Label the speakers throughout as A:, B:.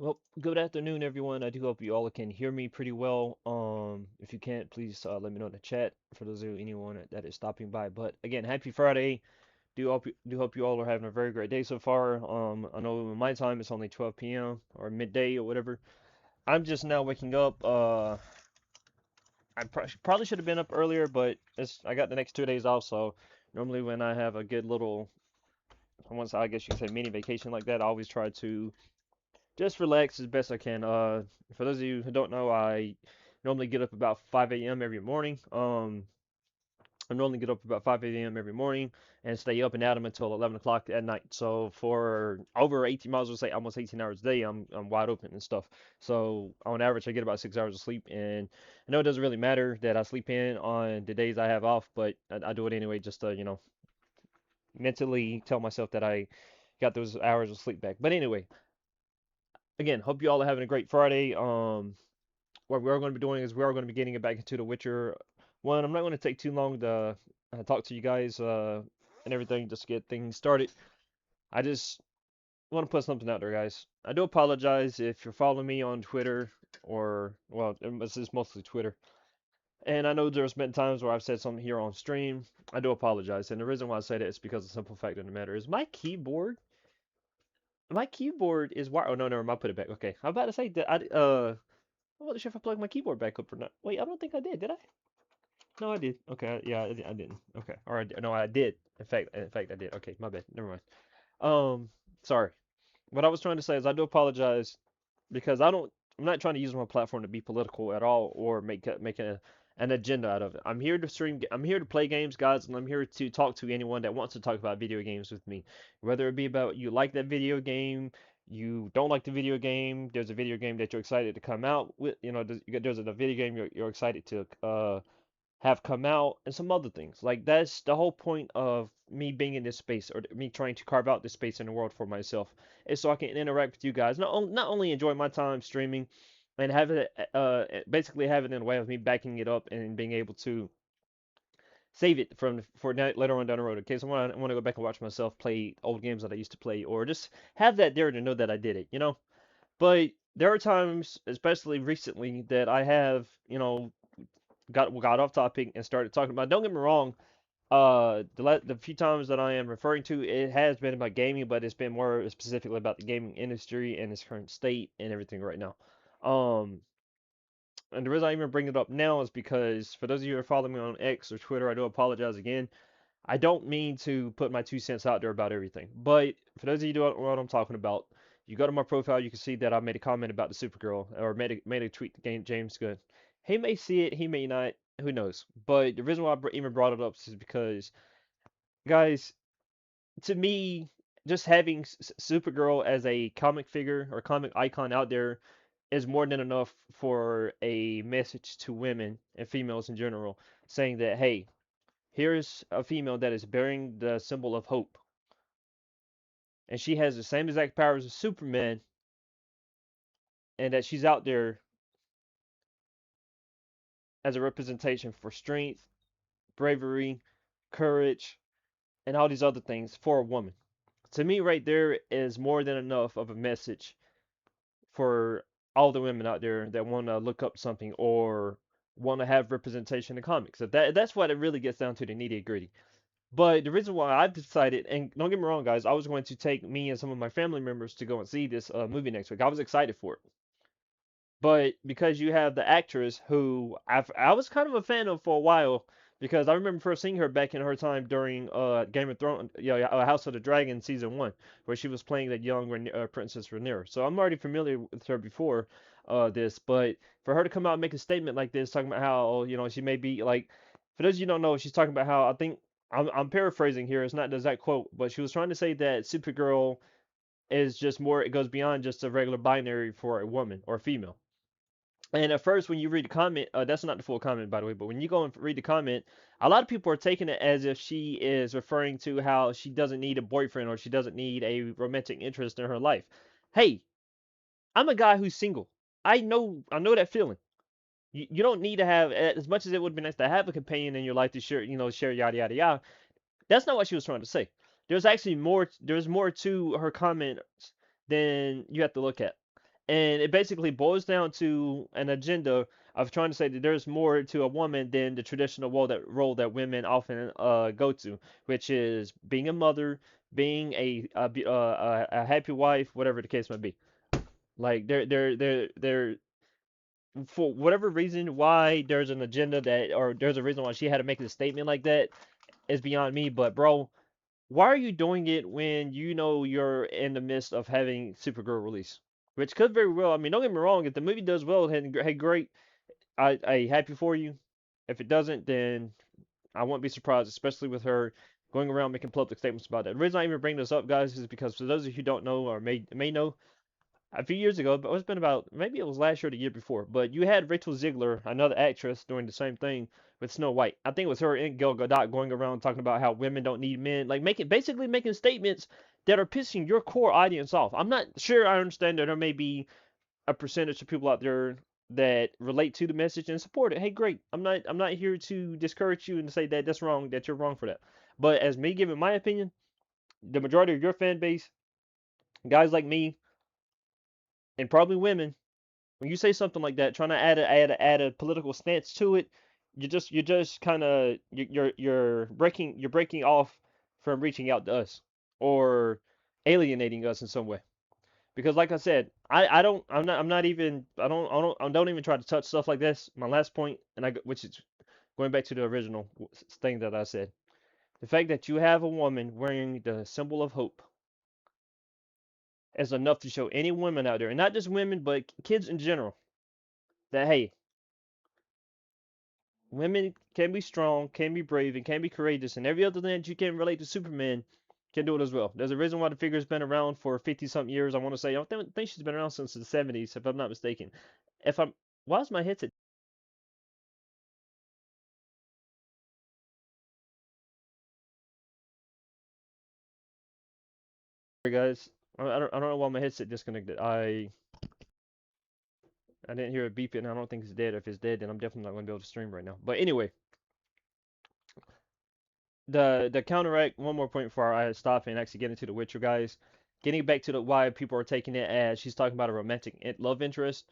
A: Well, good afternoon, everyone. I do hope you all can hear me pretty well. If you can't, please let me know in the chat for those of anyone that is stopping by. But again, happy Friday. Do hope you all are having a very great day so far. I know in my time it's only 12 p.m. or midday or whatever. I'm just now waking up. I probably should have been up earlier, but I got the next 2 days off, so normally when I have a good little, once I guess you could say mini vacation like that, I always try to just relax as best I can. For those of you who don't know, I normally get up about 5 a.m. every morning. I normally get up about 5 a.m. every morning and stay up and at 'em until 11 o'clock at night. So for over 18 miles, say almost 18 hours a day, I'm wide open and stuff. So on average, I get about 6 hours of sleep, and I know it doesn't really matter that I sleep in on the days I have off, but I do it anyway just to mentally tell myself that I got those hours of sleep back. But anyway, again, hope you all are having a great Friday. What we're going to be doing is we're going to be getting it back into The Witcher. One, I'm not going to take too long to talk to you guys and everything, just to get things started. I just want to put something out there, guys. I do apologize if you're following me on Twitter or, well, this is mostly Twitter. And I know there's been times where I've said something here on stream. I do apologize. And the reason why I say that is because the simple fact of the matter is my keyboard is wired. Oh, no, never mind. I put it back. Okay. I'm about to say that I'm not sure if I plugged my keyboard back up or not. Wait, I don't think I did. Did I? No, I did. Okay, yeah, I didn't. Okay, all right. No, I did. In fact, I did. Okay, my bad. Never mind. Um, sorry. What I was trying to say is I do apologize because I'm not trying to use my platform to be political at all or an agenda out of it. I'm here to stream. I'm here to play games, guys, and I'm here to talk to anyone that wants to talk about video games with me. Whether it be about you like that video game, you don't like the video game, there's a video game that you're excited to come out with. There's a video game you're excited to have come out and some other things. Like that's the whole point of me being in this space or me trying to carve out this space in the world for myself is so I can interact with you guys. Not only enjoy my time streaming and have it basically have it in a way of me backing it up and being able to save it later on down the road. In case I want to go back and watch myself play old games that I used to play or just have that there to know that I did it. But there are times, especially recently, that I have, got off topic and started talking about. Don't get me wrong. The few times that I am referring to, it has been about gaming, but it's been more specifically about the gaming industry and its current state and everything right now. Um, and the reason I even bring it up now is because for those of you who are following me on X or Twitter, I do apologize again. I don't mean to put my 2 cents out there about everything, but for those of you who don't know what I'm talking about, you go to my profile, you can see that I made a comment about the Supergirl, or made a tweet to James Gunn. He may see it, he may not, who knows? But the reason why I even brought it up is because, guys, to me, just having Supergirl as a comic figure or comic icon out there is more than enough for a message to women and females in general, saying that, hey, here's a female that is bearing the symbol of hope, and she has the same exact powers as Superman, and that she's out there as a representation for strength, bravery, courage, and all these other things for a woman. To me, right there is more than enough of a message for all the women out there that want to look up something or want to have representation in comics. So that's what it really gets down to, the nitty gritty. But the reason why I've decided, and don't get me wrong, guys, I was going to take me and some of my family members to go and see this movie next week. I was excited for it. But because you have the actress who I was kind of a fan of for a while, because I remember first seeing her back in her time during Game of Thrones, House of the Dragon season 1, where she was playing that young Princess Rhaenyra. So I'm already familiar with her before this, but for her to come out and make a statement like this, talking about how she may be like, for those of you who don't know, she's talking about how, I think I'm paraphrasing here. It's not the exact quote, but she was trying to say that Supergirl is just more. It goes beyond just a regular binary for a woman or a female. And at first, when you read the comment, that's not the full comment, by the way, but when you go and read the comment, a lot of people are taking it as if she is referring to how she doesn't need a boyfriend or she doesn't need a romantic interest in her life. Hey, I'm a guy who's single. I know that feeling. You don't need to have, as much as it would be nice to have a companion in your life to share yada yada yada. That's not what she was trying to say. There's actually more. There's more to her comment than you have to look at. And it basically boils down to an agenda of trying to say that there's more to a woman than the traditional role that women often go to, which is being a mother, being a happy wife, whatever the case may be. Like they're for whatever reason why there's an agenda that, or there's a reason why she had to make a statement like that is beyond me. But bro, why are you doing it when you know you're in the midst of having Supergirl release? Which could very well, I mean, don't get me wrong, if the movie does well, hey, great, I happy for you. If it doesn't, then I won't be surprised, especially with her going around making public statements about that. The reason I even bring this up, guys, is because for those of you who don't know or may know, a few years ago, but it's been about, maybe it was last year or the year before, but you had Rachel Ziegler, another actress, doing the same thing with Snow White. I think it was her and Gal Gadot going around talking about how women don't need men, like basically making statements that are pissing your core audience off. I'm not sure I understand that there may be a percentage of people out there that relate to the message and support it. Hey, great. I'm not here to discourage you and say that that's wrong, that you're wrong for that. But as me giving my opinion, the majority of your fan base, guys like me, and probably women, when you say something like that, trying to add a political stance to it, you're just kind of you're breaking off from reaching out to us or alienating us in some way. Because like I said, I'm not even I don't even try to touch stuff like this. My last point, which is going back to the original thing that I said, the fact that you have a woman wearing the symbol of hope is enough to show any women out there, and not just women, but kids in general, that hey, women can be strong, can be brave, and can be courageous, and every other thing that you can relate to Superman can do it as well. There's a reason why the figure's been around for 50 something years. I want to say, I think she's been around since the 70s, if I'm not mistaken. If I'm, why is my headset? Sorry guys, I don't know why my headset disconnected. I didn't hear it beeping. And I don't think it's dead. If it's dead, then I'm definitely not going to be able to stream right now. But anyway, the counteract, one more point before I stop and actually get into the Witcher, guys. Getting back to the why people are taking it as she's talking about a romantic love interest.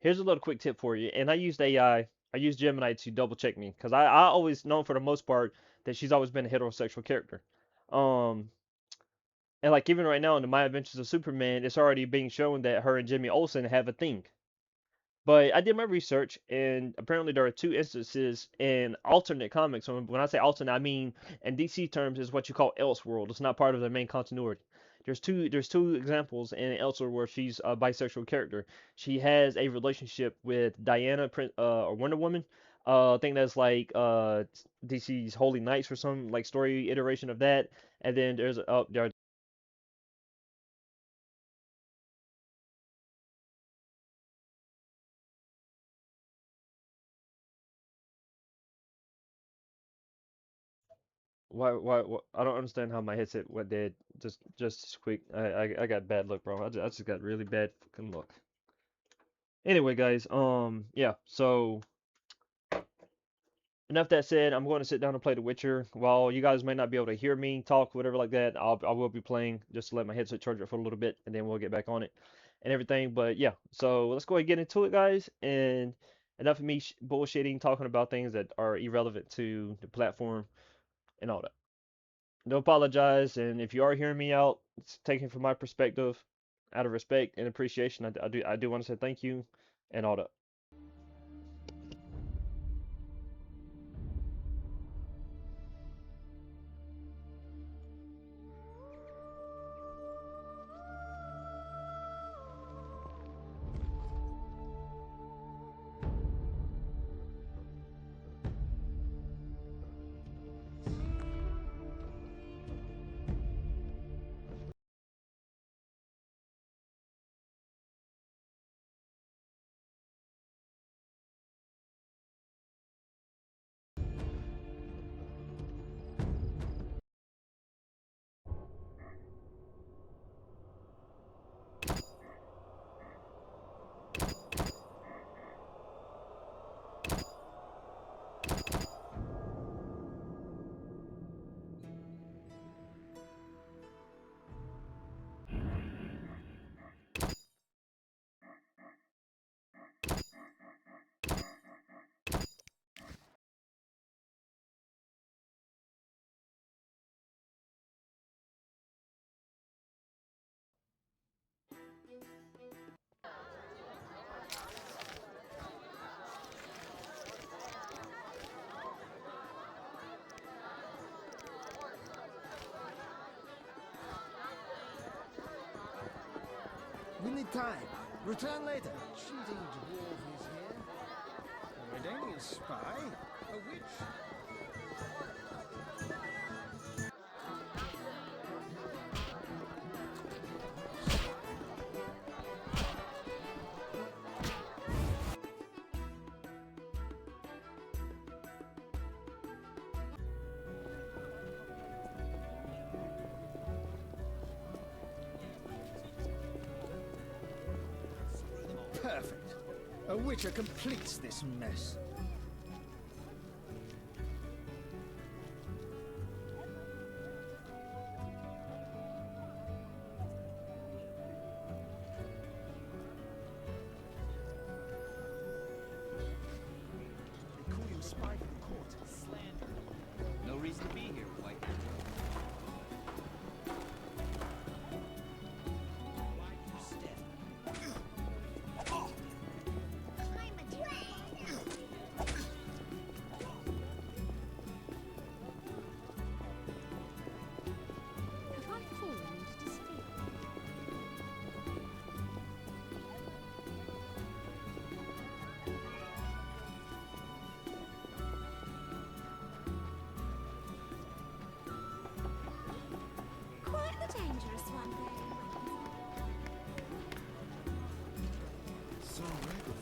A: Here's a little quick tip for you. And I used AI, I used Gemini to double check me because I always known for the most part that she's always been a heterosexual character. Um, and like even right now in the My Adventures of Superman, it's already being shown that her and Jimmy Olsen have a thing. But I did my research, and apparently there are two instances in alternate comics. So when I say alternate, I mean in DC terms is what you call Elseworld. It's not part of the main continuity. There's two examples in Elseworld where she's a bisexual character. She has a relationship with Diana, or Wonder Woman. I think that's like DC's Holy Knights or some like story iteration of that. And then there why I don't understand how my headset went dead just quick. I got bad luck, bro. I just got really bad fucking luck. Anyway, guys, yeah. So enough that said, I'm going to sit down and play The Witcher. While you guys may not be able to hear me talk, whatever like that, I will be playing just to let my headset charge up for a little bit, and then we'll get back on it and everything. But yeah, so let's go ahead and get into it, guys. And enough of me bullshitting, talking about things that are irrelevant to the platform and all that. Do apologize, and if you are hearing me out, it's taken from my perspective, out of respect and appreciation. I do want to say thank you and all that.
B: need time. Return later. Cheating dwarf is here. A Redanian spy? A witch? Perfect. A witcher completes this mess.
C: They call you a spy for the court. Slander. No reason to be here, White. Why you step?
D: Have I fallen into despair? Quite the dangerous one there.
B: So right of you.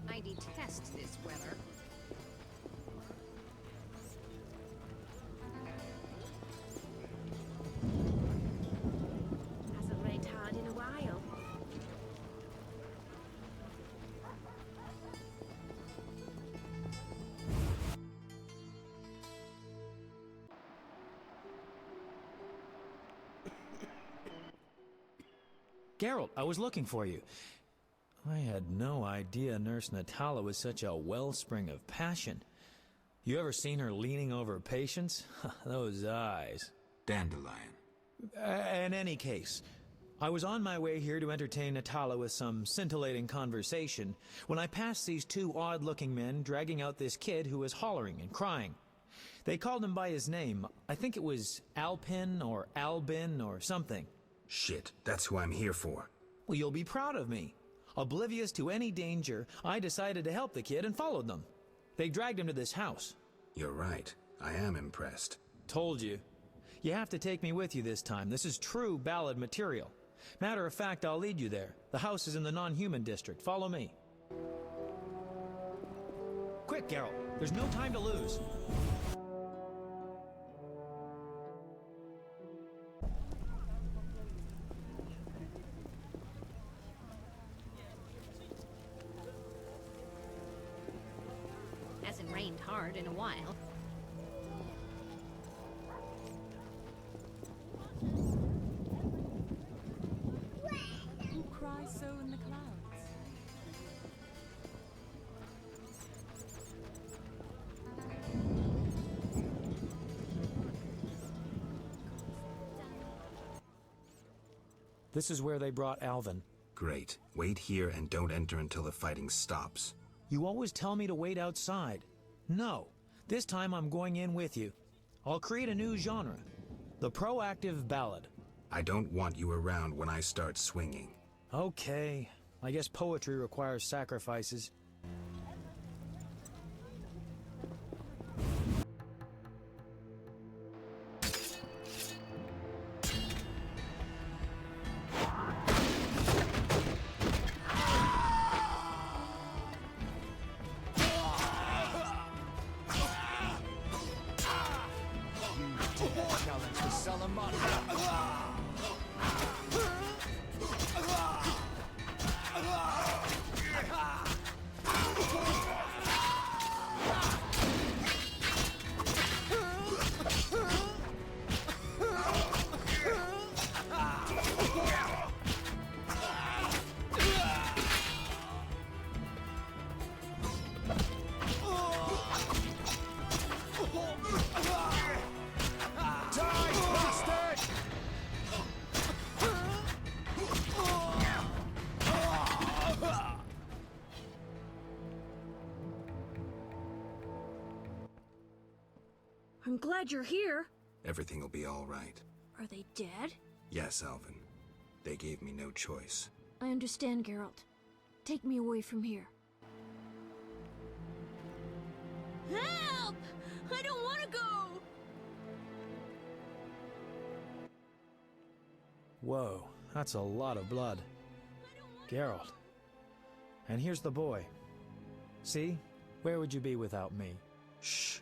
D: I detest this weather. Hasn't rained hard in a while.
E: Geralt, I was looking for you. I had no idea Nurse Natala was such a wellspring of passion. You ever seen her leaning over patients? Those eyes.
F: Dandelion.
E: In any case, I was on my way here to entertain Natala with some scintillating conversation when I passed these two odd-looking men dragging out this kid who was hollering and crying. They called him by his name. I think it was Alpin or Albin or something.
F: Shit, that's who I'm here for.
E: Well, you'll be proud of me. Oblivious to any danger, I decided to help the kid and followed them. They dragged him to this house.
F: You're right. I am impressed.
E: Told you. You have to take me with you this time. This is true ballad material. Matter of fact, I'll lead you there. The house is in the non-human district. Follow me. Quick, Geralt. There's no time to lose.
D: Hasn't rained hard in a while.
E: This is where they brought Alvin.
F: Great. Wait here and don't enter until the fighting stops.
E: You always tell me to wait outside. No, this time I'm going in with you. I'll create a new genre. The proactive ballad.
F: I don't want you around when I start swinging.
E: Okay, I guess poetry requires sacrifices.
B: Challenge the Salamanca.
G: I'm glad you're here.
F: Everything will be all right.
G: Are they dead?
F: Yes, Alvin. They gave me no choice.
G: I understand, Geralt. Take me away from here. Help! I don't want to go!
E: Whoa, that's a lot of blood. Geralt. And here's the boy. See? Where would you be without me?
F: Shh.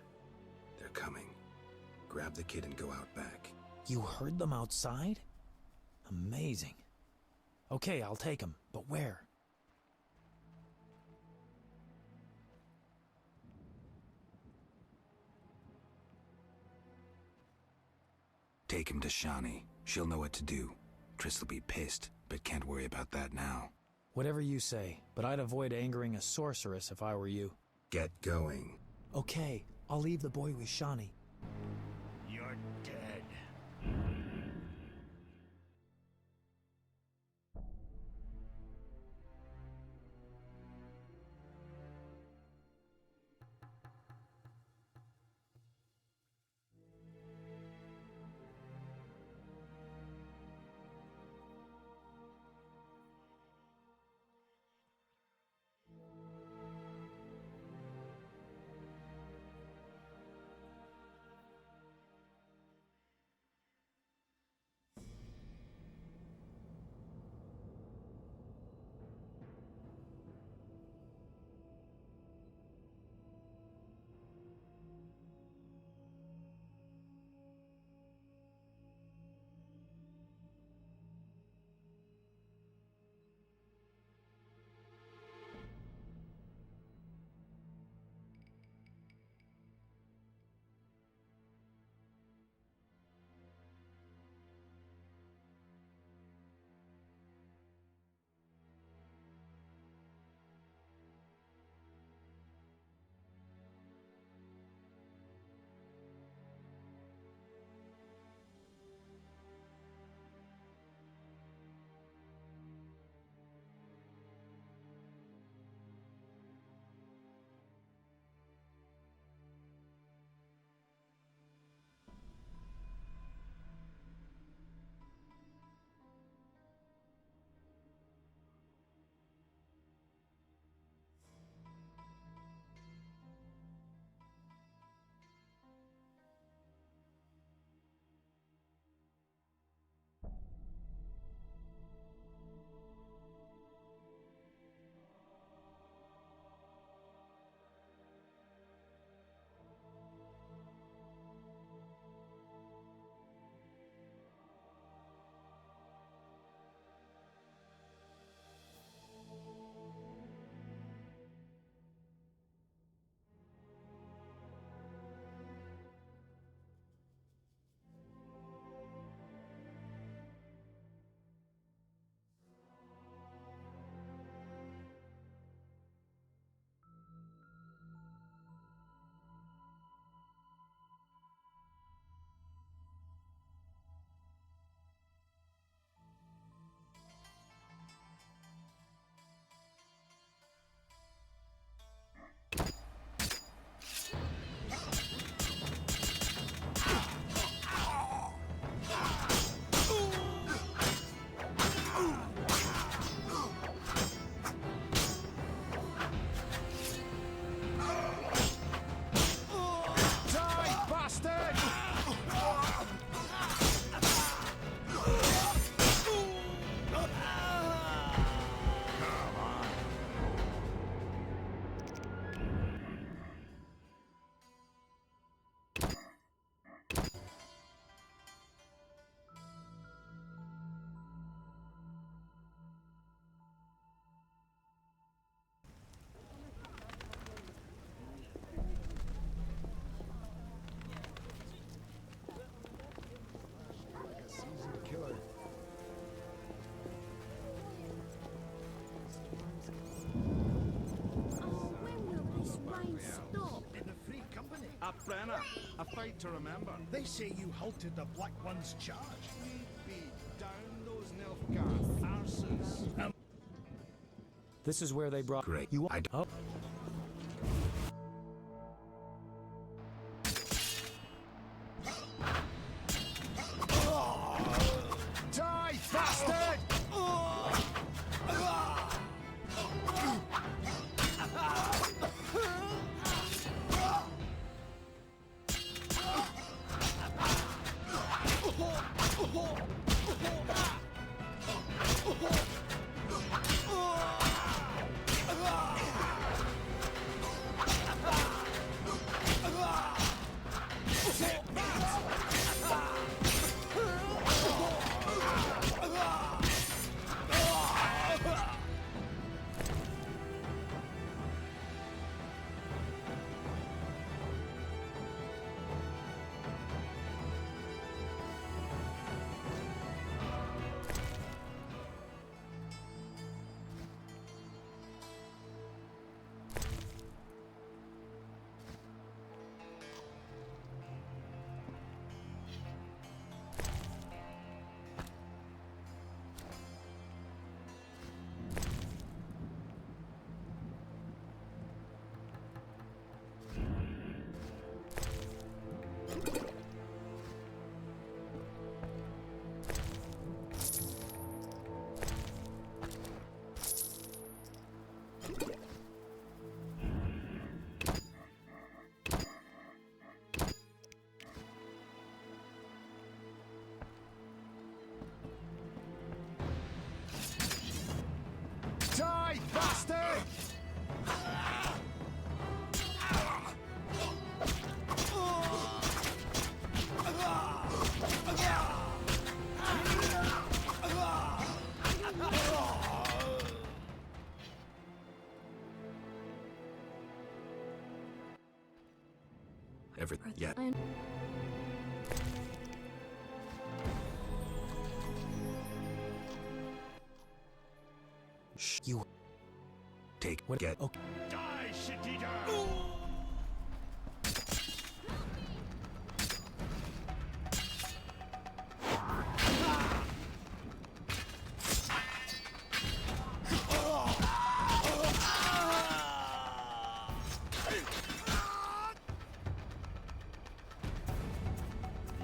F: They're coming. Grab the kid and go out back.
E: You heard them outside? Amazing. Okay, I'll take him, but where?
F: Take him to Shani. She'll know what to do. Triss will be pissed, but can't worry about that now.
E: Whatever you say, but I'd avoid angering a sorceress if I were you.
F: Get going.
E: Okay, I'll leave the boy with Shani.
B: You're dead.
C: At Brenner, a fight to remember.
B: They say you halted the Black One's charge.
C: Be down those Nilfgaard arses.
E: This is where they brought
F: Great.
E: you.
F: I
E: Oh.
B: Die, bastard! Die, bastard!
F: everything. Yeah. Shh. You. Take.
E: What?
F: Get.
E: Okay.
B: Die, shit-eater!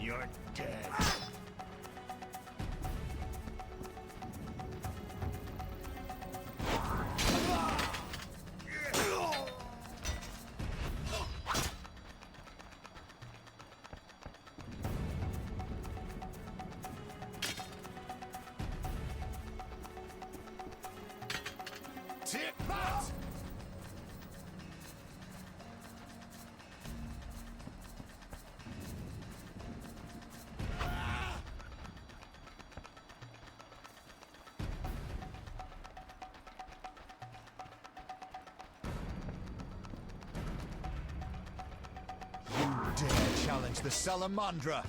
B: You're dead. Take that! You dare challenge the Salamandra?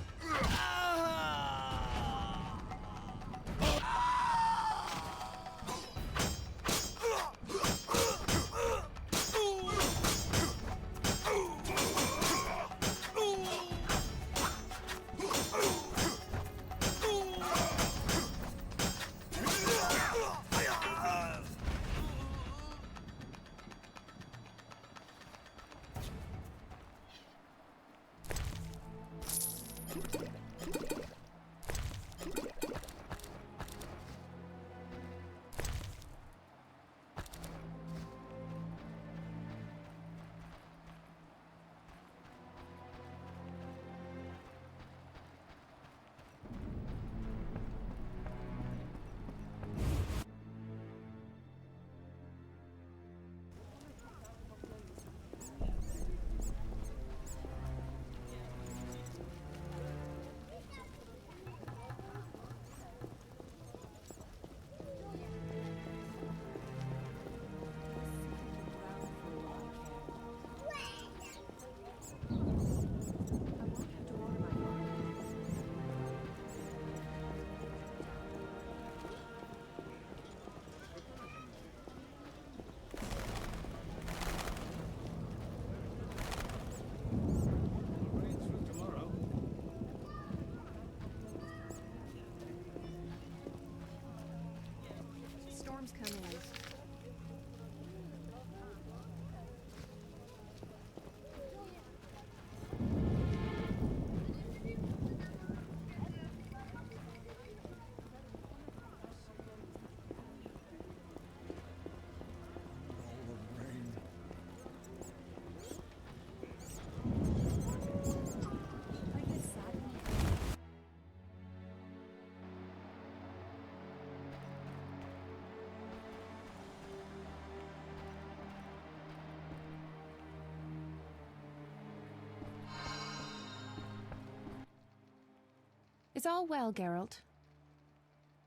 H: Is all well, Geralt?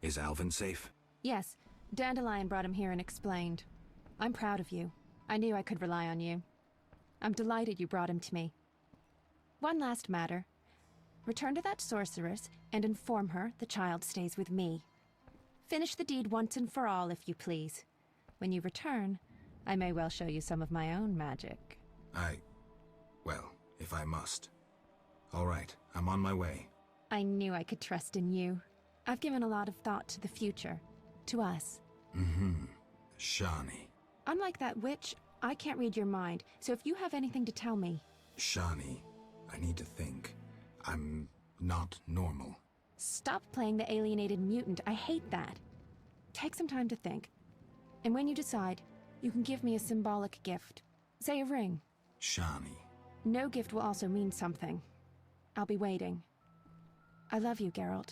F: Is Alvin safe?
H: Yes. Dandelion brought him here and explained. I'm proud of you. I knew I could rely on you. I'm delighted you brought him to me. One last matter. Return to that sorceress and inform her the child stays with me. Finish the deed once and for all, if you please. When you return, I may well show you some of my own magic.
F: Well, if I must. All right, I'm on my way.
H: I knew I could trust in you. I've given a lot of thought to the future. To us.
F: Shani.
H: Unlike that witch, I can't read your mind, so if you have anything to tell me...
F: Shani, I need to think. I'm not normal.
H: Stop playing the alienated mutant. I hate that. Take some time to think. And when you decide, you can give me a symbolic gift. Say a ring.
F: Shani.
H: No gift will also mean something. I'll be waiting. I love you, Geralt.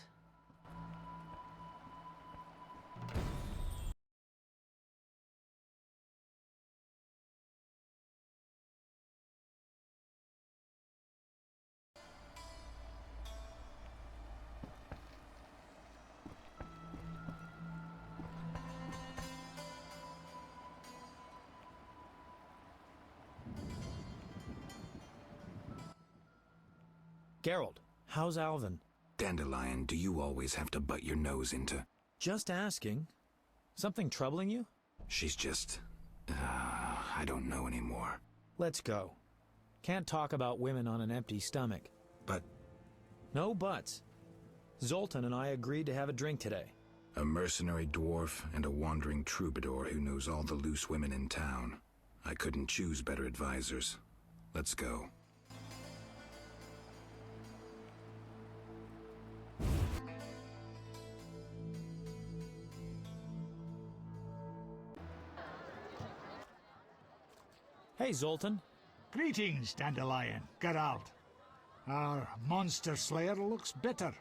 E: Geralt, how's Alvin?
F: Dandelion, do you always have to butt your nose into...
E: Just asking. Something troubling you?
F: She's just... I don't know anymore.
E: Let's go. Can't talk about women on an empty stomach.
F: But...
E: No buts. Zoltan and I agreed to have a drink today.
F: A mercenary dwarf and a wandering troubadour who knows all the loose women in town. I couldn't choose better advisors. Let's go.
E: Hey, Zoltan.
I: Greetings, Dandelion. Geralt. Our monster slayer looks bitter.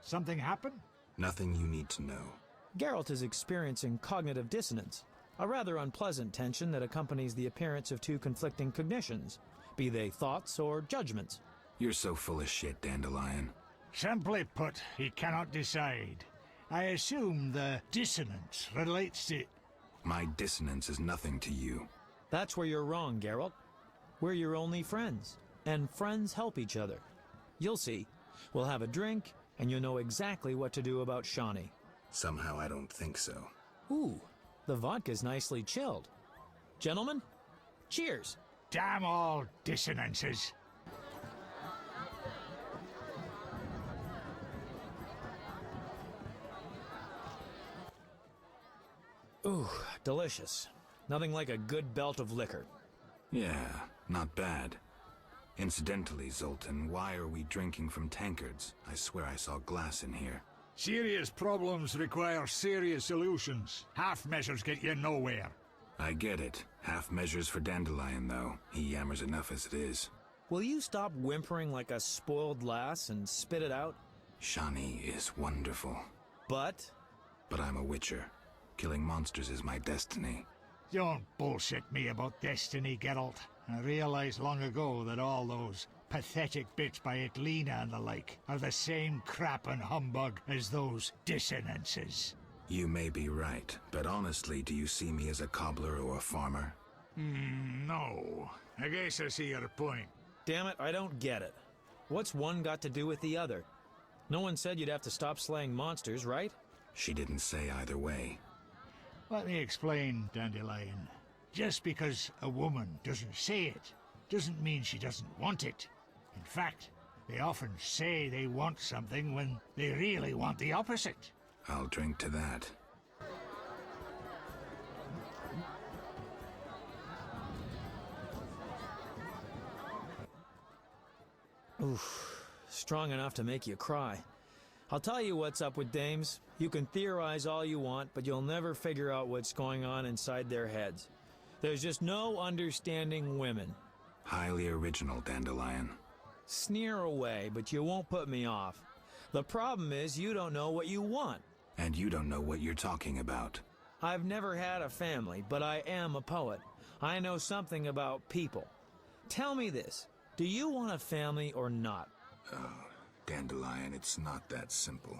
I: Something happen?
F: Nothing you need to know.
E: Geralt is experiencing cognitive dissonance, a rather unpleasant tension that accompanies the appearance of two conflicting cognitions, be they thoughts or judgments.
F: You're so full of shit, Dandelion.
I: Simply put, he cannot decide. I assume the dissonance relates to...
F: My dissonance is nothing to you.
E: That's where you're wrong, Geralt. We're your only friends, and friends help each other. You'll see. We'll have a drink, and you'll know exactly what to do about Shani.
F: Somehow I don't think so.
E: Ooh, the vodka's nicely chilled. Gentlemen, cheers!
I: Damn all dissonances.
E: Ooh, delicious. Nothing like a good belt of liquor.
F: Yeah, not bad. Incidentally, Zoltan, why are we drinking from tankards? I swear I saw glass in here.
I: Serious problems require serious solutions. Half measures get you nowhere.
F: I get it. Half measures for Dandelion, though. He yammers enough as it is.
E: Will you stop whimpering like a spoiled lass and spit it out?
F: Shani is wonderful.
E: But
F: I'm a witcher. Killing monsters is my destiny.
I: Don't bullshit me about destiny, Geralt. I realized long ago that all those pathetic bits by Etlina and the like are the same crap and humbug as those dissonances.
F: You may be right, but honestly, do you see me as a cobbler or a farmer?
I: No. I guess I see your point.
E: damn it, I don't get it. What's one got to do with the other? No one said you'd have to stop slaying monsters, right?
F: She didn't say either way.
I: Let me explain, Dandelion. Just because a woman doesn't say it, doesn't mean she doesn't want it. In fact, they often say they want something when they really want the opposite.
F: I'll drink to that.
E: Oof, strong enough to make you cry. I'll tell you what's up with dames. You can theorize all you want, but you'll never figure out what's going on inside their heads. There's just no understanding women.
F: Highly original, Dandelion.
E: Sneer away, but you won't put me off. The problem is you don't know what you want.
F: And you don't know what you're talking about.
E: I've never had a family, but I am a poet. I know something about people. Tell me this. Do you want a family or not?
F: Dandelion, it's not that simple.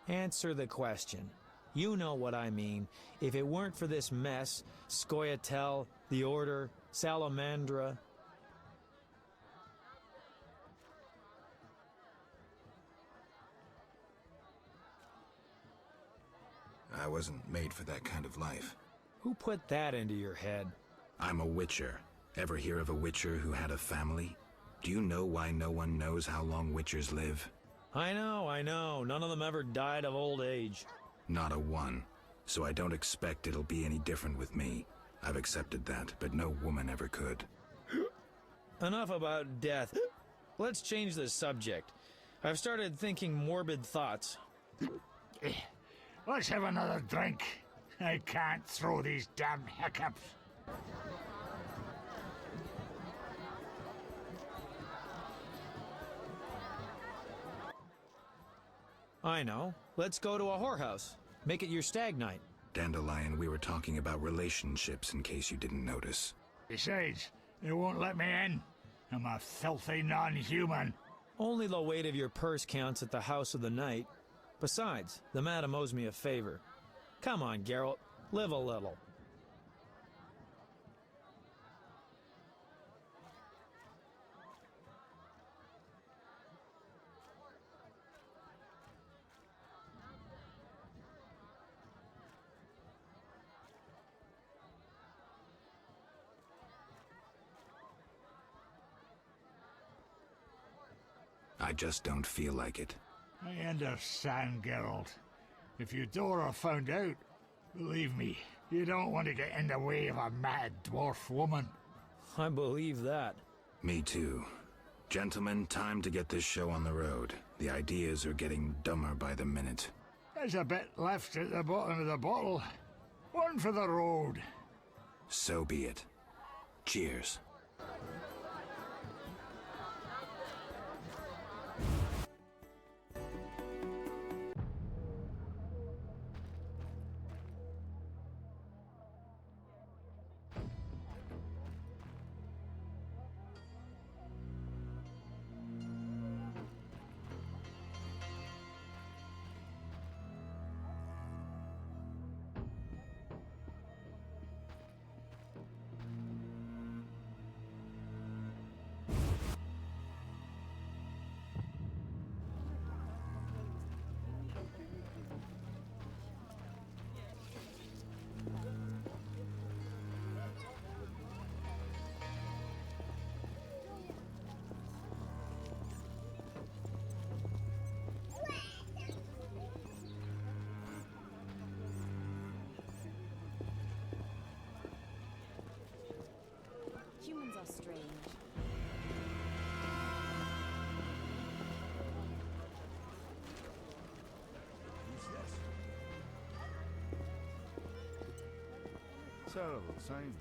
E: Answer the question. You know what I mean. If it weren't for this mess, Scoia'tael, the Order, Salamandra...
F: I wasn't made for that kind of life.
E: Who put that into your head?
F: I'm a witcher. Ever hear of a witcher who had a family? Do you know why no one knows how long witchers live?
E: I know. None of them ever died of old age.
F: Not a one. So I don't expect it'll be any different with me. I've accepted that, but no woman ever could.
E: Enough about death. Let's change the subject. I've started thinking morbid thoughts.
I: Let's have another drink. I can't throw these damn hiccups.
E: I know. Let's go to a whorehouse. Make it your stag night.
F: Dandelion, we were talking about relationships in case you didn't notice.
I: Besides, they won't let me in. I'm a filthy non-human.
E: Only the weight of your purse counts at the house of the night. Besides, the madam owes me a favor. Come on, Geralt. Live a little.
F: I just don't feel like it.
I: I understand, Geralt. If Eudora found out, believe me, you don't want to get in the way of a mad dwarf woman.
E: I believe that.
F: Me too. Gentlemen, time to get this show on the road. The ideas are getting dumber by the minute.
I: There's a bit left at the bottom of the bottle. One for the road.
F: So be it. Cheers.
G: Humans are strange.
B: Terrible signs.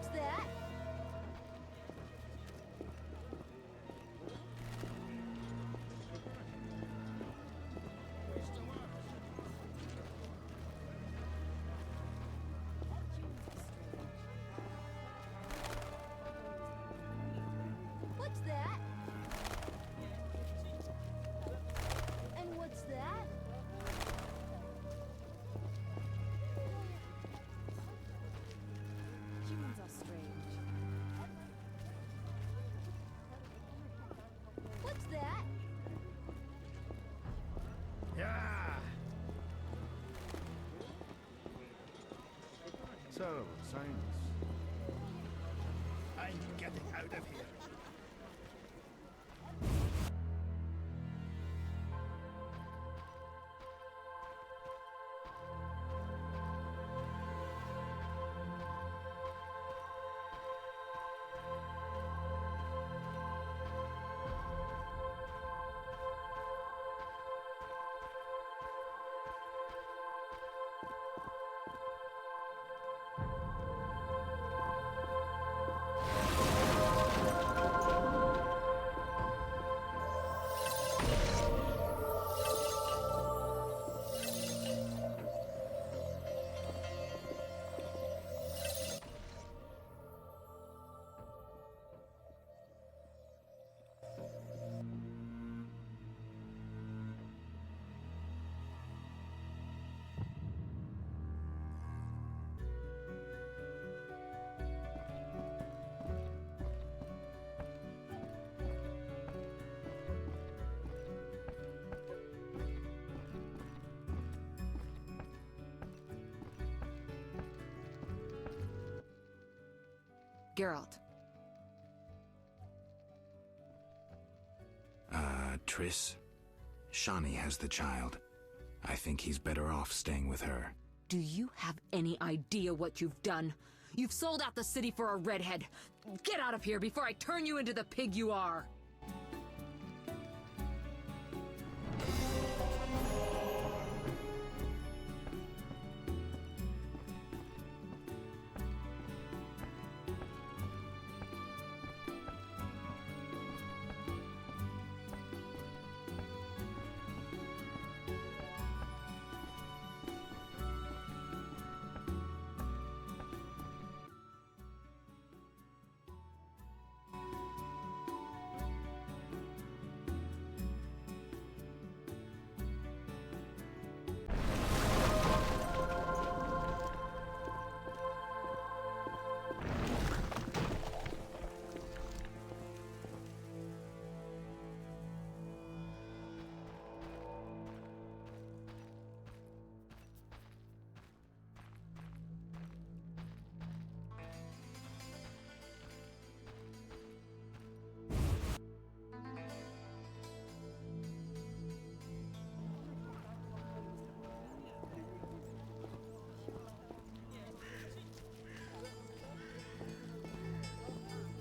G: What's that? What's that? And what's that?
J: Humans are strange.
G: What's that?
B: Yeah. Terrible silence. I'm getting out of here.
J: Geralt.
F: Triss? Shani has the child. I think he's better off staying with her.
J: Do you have any idea what you've done? You've sold out the city for a redhead. Get out of here before I turn you into the pig you are.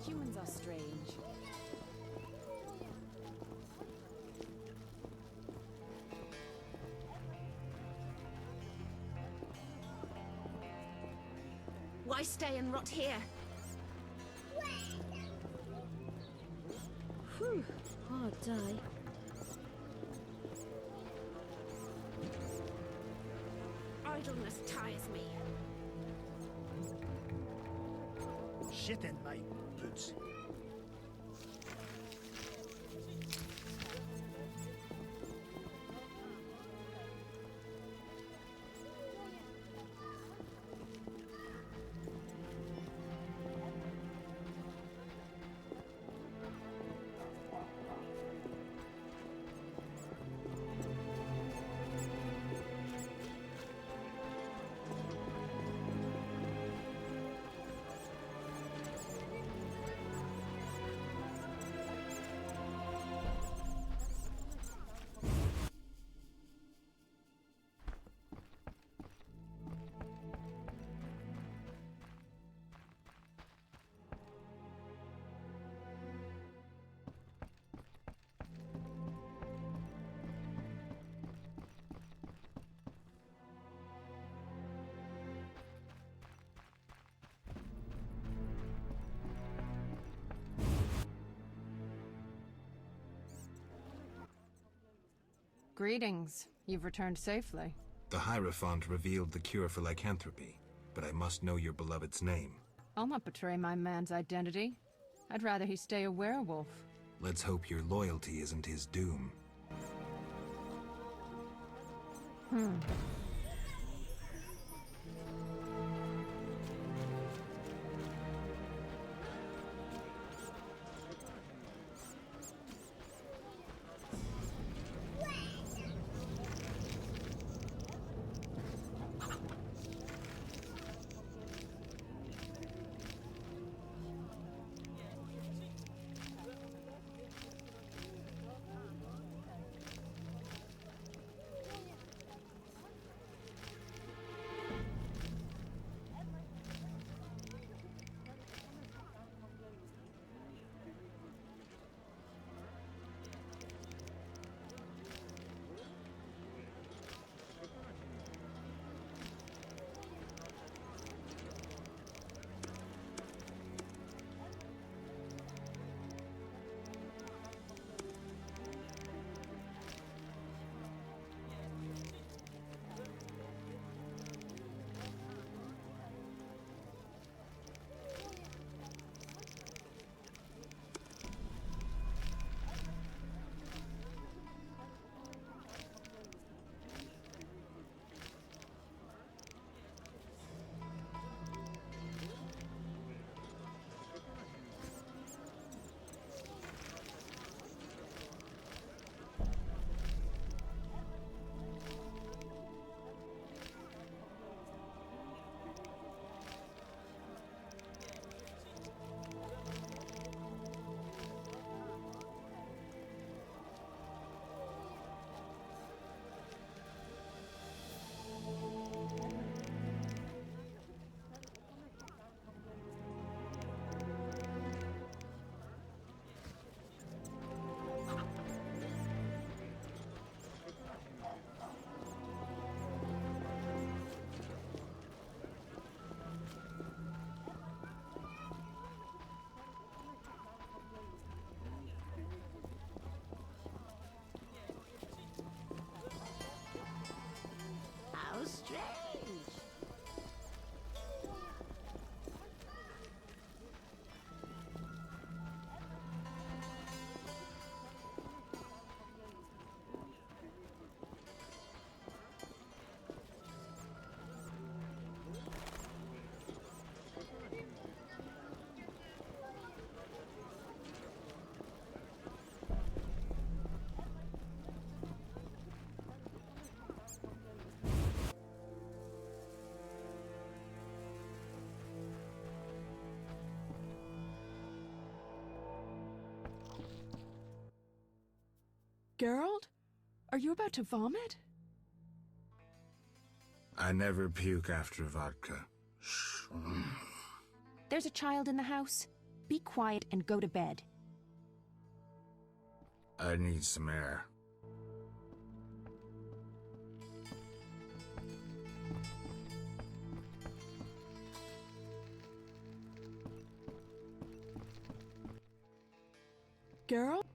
J: Humans are strange.
D: Why stay and rot here?
G: Whew, hard day.
D: Idleness tires me.
B: Shit in my boots.
H: Greetings. You've returned safely.
F: The Hierophant revealed the cure for lycanthropy, but I must know your beloved's name.
H: I'll not betray my man's identity. I'd rather he stay a werewolf.
F: Let's hope your loyalty isn't his doom.
G: How strange.
H: Geralt? Are you about to vomit?
F: I never puke after vodka. Shh.
H: There's a child in the house. Be quiet and go to bed.
F: I need some air.
H: Geralt?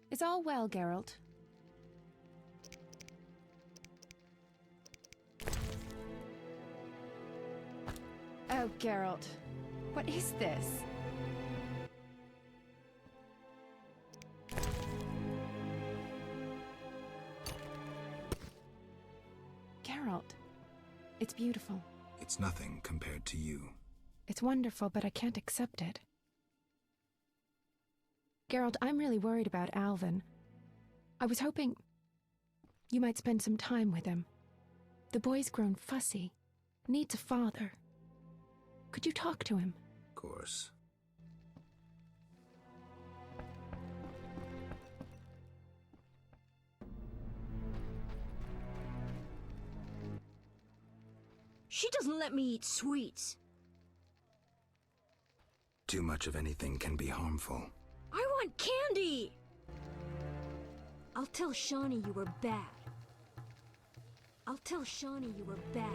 H: Is all well, Geralt? Oh, Geralt. What is this? Geralt. It's beautiful.
F: It's nothing compared to you.
H: It's wonderful, but I can't accept it. Geralt, I'm really worried about Alvin. I was hoping you might spend some time with him. The boy's grown fussy, needs a father. Could you talk to him?
F: Of course.
G: She doesn't let me eat sweets.
F: Too much of anything can be harmful.
G: I want candy! I'll tell Shawnee you were bad. I'll tell Shawnee you were bad.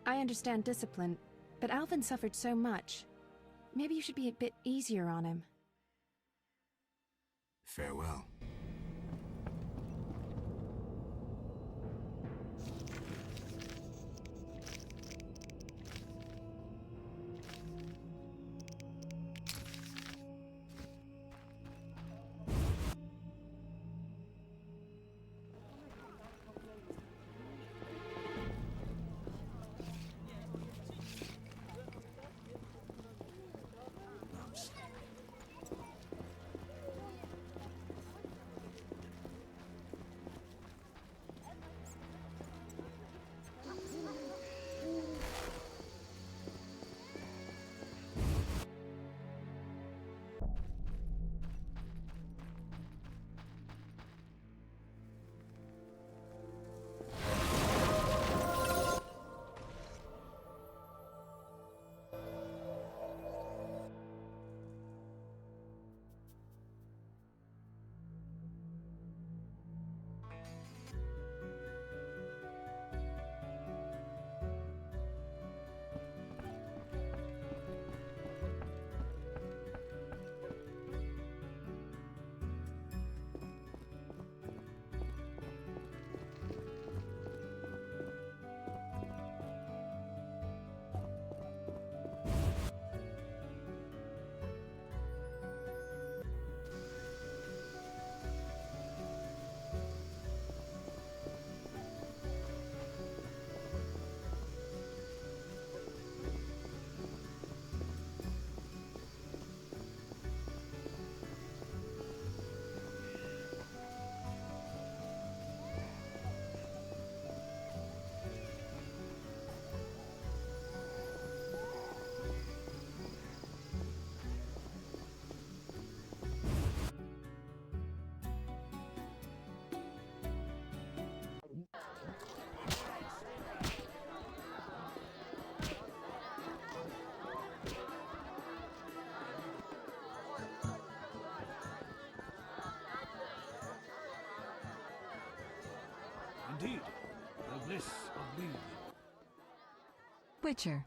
H: I understand discipline, but Alvin suffered so much. Maybe you should be a bit easier on him.
F: Farewell.
B: Indeed, the bliss of liege.
J: Witcher.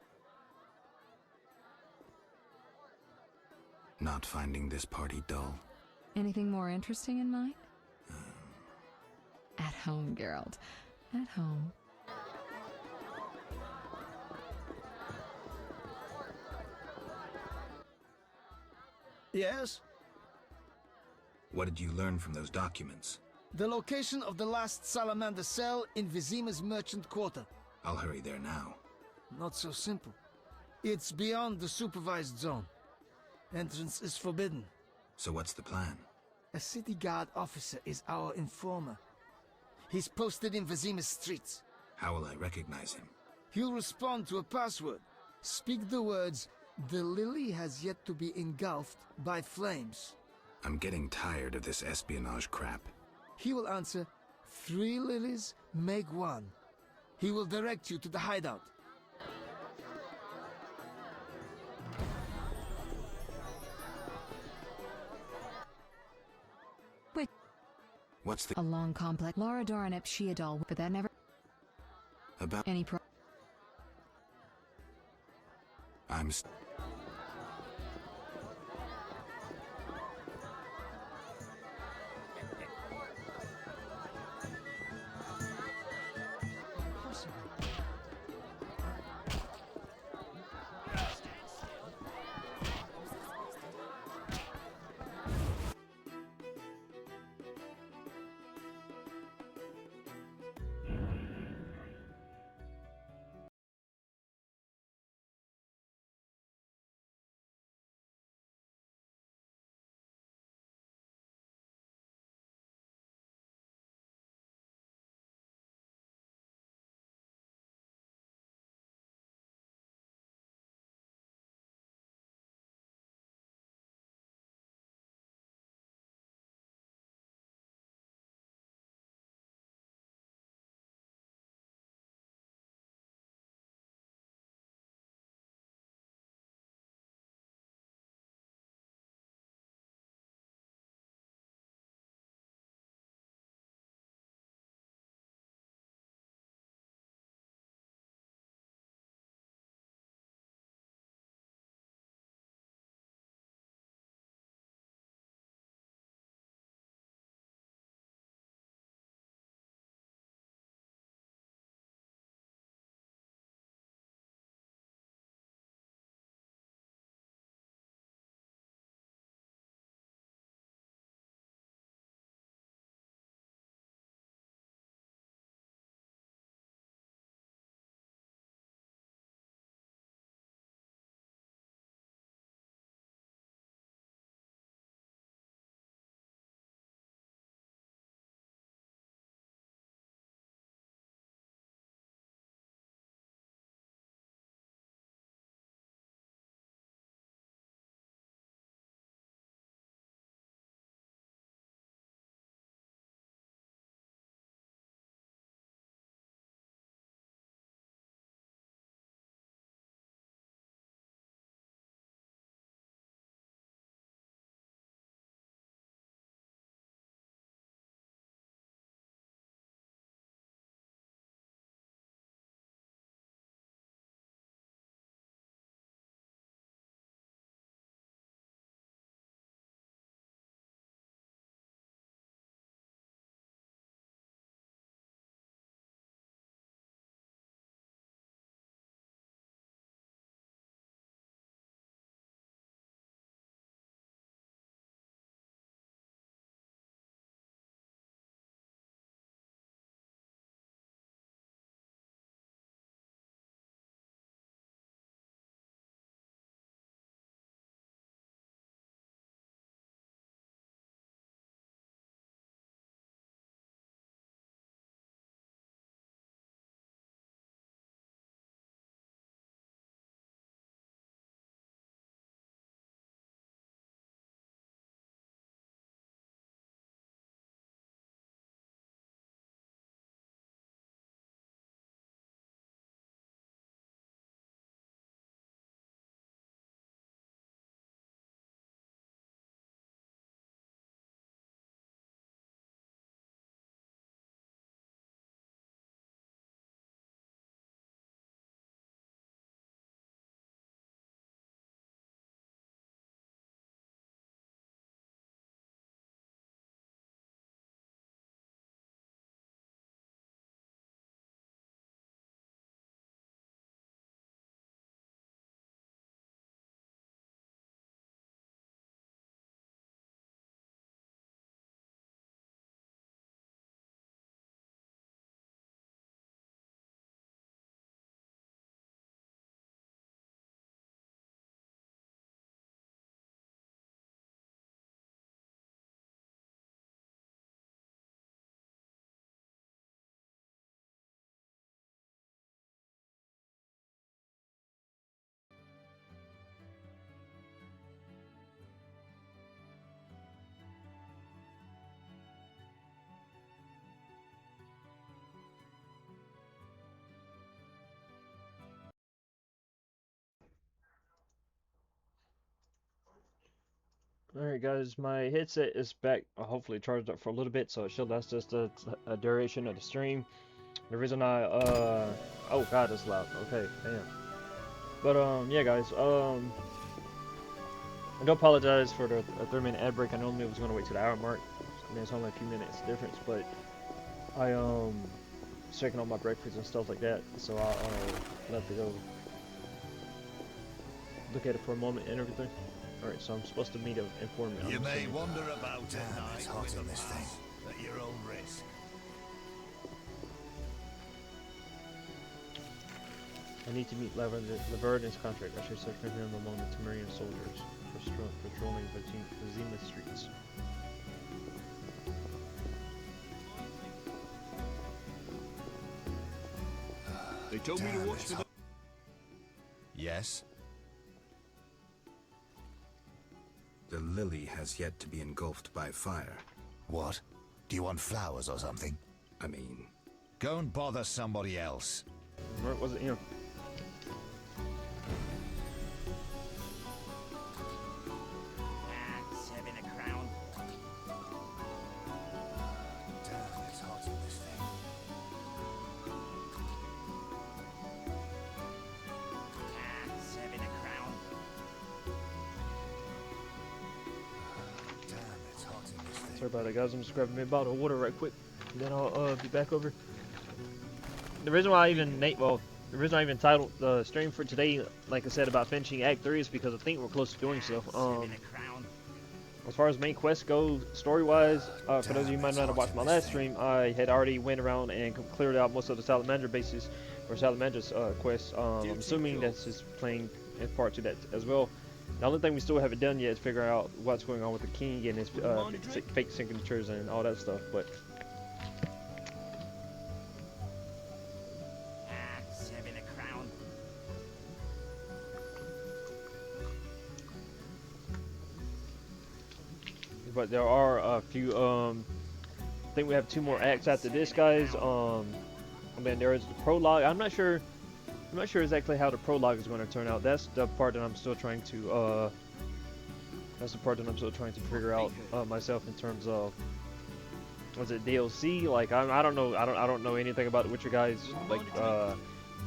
F: Not finding this party dull?
J: Anything more interesting in mind? At home, Geralt. At home.
B: Yes?
F: What did you learn from those documents?
B: The location of the last Salamander cell in Vizima's merchant quarter.
F: I'll hurry there now.
B: Not so simple. It's beyond the supervised zone. Entrance is forbidden.
F: So what's the plan?
B: A city guard officer is our informer. He's posted in Vizima's streets.
F: How will I recognize him?
B: He'll respond to a password. Speak the words, "The lily has yet to be engulfed by flames."
F: I'm getting tired of this espionage crap.
B: He will answer, "3 lilies make 1." He will direct you to the hideout.
J: Wait.
F: What's the...
J: A long complex. Laura Doranep Sheadol, but that never...
F: About...
J: Any pro...
F: I'm...
A: Alright guys, my headset is back, hopefully charged up for a little bit, so it should last us a duration of the stream. The reason oh god, that's loud. Okay, damn. But yeah guys, I do apologize for the 3-minute ad break. I normally was gonna wait to the hour mark. I mean, it's only a few minutes difference, but I was checking on my breakfast and stuff like that, so I left to go look at it for a moment and everything. Alright, so I'm supposed to meet an informant.
K: You may wander about at night with a pass at your own risk.
A: I need to meet Laverdin's contract. I should search for him among the Temerian soldiers for patrolling Vizima streets.
C: They told me to watch for the...
K: Yes?
F: The lily has yet to be engulfed by fire.
K: What? Do you want flowers or something?
F: I mean...
K: Go and bother somebody else.
A: Where was it? Here. Sorry about that, guys. I'm just grabbing me a bottle of water right quick, and then I'll be back over. The reason why I even titled the stream for today, like I said, about finishing Act 3 is because I think we're close to doing so. As far as main quests go, story-wise, for those of you who might not have watched my last stream, I had already went around and cleared out most of the Salamander bases, or Salamander's quests. I'm assuming that's just playing in part to that as well. The only thing we still haven't done yet is figure out what's going on with the king and his fake signatures and all that stuff, but... But there are a few, I think we have 2 more acts after this, guys. I mean, there is the prologue. I'm not sure exactly how the prologue is going to turn out. That's the part that I'm still trying to figure out myself in terms of, was it DLC? Like I don't know. I don't know anything about the Witcher guys. Like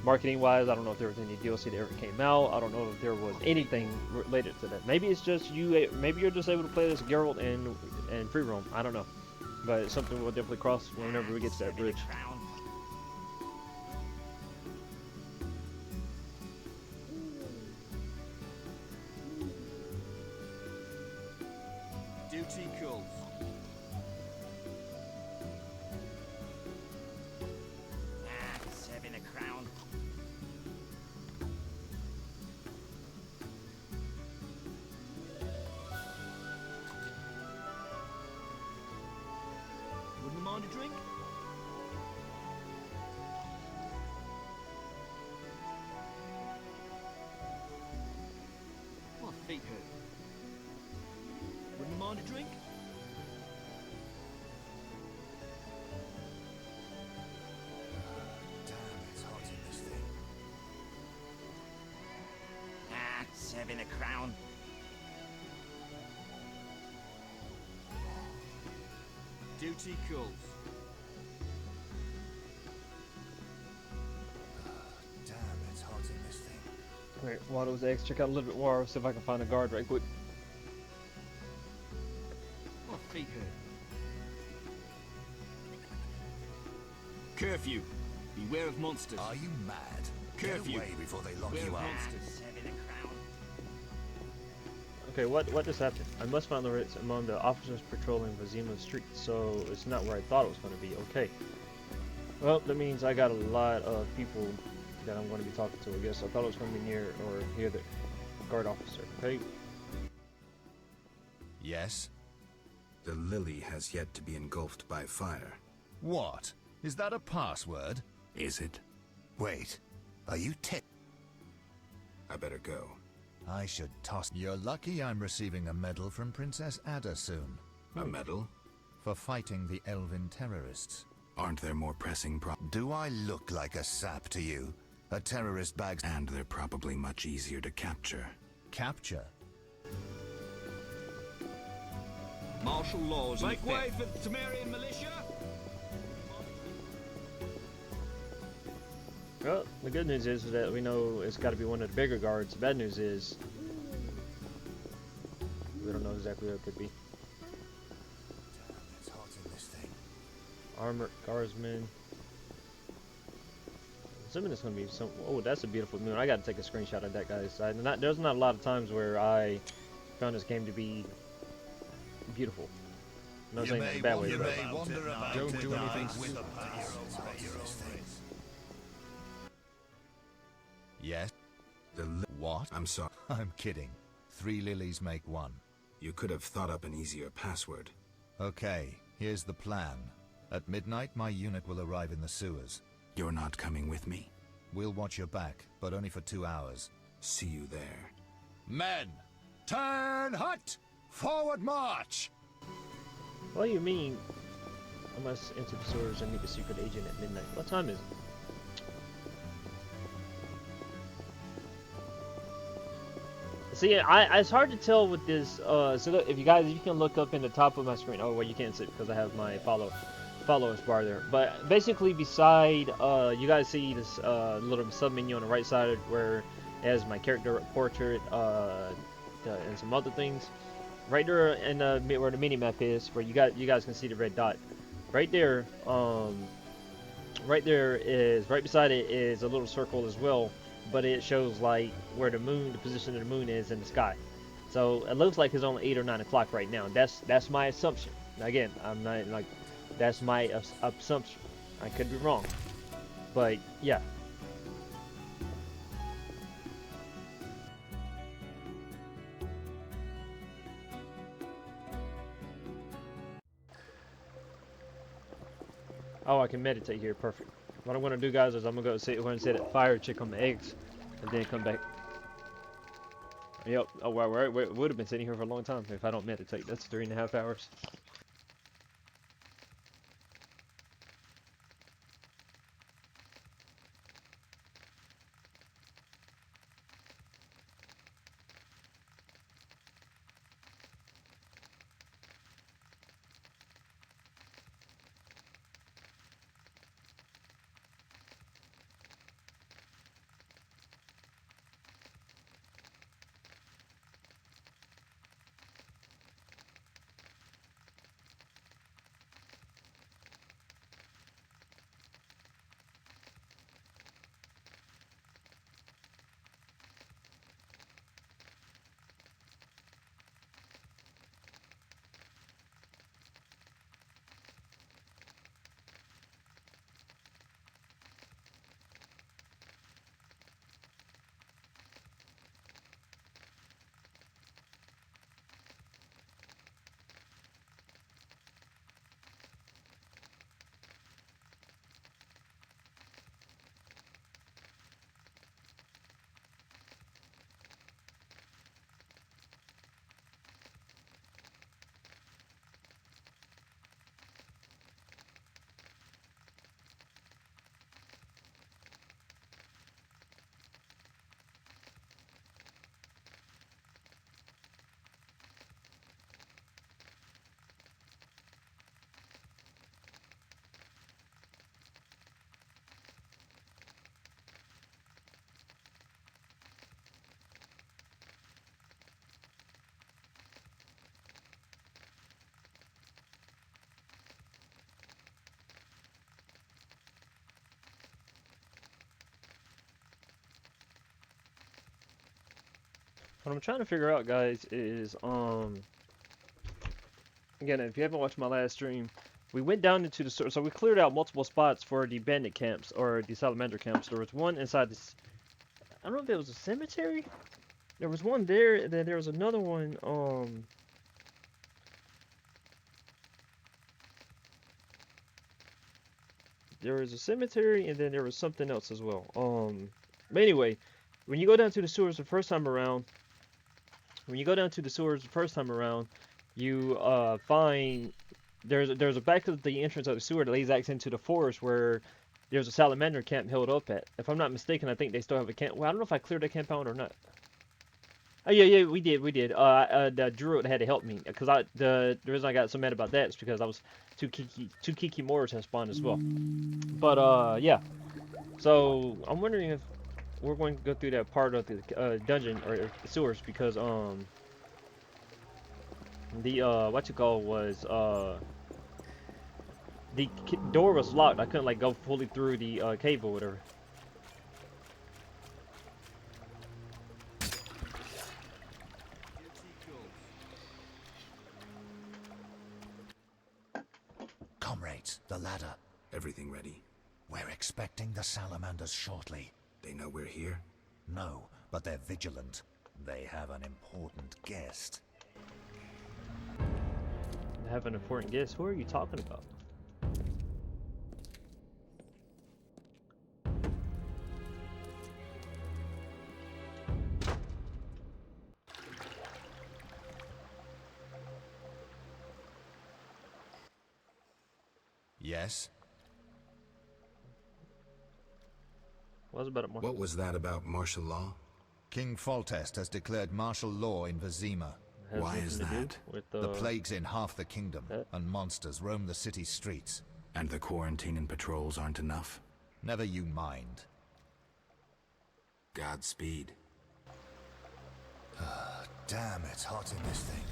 A: marketing wise, I don't know if there was any DLC that ever came out. I don't know if there was anything related to that. Maybe it's just you. Maybe you're just able to play as Geralt and free roam. I don't know. But it's something we'll definitely cross whenever we get to that bridge.
C: Duty calls. Serving a crown. Wouldn't mind a drink? My feet hurt. Wouldn't mind a drink?
K: Damn, it's hot in this thing.
C: Serving a crown. Duty calls.
K: Damn, it's hot in this thing.
A: Alright, while those eggs, check out a little bit more, see if I can find a guard right quick.
C: My feet hurt. Curfew. Beware of monsters.
K: Are you mad?
C: Curfew.
K: Get away before they lock
C: Beware
K: you
C: of
K: up.
C: monsters.
A: Okay, what just happened? I must find the Ritz among the officers patrolling Vizima Street, so it's not where I thought it was going to be. Okay. Well, that means I got a lot of people that I'm going to be talking to, I guess. I thought it was going to be near the guard officer. Okay.
K: Yes?
F: The lily has yet to be engulfed by fire.
K: What? Is that a password?
F: Is it?
K: Wait. Are you
F: I better go.
K: I should toss... You're lucky I'm receiving a medal from Princess Ada soon.
F: A medal?
K: For fighting the Elven terrorists.
F: Aren't there more pressing problems?
K: Do I look like a sap to you? A terrorist bag...
F: And they're probably much easier to capture.
K: Capture?
C: Martial laws
L: Make way for the Temerian militia.
A: Well, the good news is that we know it's got to be one of the bigger guards. The bad news is we don't know exactly what it could be.
K: It's hot in this thing.
A: Armored guardsmen. Assuming it's gonna be some. Oh, that's a beautiful moon. I gotta take a screenshot of that, guys. There's not a lot of times where I found this game to be beautiful. No saying that in a bad way.
K: Don't do anything. Yes. What?
F: I'm sorry.
K: I'm kidding. 3 lilies make 1.
F: You could have thought up an easier password.
K: Okay, here's the plan. At midnight, my unit will arrive in the sewers.
F: You're not coming with me?
K: We'll watch your back, but only for 2 hours.
F: See you there.
K: Men! Turn hut! Forward march!
A: What do you mean? I must enter the sewers and meet the secret agent at midnight. What time is it? See, it's hard to tell with this. So look, if you can look up in the top of my screen. Oh, well, you can't see it because I have my followers bar there. But basically, beside, you guys see this little sub menu on the right side where it has my character portrait and some other things. Right there in where the mini map is, where you guys can see the red dot. Right there, right beside it is a little circle as well. But it shows like where the position of the moon is in the sky. So it looks like it's only 8 or 9 o'clock right now. That's my assumption. Again, I'm not like, that's my assumption. I could be wrong, but yeah. Oh, I can meditate here. Perfect. What I'm gonna do, guys, is I'm gonna go sit that fire chick on the eggs, and then come back. Yep. Oh, wow. We would have been sitting here for a long time if I don't meditate. That's 3.5 hours. What I'm trying to figure out, guys, is again, if you haven't watched my last stream, we went down into the so we cleared out multiple spots for the bandit camps or the salamander camps. There was one inside this. I don't know if it was a cemetery. There was one there, and then there was another one. There was a cemetery, and then there was something else as well. But anyway, when you go down to the sewers the first time around. You find there's a back of the entrance of the sewer that leads access into the forest where there's a salamander camp held up at. If I'm not mistaken, I think they still have a camp. Well, I don't know if I cleared that camp out or not. Oh yeah, we did. The druid had to help me because the reason I got so mad about that is because I was two Kiki Mortars had spawned as well. But yeah. So I'm wondering if we're going to go through that part of the dungeon or the sewers because the what you call was the door was locked. I couldn't like go fully through the cave or whatever.
K: Comrades, the ladder.
F: Everything ready?
K: We're expecting the salamanders shortly.
F: They know we're here?
K: No, but they're vigilant. They have an important guest.
A: I have an important guess. Who are you talking about?
K: Yes?
F: What was that about martial law?
K: King Foltest has declared martial law in Vizima.
F: Why is that?
K: The plague's in half the kingdom, and monsters roam the city streets.
F: And the quarantine and patrols aren't enough?
K: Never you mind.
F: Godspeed.
K: Damn, it's hot in this thing.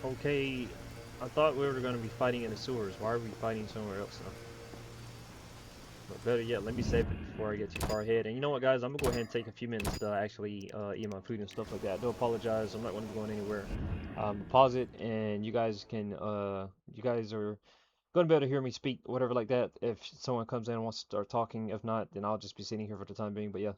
A: Okay, I thought we were going to be fighting in the sewers. Why are we fighting somewhere else now? But better yet, let me save it before I get too far ahead. And you know what, guys? I'm going to go ahead and take a few minutes to actually eat my food and stuff like that. I do apologize. I'm not going to be going anywhere. Pause it, and you guys can, you guys are going to be able to hear me speak, whatever like that, if someone comes in and wants to start talking. If not, then I'll just be sitting here for the time being. But yeah.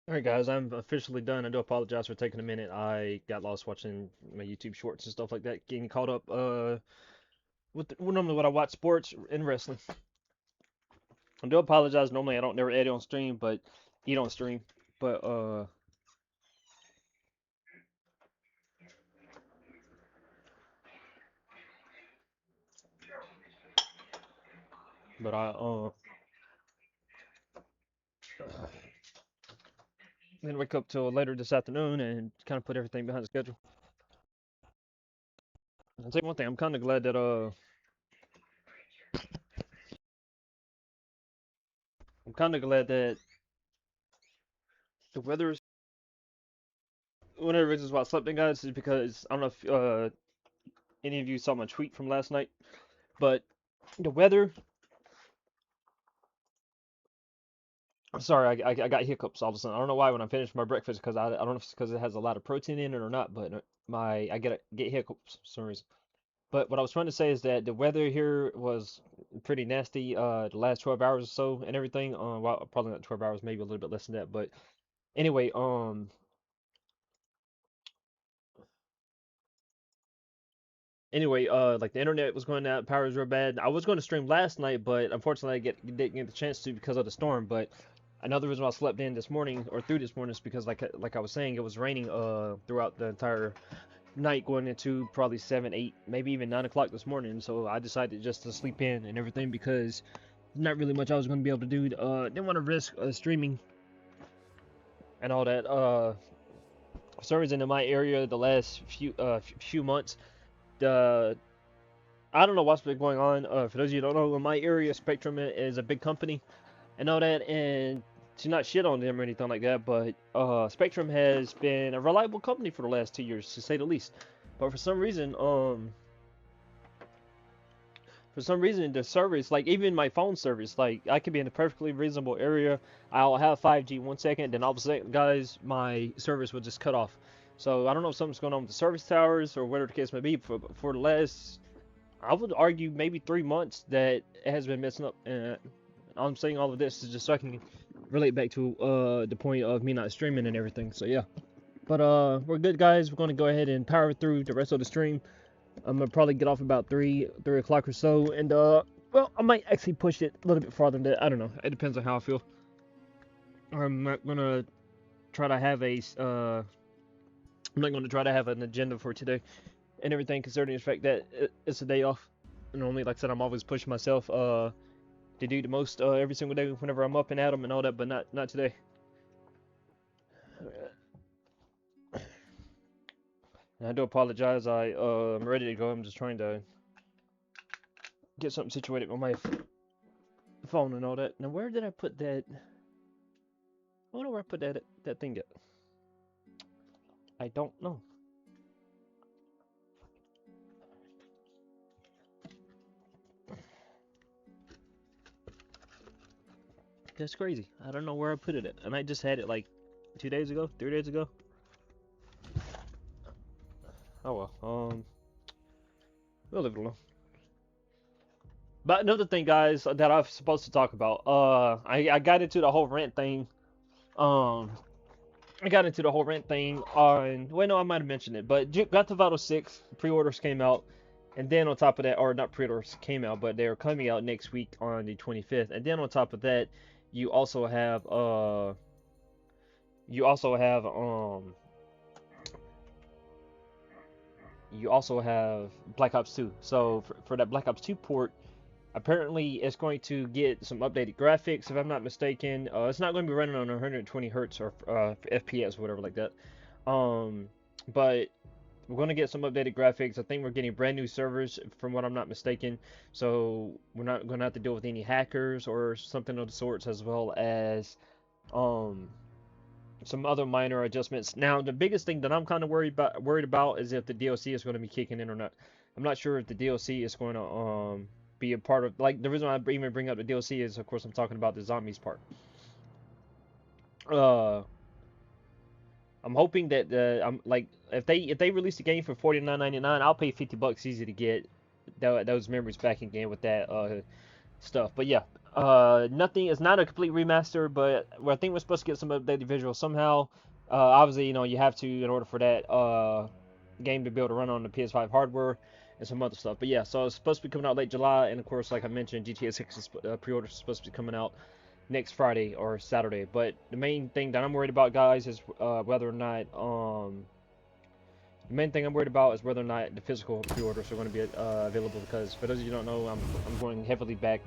A: Alright guys, I'm officially done. I do apologize for taking a minute. I got lost watching my YouTube shorts and stuff like that, getting caught up with normally what I watch, sports and wrestling. I do apologize. Normally I don't never edit on stream, but eat on stream. But I didn't wake up till later this afternoon and kind of put everything behind the schedule. I'll tell you one thing, I'm kind of glad that the weather is one of the reasons why I slept in, guys, is because I don't know if any of you saw my tweet from last night, but the weather. I'm sorry, I got hiccups all of a sudden. I don't know why when I finish my breakfast, because I don't know if it's because it has a lot of protein in it or not, but I get hiccups for some reason. But what I was trying to say is that the weather here was pretty nasty the last 12 hours or so and everything. Well, probably not 12 hours, maybe a little bit less than that. But anyway, like the internet was going out, power was real bad. I was going to stream last night, but unfortunately I didn't get the chance to because of the storm. But another reason why I slept in this morning or through this morning is because like I was saying, it was raining throughout the entire night going into probably 7, 8, maybe even 9 o'clock this morning. So I decided just to sleep in and everything because not really much I was going to be able to do. Didn't want to risk streaming and all that. For some reason in my area the last few months, I don't know what's been going on. For those of you who don't know, in my area, Spectrum is a big company and all that, and to not shit on them or anything like that, but Spectrum has been a reliable company for the last 2 years, to say the least. But for some reason, the service, like even my phone service, like I could be in a perfectly reasonable area, I'll have 5G 1 second, then all of a sudden, guys, my service would just cut off. So I don't know if something's going on with the service towers or whatever the case may be. For the last, I would argue maybe 3 months that it has been messing up. And I'm saying all of this is just so I can relate back to the point of me not streaming and everything. So yeah, but we're good, guys. We're gonna go ahead and power through the rest of the stream. I'm gonna probably get off about 3 o'clock or so, and well, I might actually push it a little bit farther than that. I don't know. It depends on how I feel. I'm not gonna try to have an agenda for today and everything, considering the fact that it's a day off. Normally, like I said, I'm always pushing myself to do the most every single day whenever I'm up and at 'em and all that, but not today. And I do apologize. I'm ready to go. I'm just trying to get something situated with my phone and all that. Now, where did I put that? I wonder where I put that thing at. I don't know. That's crazy. I don't know where I put it at. And I just had it like 2 days ago, 3 days ago. Oh well. We'll leave it alone. But another thing, guys, that I was supposed to talk about. I got into the whole rent thing. I got into the whole rent thing on. Well, no, I might have mentioned it, but Grand Theft Auto 6 pre-orders came out, and then on top of that, or not pre-orders came out, but they are coming out next week on the 25th. And then on top of that, you also have Black Ops 2. So for that Black Ops 2 port, apparently it's going to get some updated graphics, if I'm not mistaken. It's not going to be running on 120 hertz or FPS or whatever like that. But we're going to get some updated graphics. I think we're getting brand new servers, from what I'm not mistaken. So we're not going to have to deal with any hackers or something of the sorts, as well as some other minor adjustments. Now, the biggest thing that I'm kind of worried about is if the DLC is going to be kicking in or not. I'm not sure if the DLC is going to be a part of, like, the reason I even bring up the DLC is, of course, I'm talking about the zombies part. I'm hoping that I'm like, if they release the game for $49.99, I'll pay $50 easy to get those memories back again with that stuff. But yeah, Nothing. It's not a complete remaster, but I think we're supposed to get some updated visuals somehow. Obviously, you know, you have to in order for that game to be able to run on the PS5 hardware and some other stuff. But yeah, so it's supposed to be coming out late July, and of course, like I mentioned, GTA 6 is, pre-order is supposed to be coming out next Friday or Saturday. But the main thing that I'm worried about, guys, is whether or not the main thing I'm worried about is whether or not the physical pre-orders are going to be available, because for those of you who don't know, I'm going heavily back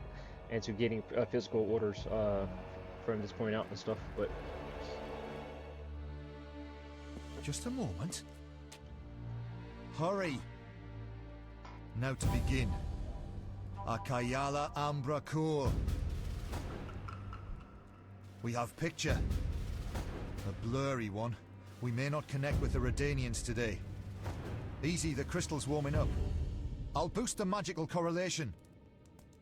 A: into getting physical orders from this point out and stuff. But
K: just a moment. Hurry. Now to begin. Akayala Ambra Kur. We have picture. A blurry one. We may not connect with the Redanians today. Easy, the crystal's warming up. I'll boost the magical correlation.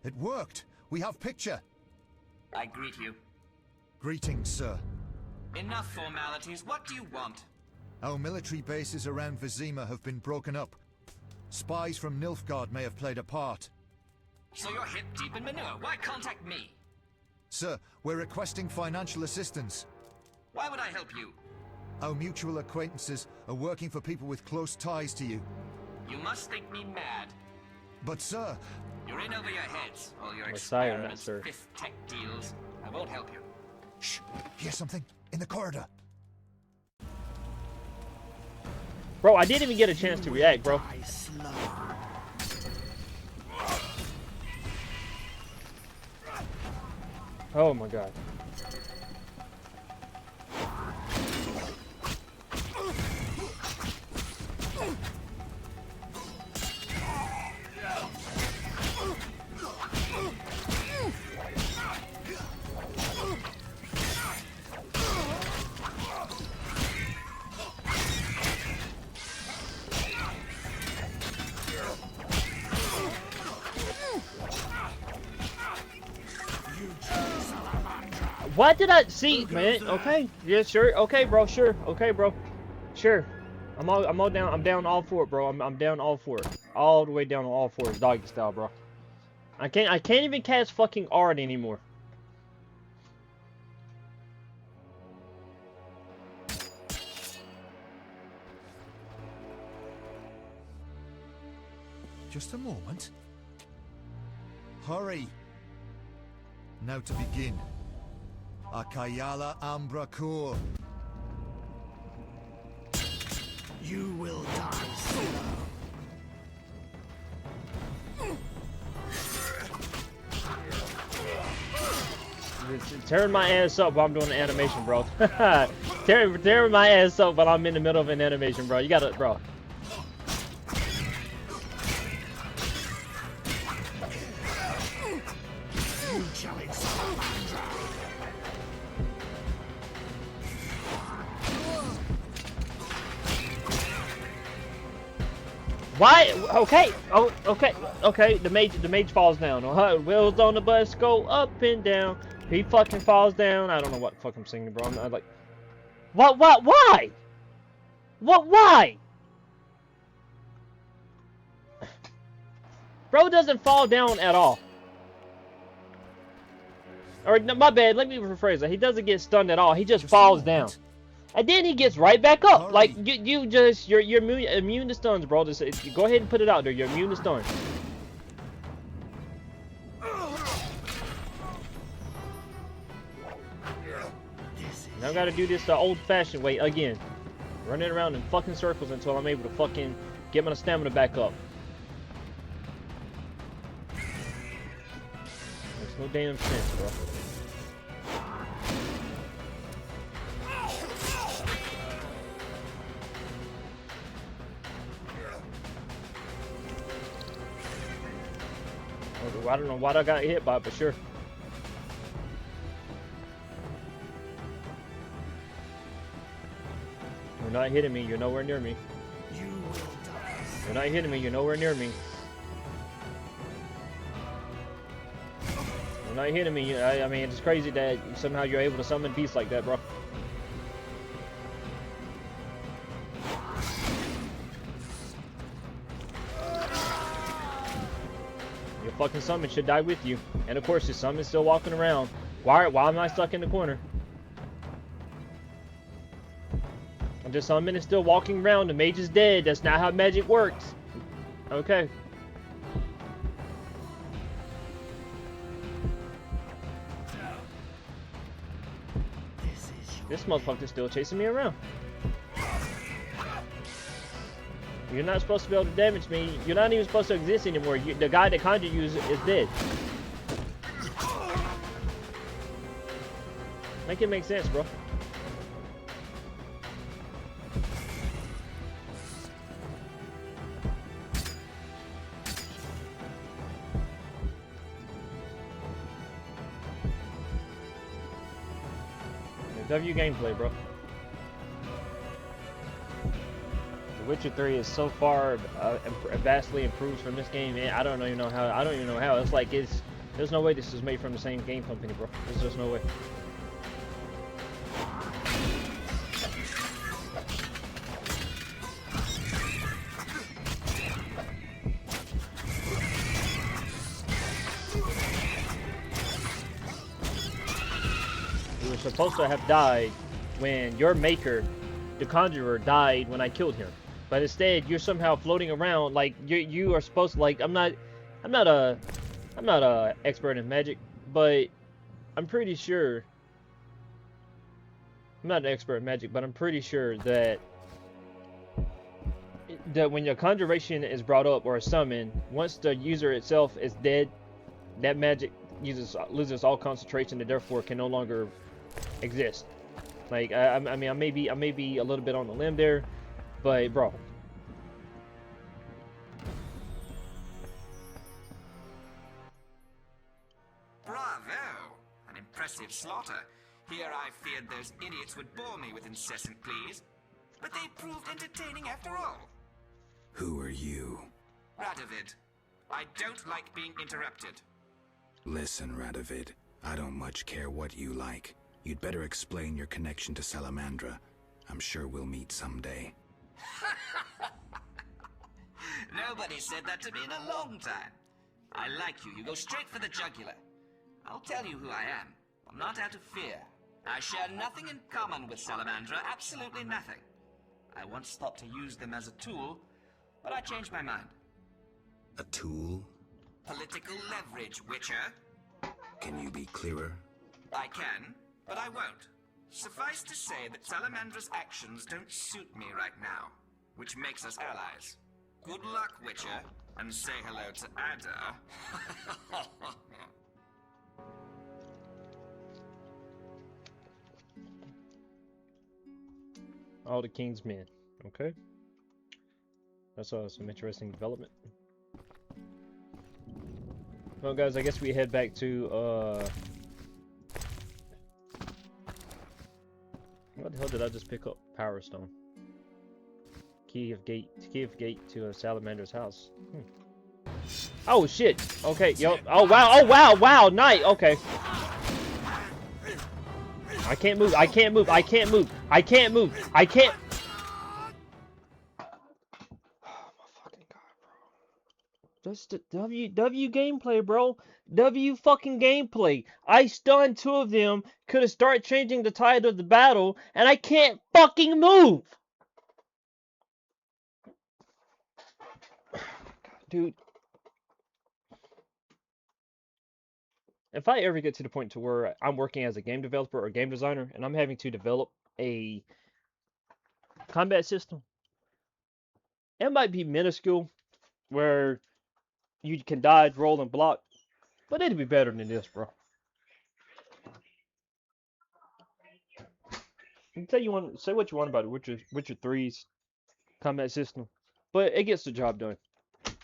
K: It worked. We have picture.
C: I greet you.
K: Greetings, sir.
C: Enough formalities. What do you want?
K: Our military bases around Vizima have been broken up. Spies from Nilfgaard may have played a part.
C: So you're hip deep in manure. Why contact me?
K: Sir, we're requesting financial assistance.
C: Why would I help you?
K: Our mutual acquaintances are working for people with close ties to you.
C: You must think me mad.
K: But sir...
C: You're in over your heads. All your
A: Messiah,
C: experiments,
A: sir.
C: fifth tech deals. I won't help you.
K: Shh! Hear something? In the corridor.
A: bro, I didn't even get a chance to react, bro. Oh my god. What did I see, man? Okay, yeah, sure. Okay, bro, sure. Okay, bro, sure. I'm all down. I'm down all for it, bro. I'm down all for it, all the way down on all fours, doggy style, bro. I can't even cast fucking art anymore.
K: Just a moment. Hurry. Now to begin. Akayala Ambra Kur.
I: You will die slow.
A: It's tearing my ass up while I'm doing the animation, bro. tearing my ass up while I'm in the middle of an animation, bro. You gotta, bro.
I: You challenge Salamandra.
A: Why? Okay. Oh, okay. Okay. The mage falls down. Wheels on the bus go up and down. He fucking falls down. I don't know what the fuck I'm singing, bro. I'm like, what? Why? What? Why? Bro doesn't fall down at all. Or no, my bad. Let me rephrase that. He doesn't get stunned at all. He just falls down. And then he gets right back up.
K: Hurry.
A: Like you're immune to stuns, bro. Just go ahead and put it out there. You're immune to stuns. Now I gotta do this the old-fashioned way again. Running around in fucking circles until I'm able to fucking get my stamina back up. Makes no damn sense, bro. I don't know what I got hit by, but sure. You're not hitting me. You're nowhere near me.
I: You will die.
A: You're not hitting me. You're nowhere near me. You're not hitting me. I mean, it's crazy that somehow you're able to summon beasts like that, bro. You're fucking summon should die with you. And of course, the summon's still walking around. Why am I stuck in the corner? And the summon is still walking around. The mage is dead. That's not how magic works. Okay. This motherfucker's still chasing me around. You're not supposed to be able to damage me. You're not even supposed to exist anymore. The guy that conjured you is dead. Make it make sense, bro. W gameplay, bro. The Witcher 3 is so far vastly improved from this game, man. I don't even know how. It's like there's no way this is made from the same game company, bro. There's just no way. Supposed to have died when your maker, the Conjurer, died when I killed him, but instead you're somehow floating around like you are supposed to. Like I'm not a expert in magic, but I'm pretty sure I'm not an expert in magic, but I'm pretty sure that when your conjuration is brought up or a summon, once the user itself is dead, that magic loses all concentration and therefore can no longer exist. Like I mean, I may be a little bit on the limb there, but bro.
M: Bravo! An impressive slaughter. Here I feared those idiots would bore me with incessant pleas, but they proved entertaining after all.
F: Who are you?
M: Radovid. I don't like being interrupted.
F: Listen, Radovid, I don't much care what you like. You'd better explain your connection to Salamandra. I'm sure we'll meet someday.
M: Nobody said that to me in a long time. I like you. You go straight for the jugular. I'll tell you who I am. I'm not out of fear. I share nothing in common with Salamandra, absolutely nothing. I once thought to use them as a tool, but I changed my mind.
F: A tool?
M: Political leverage, Witcher.
F: Can you be clearer?
M: I can, but I won't. Suffice to say that Salamandra's actions don't suit me right now, which makes us allies. Good luck, Witcher, and say hello to Ada.
A: All the King's Men. Okay. That's some interesting development. Well, guys, I guess we head back to, what the hell did I just pick up? Power Stone. Key of gate to Salamandra's house. Oh, shit. Okay, yo. Oh, wow, night. Okay. I can't move. I can't move. I can't move. I can't move. I can't. Oh my fucking god, bro. That's the W gameplay, bro. W fucking gameplay. I stunned two of them. Could have started changing the tide of the battle, and I can't fucking move. Dude. If I ever get to the point to where I'm working as a game developer or game designer and I'm having to develop a combat system, it might be minuscule where you can dodge, roll, and block, but it'd be better than this, bro. You can say what you want about it, Witcher 3's combat system, but it gets the job done.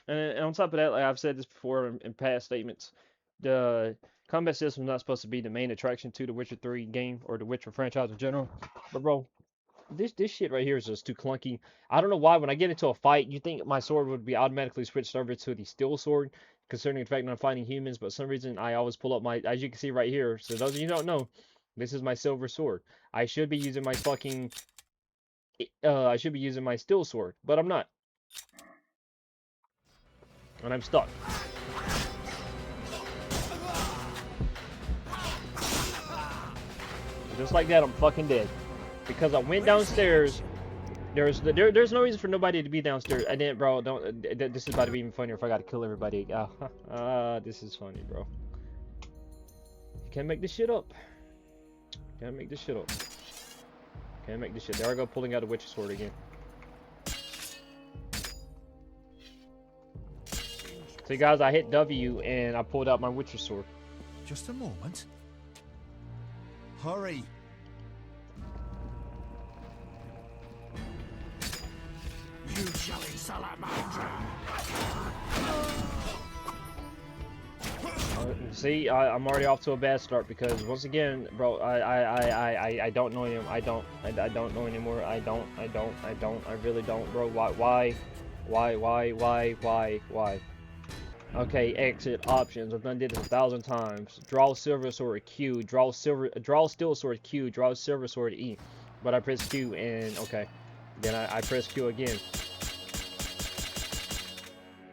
A: And on top of that, like I've said this before in past statements, the combat system is not supposed to be the main attraction to the Witcher 3 game or the Witcher franchise in general. But bro, this shit right here is just too clunky. I don't know why when I get into a fight, you think my sword would be automatically switched over to the steel sword, considering the fact that I'm fighting humans. But for some reason, I always pull up my, as you can see right here. So those of you who don't know, this is my silver sword. I should be using my fucking, I should be using my steel sword, but I'm not. And I'm stuck. just like that, I'm fucking dead. Because I went downstairs. There's no reason for nobody to be downstairs. I didn't, bro. Don't. This is about to be even funnier if I gotta kill everybody. This is funny, bro. You can't make this shit up. Can't make this shit up. Can't make this shit. There I go, pulling out a witch's sword again. See, guys, I hit W and I pulled out my witch's sword.
K: Just a moment. Hurry.
I: You jelly salamandra!
A: See, I'm already off to a bad start because once again, bro, I don't know him. I don't know anymore. I really don't, bro. Why? Okay, exit options. I've done this 1,000 times. Draw silver sword Q. Draw steel sword Q. Draw silver sword E. But I press Q and okay. Then I press Q again.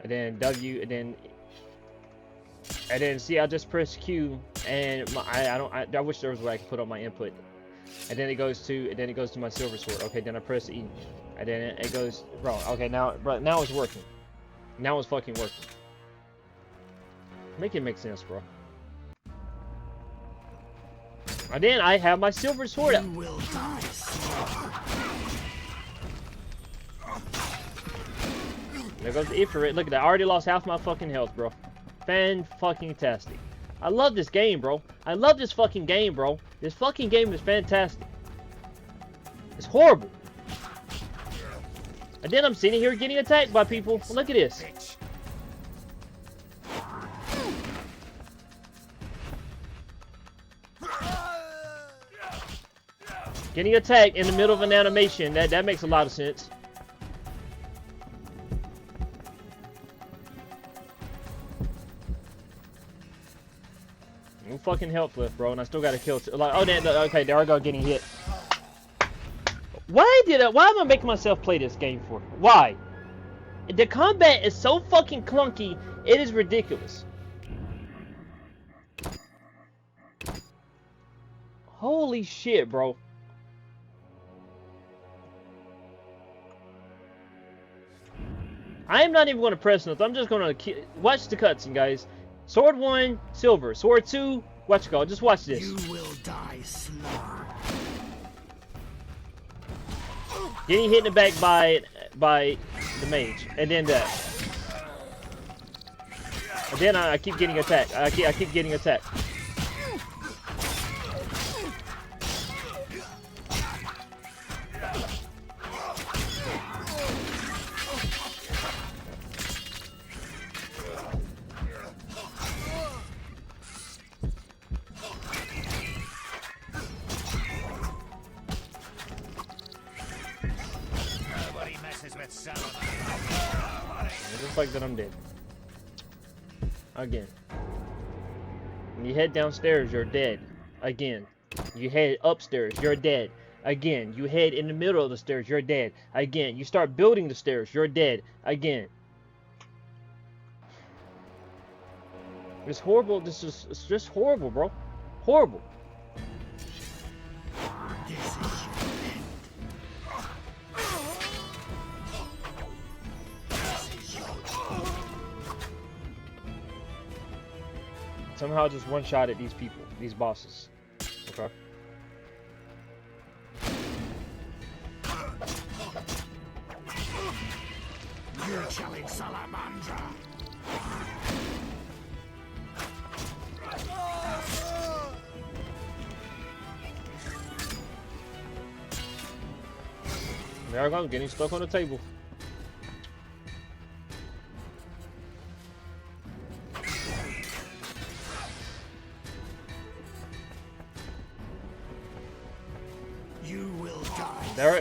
A: And then W and then see, I just press Q and I wish there was a way I could put on my input. And then it goes to my silver sword. Okay, then I press E. And then it goes, bro. Okay, now it's working. Now it's fucking working. Make it make sense, bro. And then I have my silver sword up.
I: You will die.
A: There goes the Ifrit. Look at that. I already lost half my fucking health, bro. Fan-fucking-tastic. I love this game, bro. I love this fucking game, bro. This fucking game is fantastic. It's horrible. And then I'm sitting here getting attacked by people. Look at this. Getting attacked in the middle of an animation. That makes a lot of sense. No fucking health left, bro, and I still gotta kill. Like, oh, damn, okay, there I go, getting hit. Why am I making myself play this game for? Why? The combat is so fucking clunky, it is ridiculous. Holy shit, bro. I am not even going to press nothing. I'm just going to watch the cutscene, guys. Sword 1, silver. Sword 2, watch go. Just watch this.
I: You will die slow.
A: Getting hit in the back by the mage, and then that. And then I keep getting attacked. I keep getting attacked. Just like that, I'm dead. Again. When you head downstairs, you're dead. Again. You head upstairs, you're dead. Again. You head in the middle of the stairs, you're dead. Again. You start building the stairs, you're dead. Again. It's horrible. It's just horrible, bro. Horrible. Somehow just one-shot at these people, these bosses. Okay.
I: You're killing Salamandra.
A: There I go, I'm getting stuck on the table.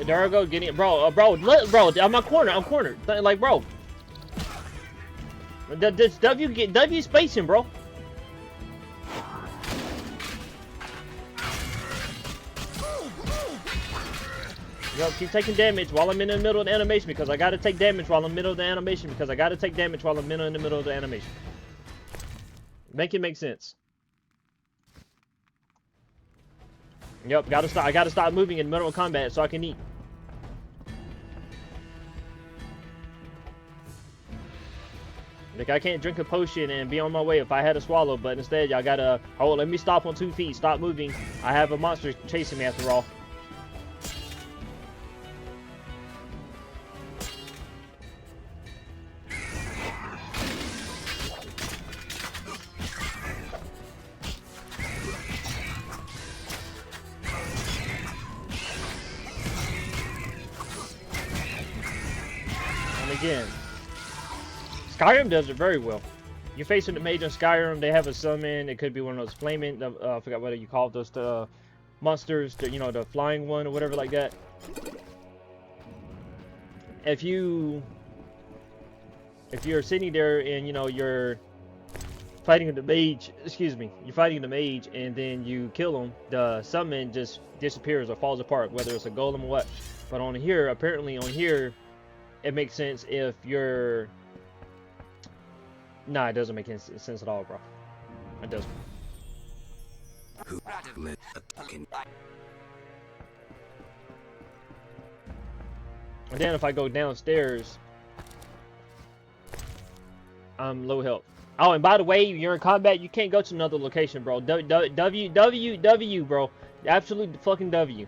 A: There I go, getting it, bro, I'm cornered, like, bro. This W spacing, bro. Yo, keep taking damage while I'm in the middle of the animation because I gotta take damage while I'm in the middle of the animation because I gotta take damage while I'm in the middle of the animation. Make it make sense. Yep, gotta stop. I gotta stop moving in the middle of combat so I can eat. Like, I can't drink a potion and be on my way if I had to swallow, but instead, y'all gotta... Oh, let me stop on 2 feet. Stop moving. I have a monster chasing me after all. And again... Skyrim does it very well. You're facing the mage in Skyrim, they have a summon, it could be one of those flaming, I forgot what you call those, the monsters, you know, the flying one or whatever like that. If you're sitting there and, you know, you're fighting the mage, excuse me, you're fighting the mage and then you kill him, the summon just disappears or falls apart, whether it's a golem or what. But on here, apparently on here, it makes sense if you're... Nah, it doesn't make any sense at all, bro. It doesn't. And then if I go downstairs, I'm low health. Oh, and by the way, you're in combat, you can't go to another location, bro. W, bro. Absolute fucking W.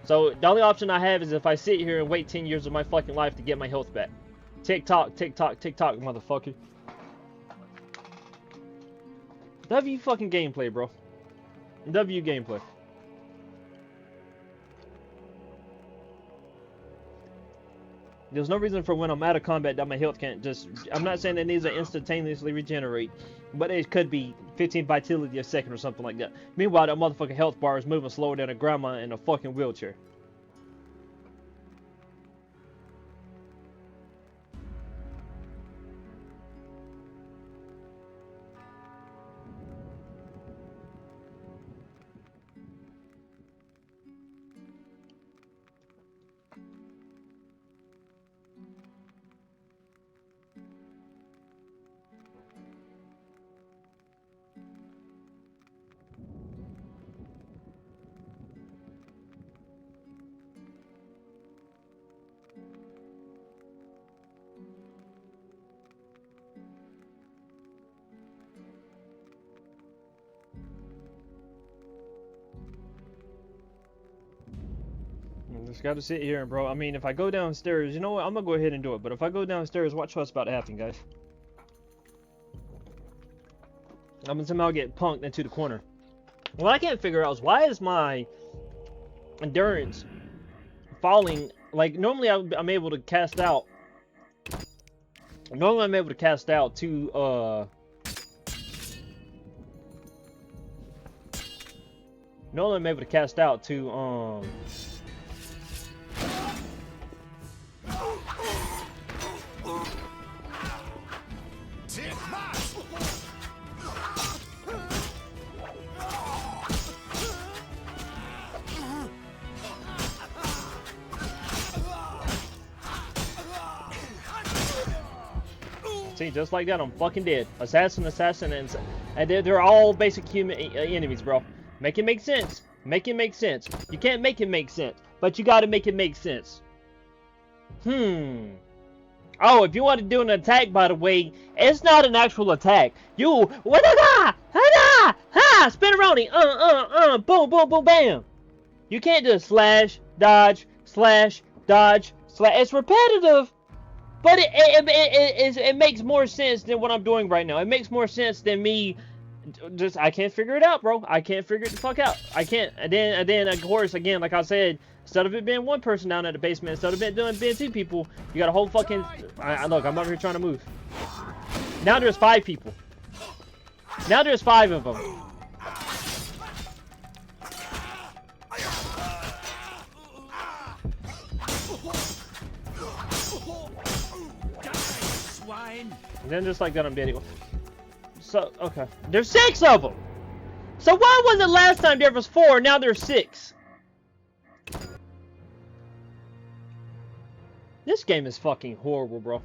A: So the only option I have is if I sit here and wait 10 years of my fucking life to get my health back. Tick tock, motherfucker. W fucking gameplay, bro. W gameplay. There's no reason for when I'm out of combat that my health can't just... I'm not saying that these are instantaneously regenerate, but it could be 15 vitality a second or something like that. Meanwhile, that motherfucking health bar is moving slower than a grandma in a fucking wheelchair. Just gotta sit here, bro. I mean, if I go downstairs, you know what? I'm gonna go ahead and do it. But if I go downstairs, watch what's about to happen, guys. I'm gonna somehow get punked into the corner. What I can't figure out is why is my endurance falling? Like, normally I'm able to cast out. Normally I'm able to cast out to, Normally I'm able to cast out to, See, just like that, I'm fucking dead. Assassin, and they're all basic human enemies, bro. Make it make sense. Make it make sense. You can't make it make sense, but you gotta make it make sense. Oh, if you want to do an attack, by the way, it's not an actual attack. You, spin around, boom, boom, boom, bam. You can't just slash, dodge, slash, dodge, slash. It's repetitive. But it makes more sense than what I'm doing right now. It makes more sense than me just... I can't figure it out, bro. I can't figure it the fuck out. I can't. And then of course, again, like I said, instead of it being one person down at the basement, instead of it being 2 people, you got a whole fucking... Look, I'm over here trying to move. Now there's 5 people. Now there's 5 of them. And then just like that, I'm dead. So, okay. There's 6 of them! So why was it last time there was 4, now there's 6? This game is fucking horrible, bro.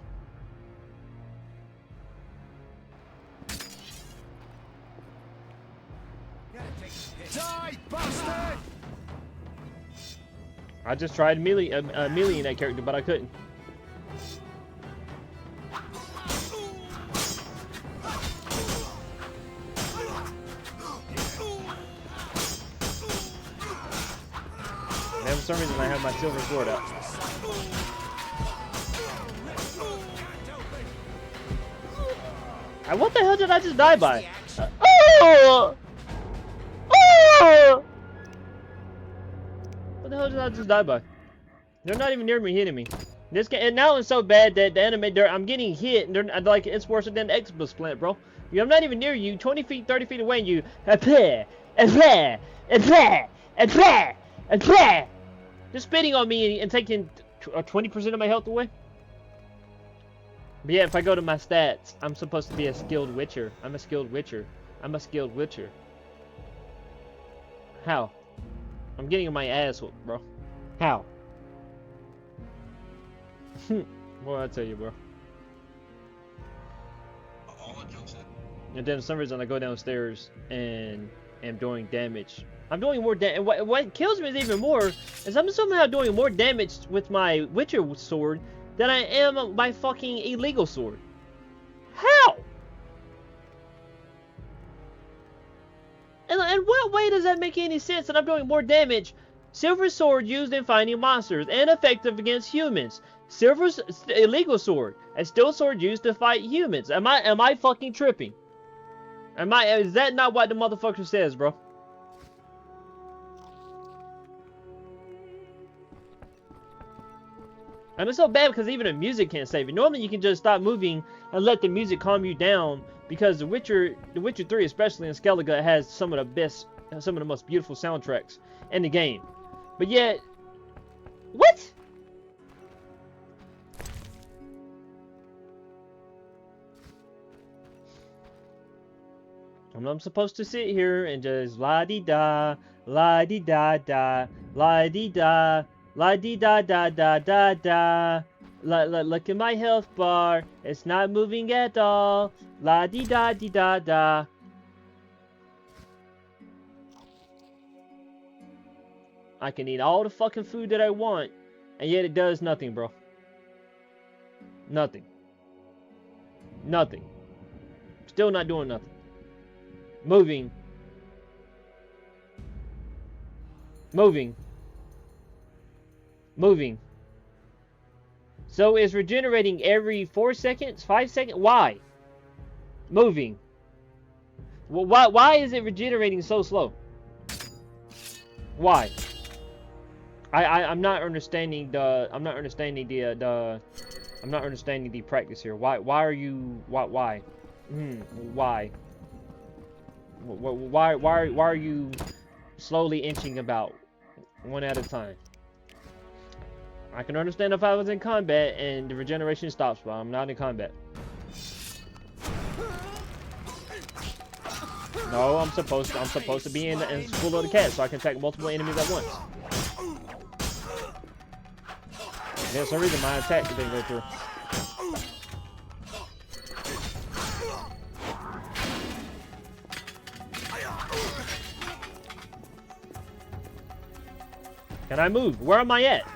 K: Die, bastard!
A: I just tried melee that character, but I couldn't. And for some reason, I have my silver sword up. What the hell did I just die by? Oh! Oh! What the hell did I just die by? They're not even near me hitting me. This game, and now it's so bad that the enemy, I'm getting hit, and they're like, it's worse than the Expo Splint, bro. I'm not even near you, 20 feet, 30 feet away, and you, just spitting on me and taking 20% of my health away. But yeah, if I go to my stats, I'm supposed to be a skilled witcher. I'm a skilled witcher. I'm a skilled witcher. How? I'm getting my ass whooped, bro. How? Boy, I tell you, bro. And then for some reason I go downstairs and am doing damage. I'm doing more damage. What kills me is even more is I'm somehow doing more damage with my Witcher sword than I am my fucking illegal sword. How? And what way does that make any sense that I'm doing more damage? Silver sword used in fighting monsters and effective against humans. Silver's illegal sword, a steel sword used to fight humans. Am I fucking tripping? Is that not what the motherfucker says, bro? And it's so bad because even the music can't save it. Normally you can just stop moving and let the music calm you down, because The Witcher 3, especially in Skellige, has some of the most beautiful soundtracks in the game. But yet, what? I'm supposed to sit here and just la-di-da, la-di-da-da, la-di-da, la-di-da-da-da-da-da. Look at my health bar. It's not moving at all. La-di-da-di-da-da. I can eat all the fucking food that I want, and yet it does nothing, bro. Nothing. Nothing. Still not doing nothing. Moving. Moving. Moving. So it's regenerating every 4 seconds? 5 seconds? Why? Moving. Well, why is it regenerating so slow? Why? I'm not understanding the practice here. Why are you why? Why? Why are you slowly inching about one at a time? I can understand if I was in combat and the regeneration stops, but I'm not in combat. No, I'm supposed to be in school of the cat so I can attack multiple enemies at once. There's some reason my attack didn't go through. Can I move? Where am I at?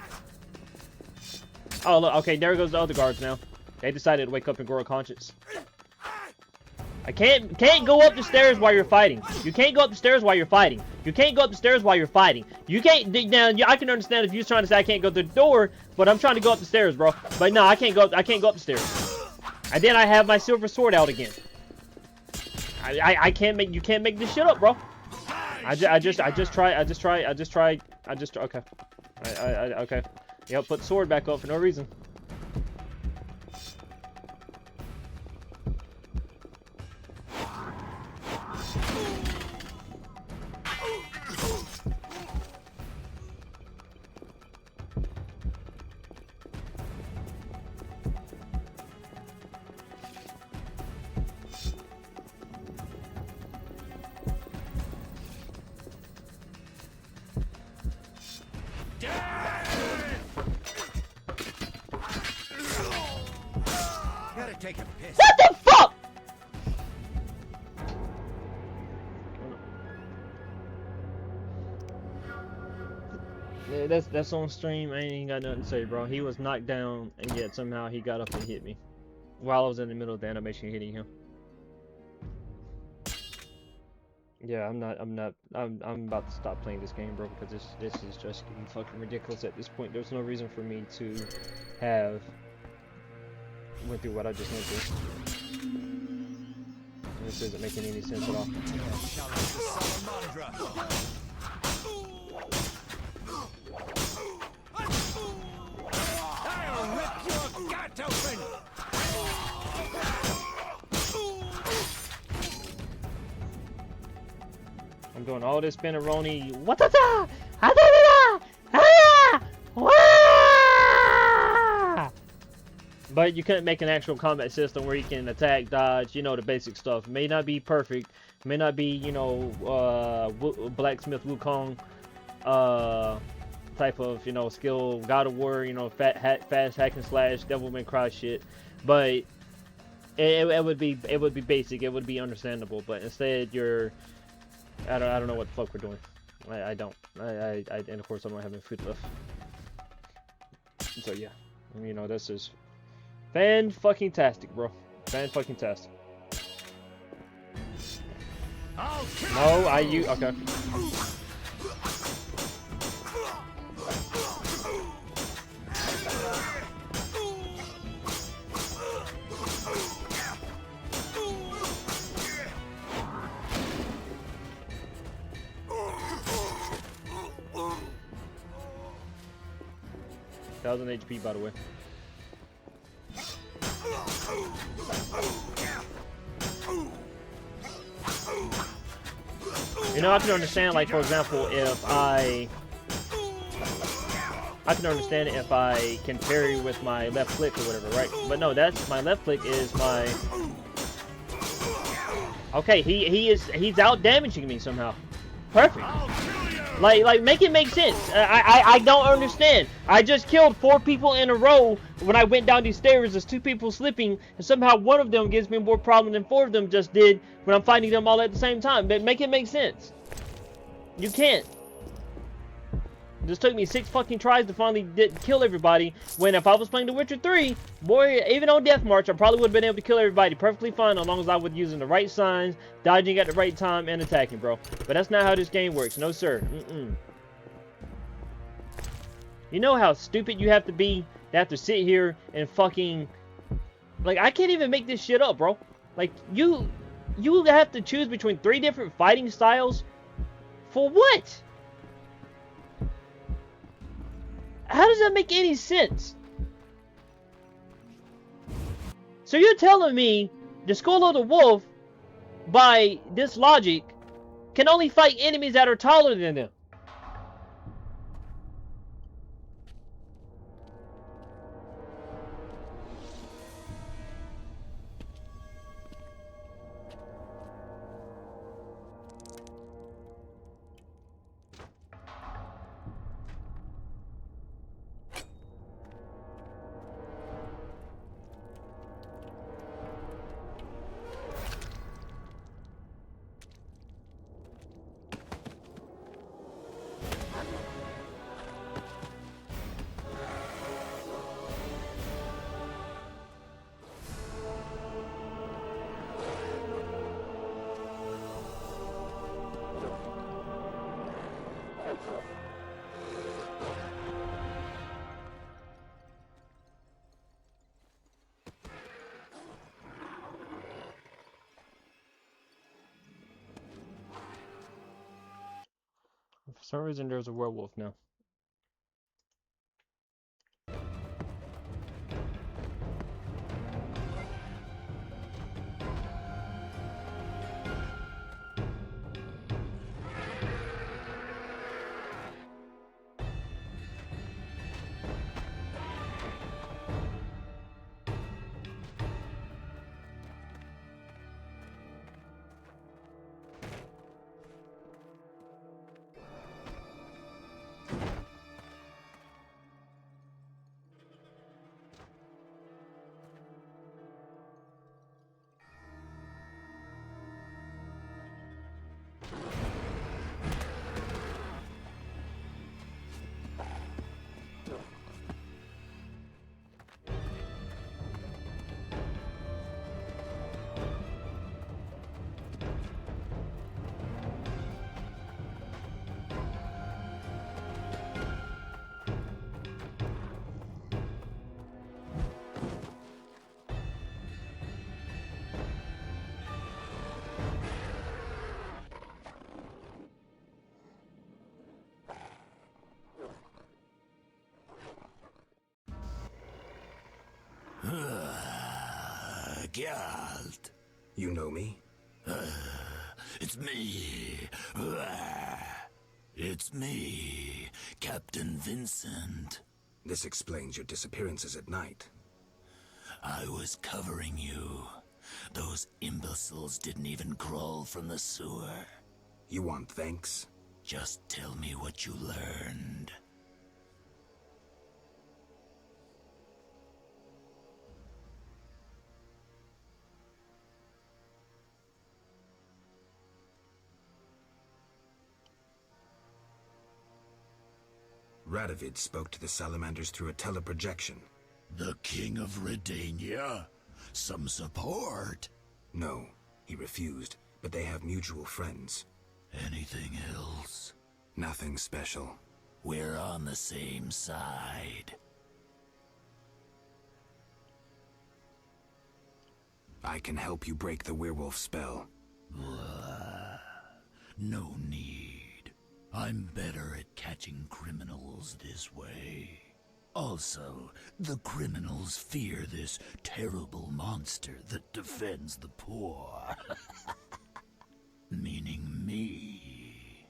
A: Oh, look. Okay, there goes the other guards now. They decided to wake up and grow a conscience. I can't go up the stairs while you're fighting. You can't go up the stairs while you're fighting. You can't go up the stairs while you're fighting. You can't. Now, I can understand if you're trying to say I can't go through the door, but I'm trying to go up the stairs, bro. But no, I can't go up the stairs. And then I have my silver sword out again. I can't make. You can't make this shit up, bro. Okay. Okay. Yep, put the sword back up for no reason. What the fuck? That's on stream. I ain't got nothing to say, bro. He was knocked down, and yet somehow he got up and hit me while I was in the middle of the animation hitting him. Yeah, I'm about to stop playing this game, bro, because this is just getting fucking ridiculous at this point. There's no reason for me to have went through what I just went through. This isn't making any sense at all.
I: I'll rip your gut open!
A: I'm doing all this spinneroni. What the da? But you couldn't make an actual combat system where you can attack, dodge, you know, the basic stuff. May not be perfect, may not be, you know, Blacksmith Wukong type of, you know, skill, God of War, you know, fast hack and slash, Devil May Cry shit. But it would be basic, it would be understandable. But instead, you're I don't know what the fuck we're doing. I don't. And of course I don't have any food left. So yeah, you know, this is fan-fucking-tastic, bro. Fan-fucking-tastic. No, okay. HP, by the way. You know, I can understand, like, for example, if I can understand it if I can parry with my left click or whatever, right? But no, that's my left click is my. Okay, he's out damaging me somehow. Perfect. Like make it make sense. I don't understand. I just killed 4 people in a row when I went down these stairs. There's 2 people slipping, and somehow one of them gives me more problem than 4 of them just did when I'm fighting them all at the same time. But make it make sense. You can't. This took me 6 fucking tries to finally kill everybody, when if I was playing The Witcher 3, boy, even on Death March, I probably would have been able to kill everybody perfectly fine as long as I was using the right signs, dodging at the right time, and attacking, bro. But that's not how this game works. No, sir. You know how stupid you have to be to have to sit here and fucking... Like, I can't even make this shit up, bro. Like, you have to choose between 3 different fighting styles? For what? How does that make any sense? So you're telling me the Skull of the Wolf, by this logic, can only fight enemies that are taller than them? For some reason, there's a werewolf now.
N: Geralt.
F: You know me?
N: It's me. It's me, Captain Vincent.
F: This explains your disappearances at night.
N: I was covering you. Those imbeciles didn't even crawl from the sewer.
F: You want thanks?
N: Just tell me what you learned.
F: Radovid spoke to the salamanders through a teleprojection.
N: The King of Redania? Some support?
F: No, he refused, but they have mutual friends.
N: Anything else?
F: Nothing special.
N: We're on the same side.
F: I can help you break the werewolf spell.
N: No need. I'm better at catching criminals this way. Also, the criminals fear this terrible monster that defends the poor. Meaning me.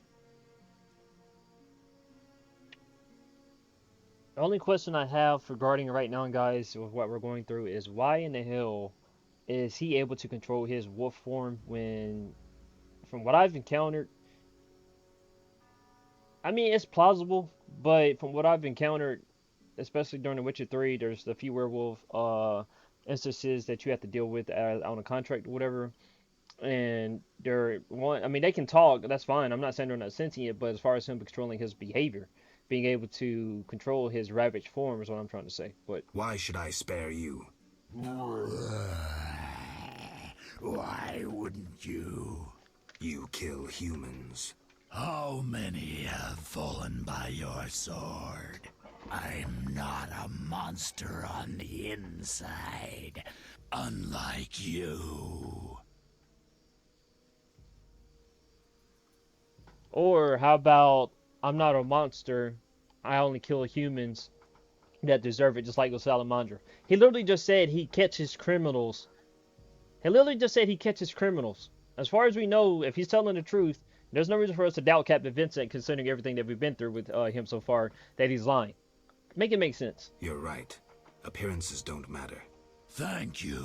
A: The only question I have regarding right now, guys, with what we're going through is why in the hell is he able to control his wolf form when, from what I've encountered, I mean, it's plausible, but from what I've encountered, especially during The Witcher 3, there's a few werewolf instances that you have to deal with on a contract or whatever. And I mean, they can talk, that's fine. I'm not saying they're not sentient, but as far as him controlling his behavior, being able to control his ravaged form is what I'm trying to say. But
F: why should I spare you?
N: Why wouldn't you?
F: You kill humans.
N: How many have fallen by your sword? I'm not a monster on the inside, unlike you.
A: Or how about, I'm not a monster, I only kill humans that deserve it, just like the Salamandra. He literally just said he catches criminals. He literally just said he catches criminals. As far as we know, if he's telling the truth, there's no reason for us to doubt Captain Vincent, considering everything that we've been through with him so far, that he's lying. Make it make sense.
F: You're right. Appearances don't matter.
N: Thank you.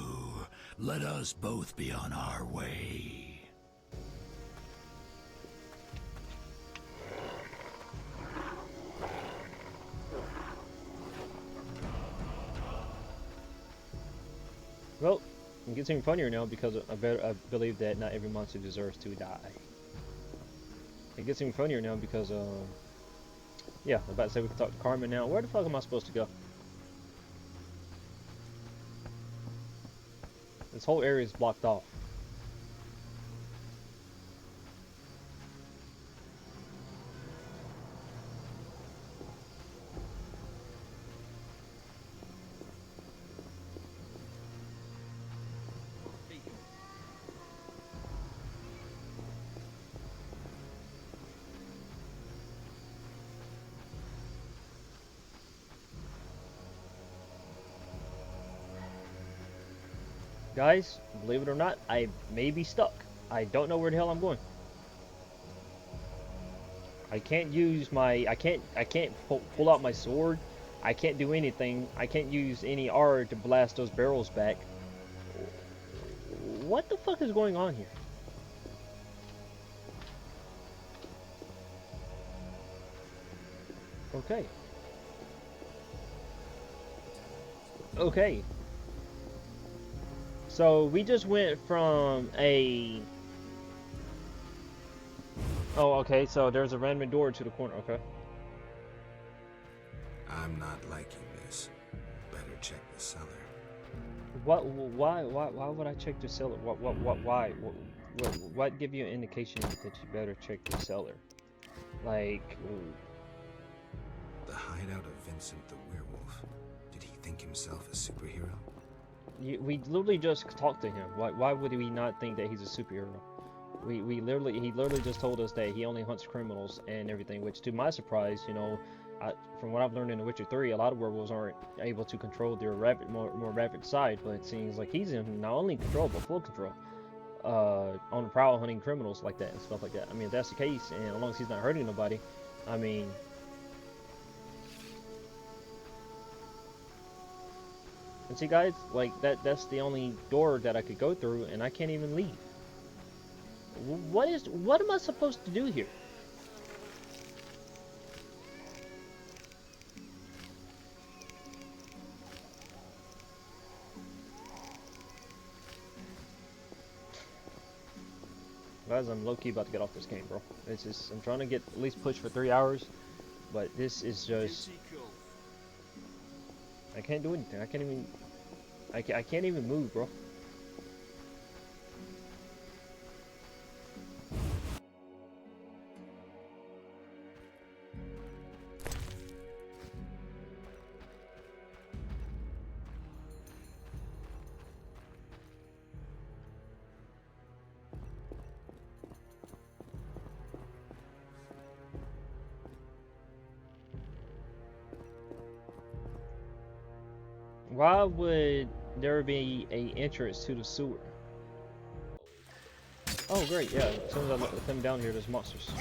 N: Let us both be on our way.
A: Well, it gets even funnier now because I believe that not every monster deserves to die. It gets even funnier now because, yeah, I'm about to say we can talk to Carmen now. Where the fuck am I supposed to go? This whole area is blocked off. Guys, believe it or not, I may be stuck. I don't know where the hell I'm going. I can't use my, I can't pull out my sword. I can't do anything. I can't use any R to blast those barrels back. What the fuck is going on here? Okay. Okay. So we just went from a... Oh, okay, so there's a random door to the corner, okay.
F: I'm not liking this. Better check the cellar.
A: Why would I check the cellar? Why? What give you an indication that you better check the cellar? Like...
F: The hideout of Vincent the Werewolf. Did he think himself a superhero?
A: We literally just talked to him. Why would we not think that he's a superhero? He literally just told us that he only hunts criminals and everything, which to my surprise, you know, from what I've learned in The Witcher 3, a lot of werewolves aren't able to control their more rapid side, but it seems like he's in not only control, but full control. On the prowl hunting criminals like that and stuff like that. I mean, if that's the case, and as long as he's not hurting nobody, I mean... And see, guys, like, that's the only door that I could go through, and I can't even leave. What am I supposed to do here? Guys, I'm low-key about to get off this game, bro. It's just, I'm trying to get at least push for 3 hours, but this is just... I can't do anything. I can't even... I can't even move, bro. Why would there be a entrance to the sewer? Oh great, yeah. As soon as I come down here, there's monsters.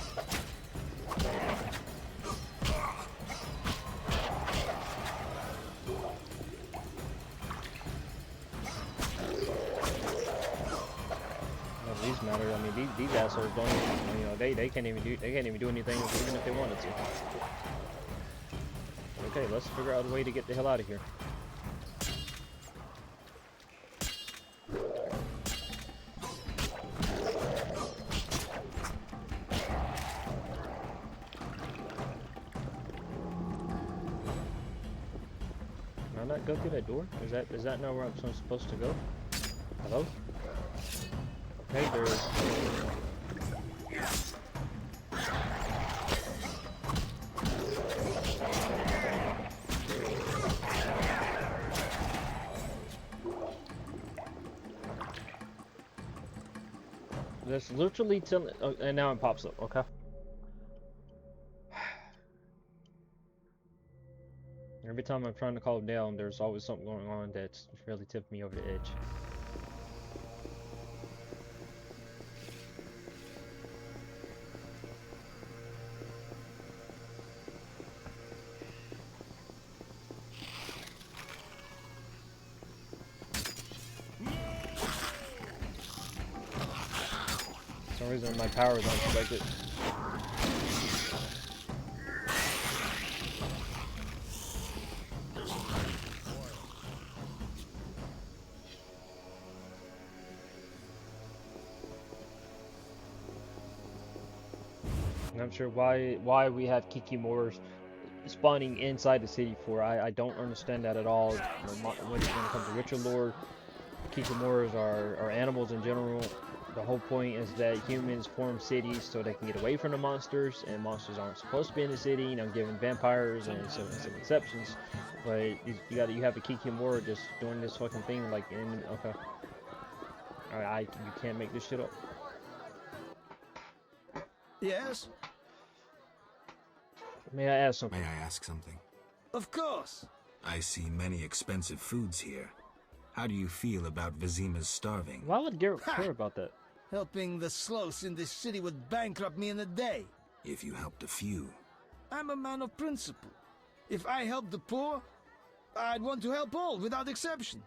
A: Well, these matter. I mean, these assholes don't even, you know, they can't even do anything even if they wanted to. Okay, let's figure out a way to get the hell out of here. Go through that door? Is that not where I'm supposed to go? Hello? Okay, there's... That's literally till... Oh, and now it pops up, okay? Every time I'm trying to calm down, there's always something going on that's really tipping me over the edge. For some reason my power is unexpected. I'm sure why we have Kikimores spawning inside the city for. I don't understand that at all. You know, when it comes to ritual lore, Kikimores are animals in general. The whole point is that humans form cities so they can get away from the monsters, and monsters aren't supposed to be in the city. You know, given vampires and some exceptions. But you have a Kikimore just doing this fucking thing like in okay. You can't make this shit up.
B: Yes?
A: May I ask something?
F: May I ask something?
B: Of course.
F: I see many expensive foods here. How do you feel about Vizima's starving?
A: Why would Geralt care about that?
B: Helping the sloths in this city would bankrupt me in a day.
F: If you helped a few.
B: I'm a man of principle. If I help the poor, I'd want to help all without exception.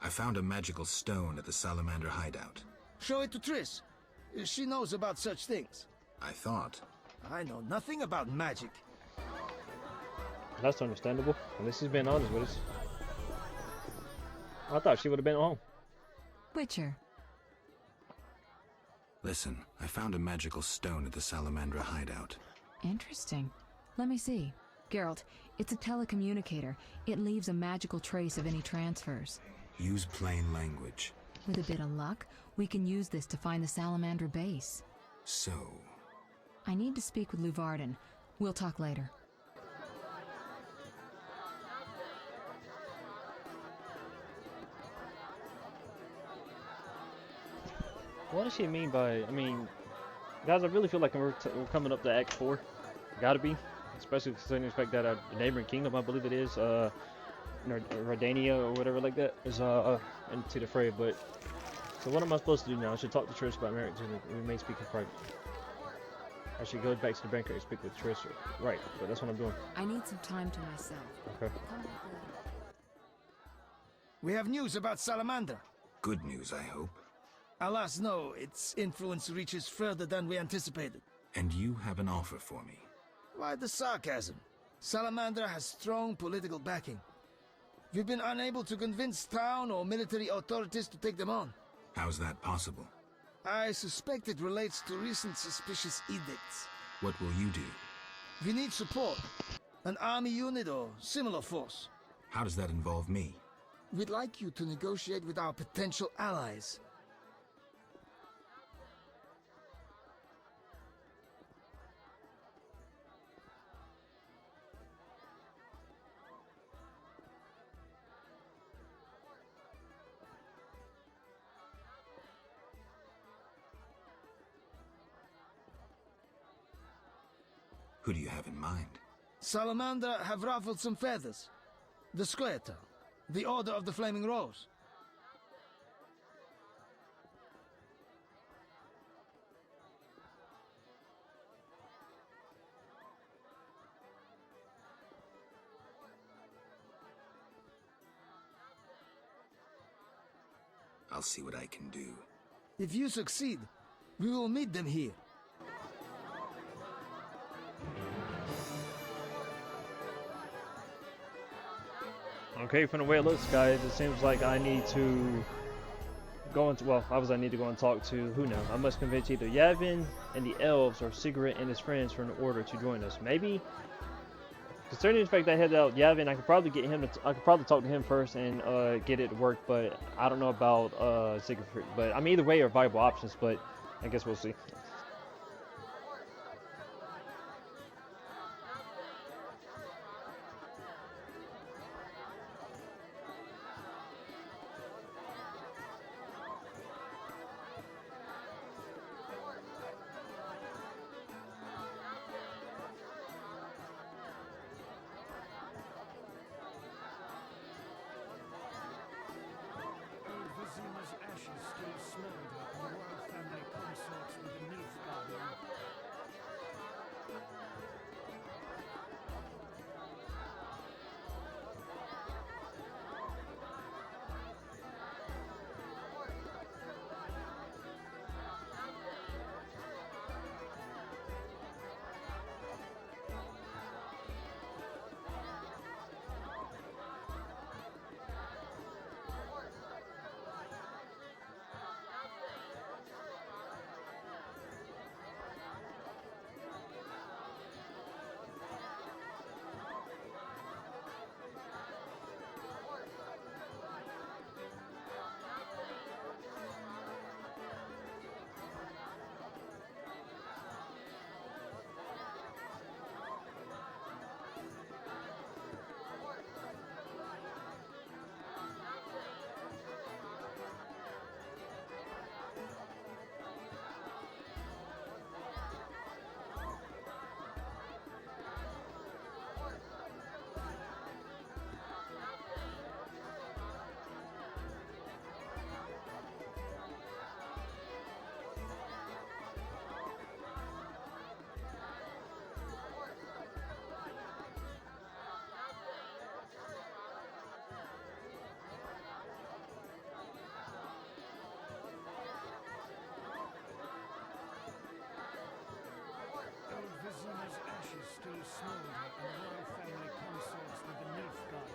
F: I found a magical stone at the Salamander hideout.
B: Show it to Triss. She knows about such things.
F: I thought.
B: I know nothing about magic.
A: That's understandable. At least he's been honest with us. I thought she would have been at home.
J: Witcher.
F: Listen, I found a magical stone at the Salamandra hideout.
J: Interesting. Let me see. Geralt, it's a telecommunicator. It leaves a magical trace of any transfers.
F: Use plain language.
J: With a bit of luck, we can use this to find the Salamandra base.
F: So...
J: I need to speak with Luvarden. We'll talk later.
A: What does she mean by, I mean, guys, I really feel like we're coming up to Act 4. Gotta be. Especially considering the fact that our neighboring kingdom, I believe it is, Redania or whatever like that, is into the fray. But, so what am I supposed to do now? I should talk to Trish about marriage and we may speak in private. I should go back to the banker and speak with Trish. Right, but that's what I'm doing.
J: I need some time to myself.
A: Okay.
B: We have news about Salamander.
F: Good news, I hope.
B: Alas, no. Its influence reaches further than we anticipated.
F: And you have an offer for me.
B: Why the sarcasm? Salamander has strong political backing. We've been unable to convince town or military authorities to take them on.
F: How's that possible?
B: I suspect it relates to recent suspicious edicts.
F: What will you do?
B: We need support. An army unit or similar force.
F: How does that involve me?
B: We'd like you to negotiate with our potential allies.
F: Who do you have in mind?
B: Salamander have ruffled some feathers. The Squerta, the Order of the Flaming Rose.
F: I'll see what I can do.
B: If you succeed, we will meet them here.
A: Okay, from the way it looks, guys, it seems like I need to go into, well, obviously I need to go and talk to, who now? I must convince either Yavin and the elves or Sigurd and his friends from the Order to join us. Maybe, concerning the fact that I had out Yavin, I could probably get him to, I could probably talk to him first and get it to work, but I don't know about Sigurd. But I mean, either way are viable options, but I guess we'll see.
I: Vizima's ashes still smolder on the royal family consorts with the Nilfgaard. Vizima's ashes still smolder on the royal family consorts with the Nilfgaard.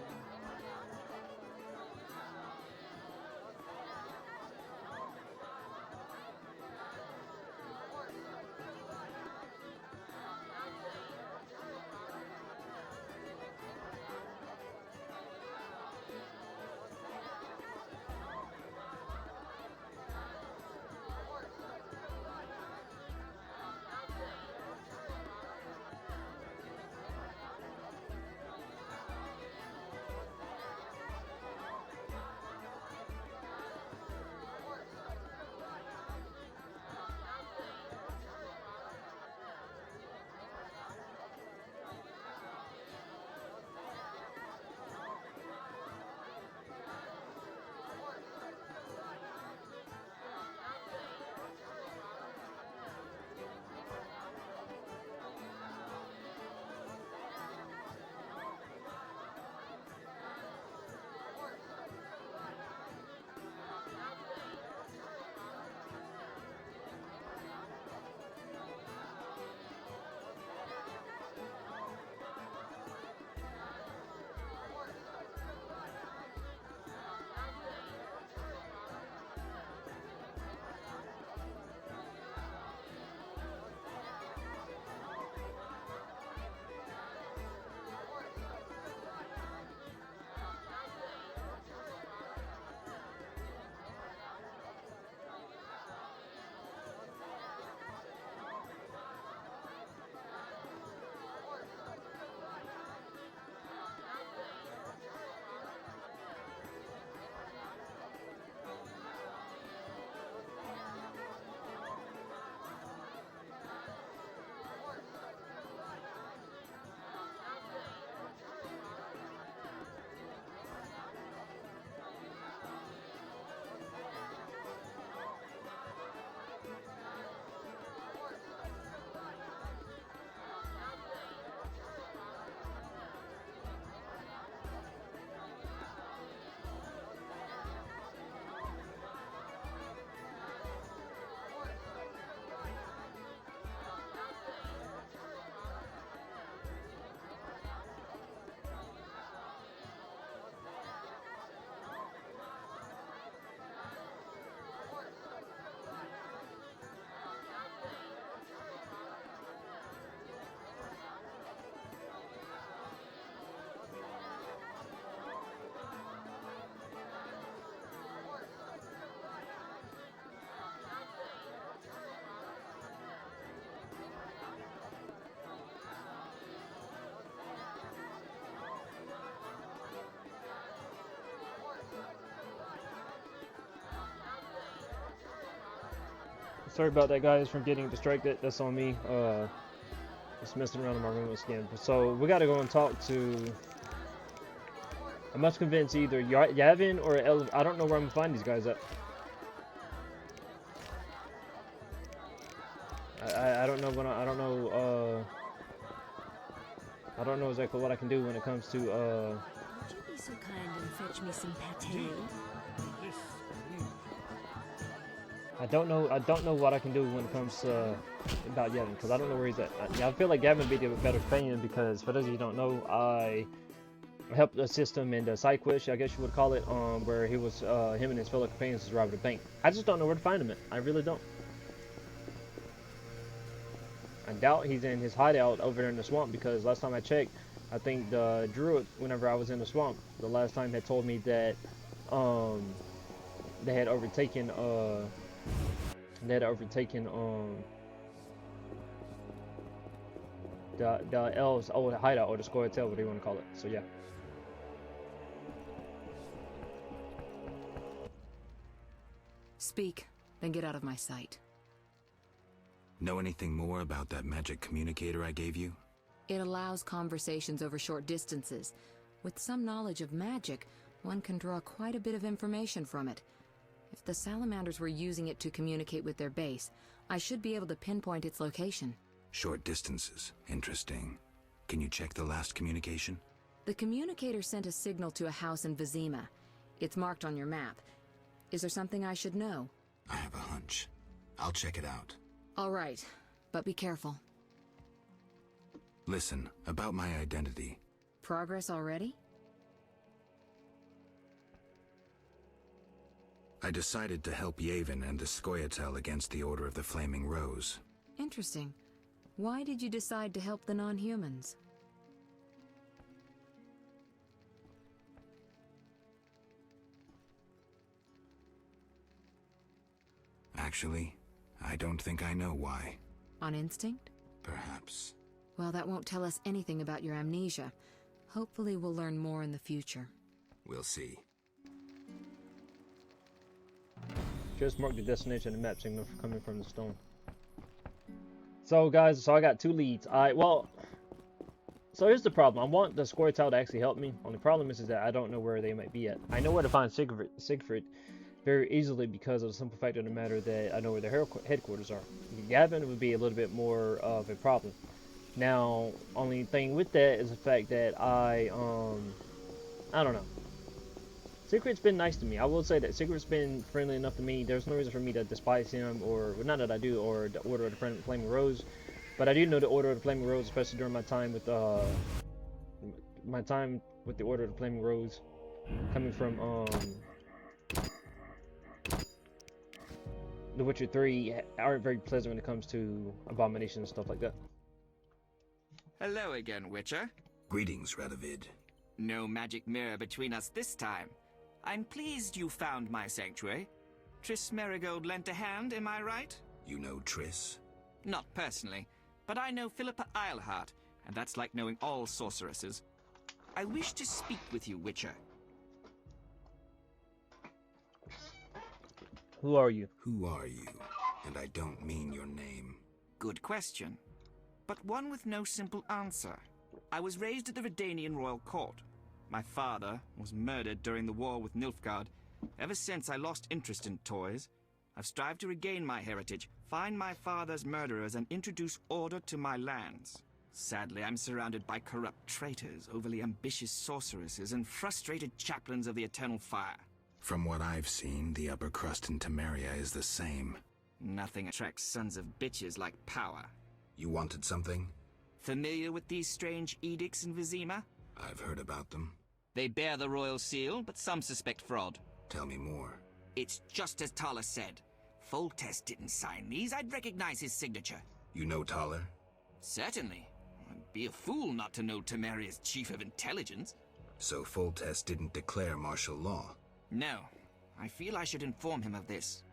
A: Sorry about that, guys, from getting distracted. That's on me. Just messing around in my room again. So we gotta go and talk to. I must convince either Yavin or El. I don't know where I'm gonna find these guys at. I don't know when I don't know. I don't know exactly what I can do when it comes to.
G: Would you be so kind and fetch me some pate?
A: I don't know what I can do when it comes to about Yavin, because I don't know where he's at. I feel like Yavin would be a better fan, because for those of you who don't know, I helped assist him in the side quest, I guess you would call it, where he was him and his fellow companions was robbing a bank. I just don't know where to find him at. I really don't. I doubt he's in his hideout over there in the swamp, because last time I checked, I think the druid, whenever I was in the swamp, the last time had told me that they had overtaken the elves' old hideout, or the Scoia'tael, whatever you want to call it. So yeah.
J: Speak, then get out of my sight.
F: Know anything more about that magic communicator I gave you?
J: It allows conversations over short distances. With some knowledge of magic, one can draw quite a bit of information from it. If the salamanders were using it to communicate with their base, I should be able to pinpoint its location.
F: Short distances. Interesting. Can you check the last communication?
J: The communicator sent a signal to a house in Vizima. It's marked on your map. Is there something I should know?
F: I have a hunch. I'll check it out.
J: All right, but be careful.
F: Listen, about my identity.
J: Progress already?
F: I decided to help Yavin and the Scoia'tael against the Order of the Flaming Rose.
J: Interesting. Why did you decide to help the non-humans?
F: Actually, I don't think I know why.
J: On instinct?
F: Perhaps.
J: Well, that won't tell us anything about your amnesia. Hopefully we'll learn more in the future.
F: We'll see.
A: Just mark the destination on the map signal coming from the stone. So guys, so I got 2 leads. So here's the problem. I want the Scoia'tael to actually help me. Only problem is that I don't know where they might be at. I know where to find Siegfried very easily, because of the simple fact of the matter that I know where their headquarters are. Yavin would be a little bit more of a problem. Now, only thing with that is the fact that I don't know. Siegfried's been nice to me. I will say that Siegfried's been friendly enough to me. There's no reason for me to despise him, or well, not that I do, or the Order of the Flaming Rose. But I do know the Order of the Flaming Rose, especially during my time with the Order of the Flaming Rose, coming from The Witcher 3, aren't very pleasant when it comes to abomination and stuff like that.
M: Hello again, Witcher.
F: Greetings, Radovid.
M: No magic mirror between us this time. I'm pleased you found my sanctuary. Triss Merigold lent a hand, am I right?
F: You know Triss?
M: Not personally, but I know Philippa Eilhart, and that's like knowing all sorceresses. I wish to speak with you, Witcher.
A: Who are you?
F: Who are you? And I don't mean your name.
M: Good question, but one with no simple answer. I was raised at the Redanian royal court. My father was murdered during the war with Nilfgaard. Ever since, I lost interest in toys. I've strived to regain my heritage, find my father's murderers, and introduce order to my lands. Sadly, I'm surrounded by corrupt traitors, overly ambitious sorceresses, and frustrated chaplains of the Eternal Fire.
F: From what I've seen, the upper crust in Temeria is the same.
M: Nothing attracts sons of bitches like power.
F: You wanted something?
M: Familiar with these strange edicts in Vizima?
F: I've heard about them.
M: They bear the royal seal, but some suspect fraud.
F: Tell me more.
M: It's just as Tala said. Foltest didn't sign these. I'd recognize his signature.
F: You know Taller?
M: Certainly. I'd be a fool not to know Temeria's chief of intelligence.
F: So Foltest didn't declare martial law?
M: No. I feel I should inform him of this.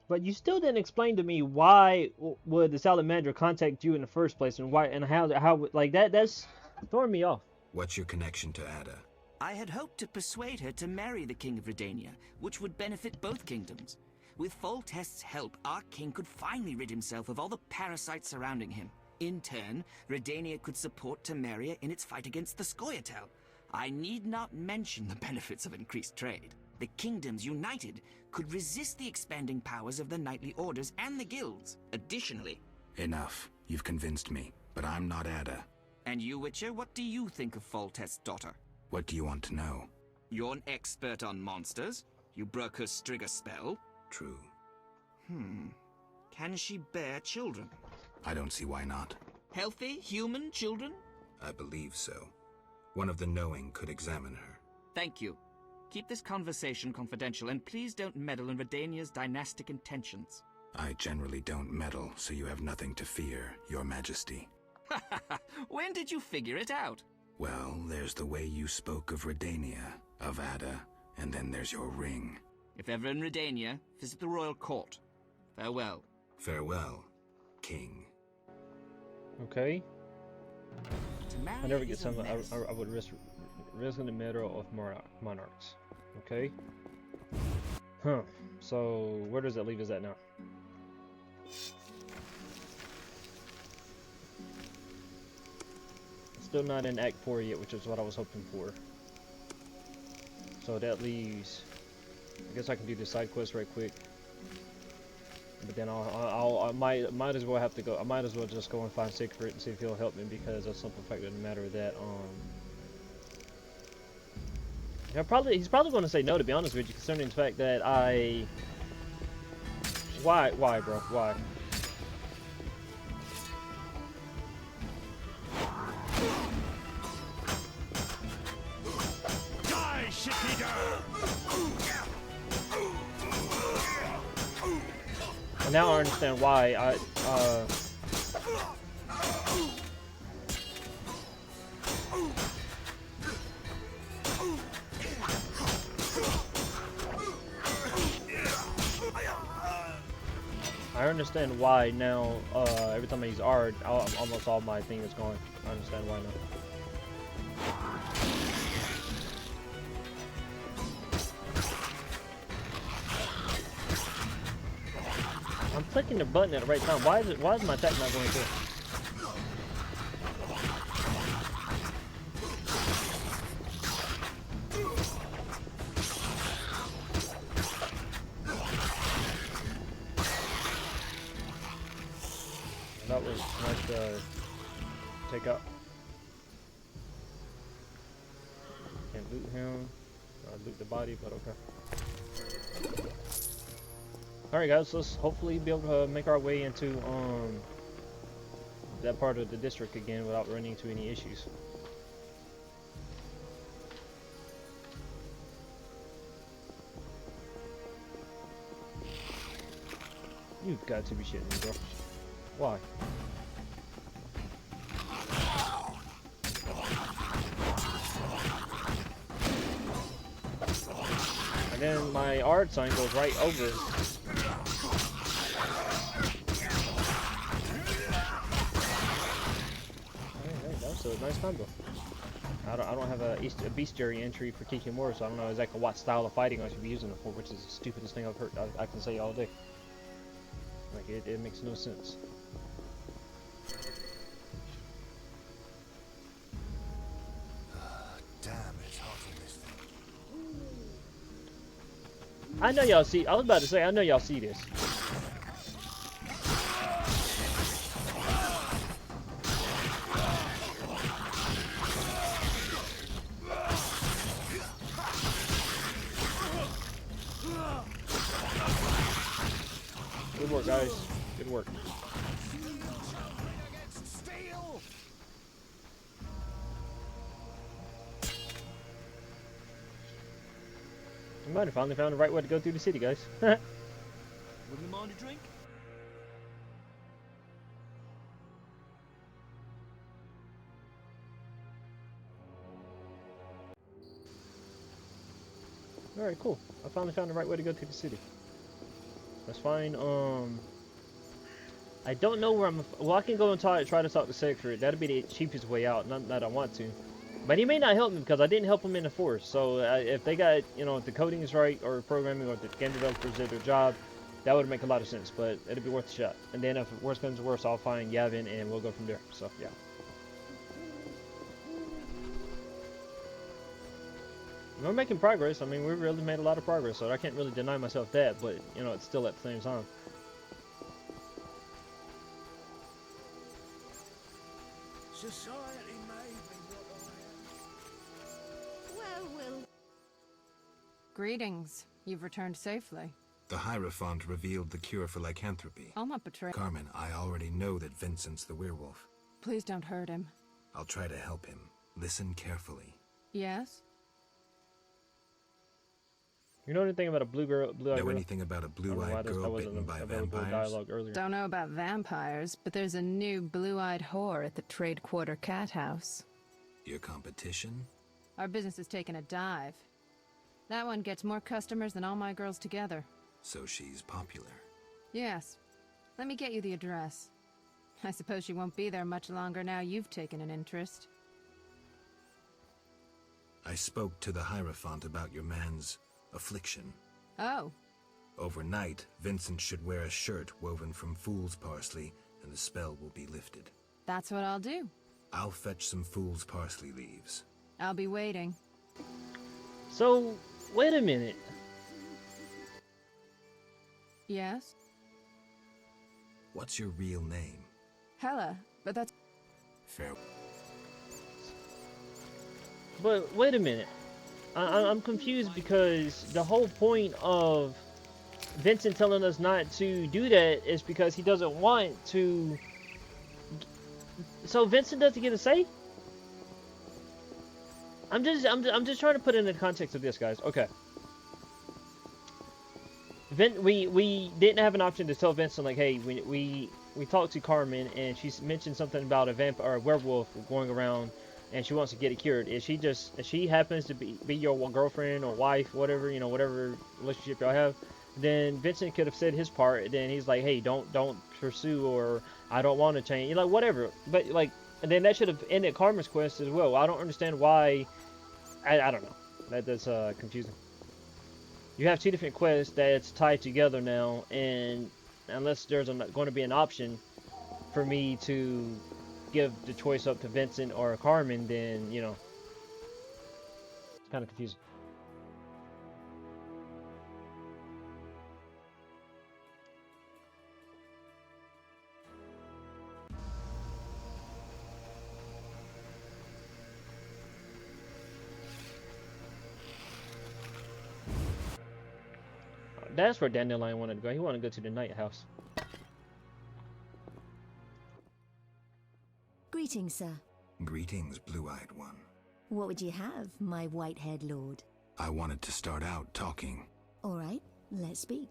A: But you still didn't explain to me why would the Salamander contact you in the first place, and why, and how like that's throwing me off.
F: What's your connection to Ada?
M: I had hoped to persuade her to marry the King of Redania, which would benefit both kingdoms. With Foltest's help, our king could finally rid himself of all the parasites surrounding him. In turn, Redania could support Temeria in its fight against the Scoia'tael. I need not mention the benefits of increased trade. The kingdoms united could resist the expanding powers of the knightly orders and the guilds. Additionally...
F: Enough. You've convinced me, but I'm not Ada.
M: And you, Witcher, what do you think of Foltest's daughter?
F: What do you want to know?
M: You're an expert on monsters. You broke her Striga spell.
F: True.
M: Can she bear children?
F: I don't see why not.
M: Healthy, human children?
F: I believe so. One of the knowing could examine her.
M: Thank you. Keep this conversation confidential, and please don't meddle in Redania's dynastic intentions.
F: I generally don't meddle, so you have nothing to fear, Your Majesty.
M: When did you figure it out?
F: Well, there's the way you spoke of Redania, of Ada, and then there's your ring.
M: If ever in Redania, visit the royal court. Farewell.
F: Farewell, King.
A: Okay. I never get
M: is a
A: something.
M: mess.
A: I would risk in the middle of monarchs. Okay. Huh. So where does that leave us at now? Still not in Act 4 yet, which is what I was hoping for. So that leaves. I guess I can do the side quest right quick. But then I might as well have to go. I might as well just go and find Siegfried and see if he'll help me, because of simple fact of the matter that he's probably going to say no, to be honest with you, concerning the fact that why bro, why?
I: Die, shit-eater!
A: And now I understand why I understand why now. Every time I use Ard, almost all my thing is gone. I understand why now. I'm clicking the button at the right time. Why is my attack not going through? That was nice to take out. Can't loot him. Loot the body, but okay. Alright guys, let's hopefully be able to make our way into that part of the district again without running into any issues. You've got to be shitting me, bro. Why? And then my art sign goes right over. Hey, that was a nice combo. I don't have a bestiary entry for Kikimori, so I don't know exactly what style of fighting I should be using it for, which is the stupidest thing I've heard. I can say all day. Like it makes no sense.
K: Damn, it's hot in this thing.
A: I know y'all see. I was about to say, I know y'all see this. Good work, guys. Good work. I might have finally found the right way to go through the city, guys.
C: Wouldn't you mind a drink?
A: Alright, cool. I finally found the right way to go to the city. That's fine. I don't know where I'm... Well, I can go and try to talk to Siegfried. That'd be the cheapest way out, not that I want to. But he may not help me because I didn't help him in the force. So if they got, you know, if the coding is right or programming or the game developers did their job, That would make a lot of sense, but it'd be worth a shot. And then if worse comes to worse, I'll find Yavin and we'll go from there. So yeah. We're making progress. I mean, we've really made a lot of progress, so I can't really deny myself that, but, you know, it's still at the same time.
C: Society made me what I am.
D: Well.
H: Greetings. You've returned safely.
F: The Hierophant revealed the cure for lycanthropy.
H: I'll not betray.
F: Carmen, I already know that Vincent's the werewolf.
H: Please don't hurt him.
F: I'll try to help him. Listen carefully.
H: Yes?
A: You know anything about a blue-eyed girl?
F: Know anything about a blue-eyed girl bitten by vampires?
H: Don't know about vampires, but there's a new blue-eyed whore at the Trade Quarter Cat House.
F: Your competition?
H: Our business has taken a dive. That one gets more customers than all my girls together.
F: So she's popular.
H: Yes. Let me get you the address. I suppose she won't be there much longer now you've taken an interest.
F: I spoke to the Hierophant about your man's affliction.
H: Oh.
F: Overnight, Vincent should wear a shirt woven from fool's parsley, and the spell will be lifted.
H: That's what I'll do.
F: I'll fetch some fool's parsley leaves.
H: I'll be waiting.
A: So, wait a minute.
H: Yes?
F: What's your real name?
H: Hella, but that's...
F: Fair.
A: But wait a minute. I'm confused because the whole point of Vincent telling us not to do that is because he doesn't want to. So Vincent doesn't get a say? I'm just trying to put it in the context of this, guys. Okay. We didn't have an option to tell Vincent, like, hey, we talked to Carmen and she mentioned something about a vampire or a werewolf going around and she wants to get it cured. If she happens to be your girlfriend or wife, whatever, you know, whatever relationship y'all have, then Vincent could have said his part. And then he's like, hey, don't pursue, or I don't want to change, you know, whatever. But like, and then that should have ended Carmen's quest as well. I don't understand why. I don't know. That's confusing. You have two different quests that's tied together now, and unless there's going to be an option for me to give the choice up to Vincent or Carmen, then, you know, it's kind of confusing. That's where Dandelion wanted to go. He wanted to go to the night house.
O: Greetings, sir.
F: Greetings, blue-eyed one.
O: What would you have, my white-haired lord?
F: I wanted to start out talking.
O: All right, let's speak.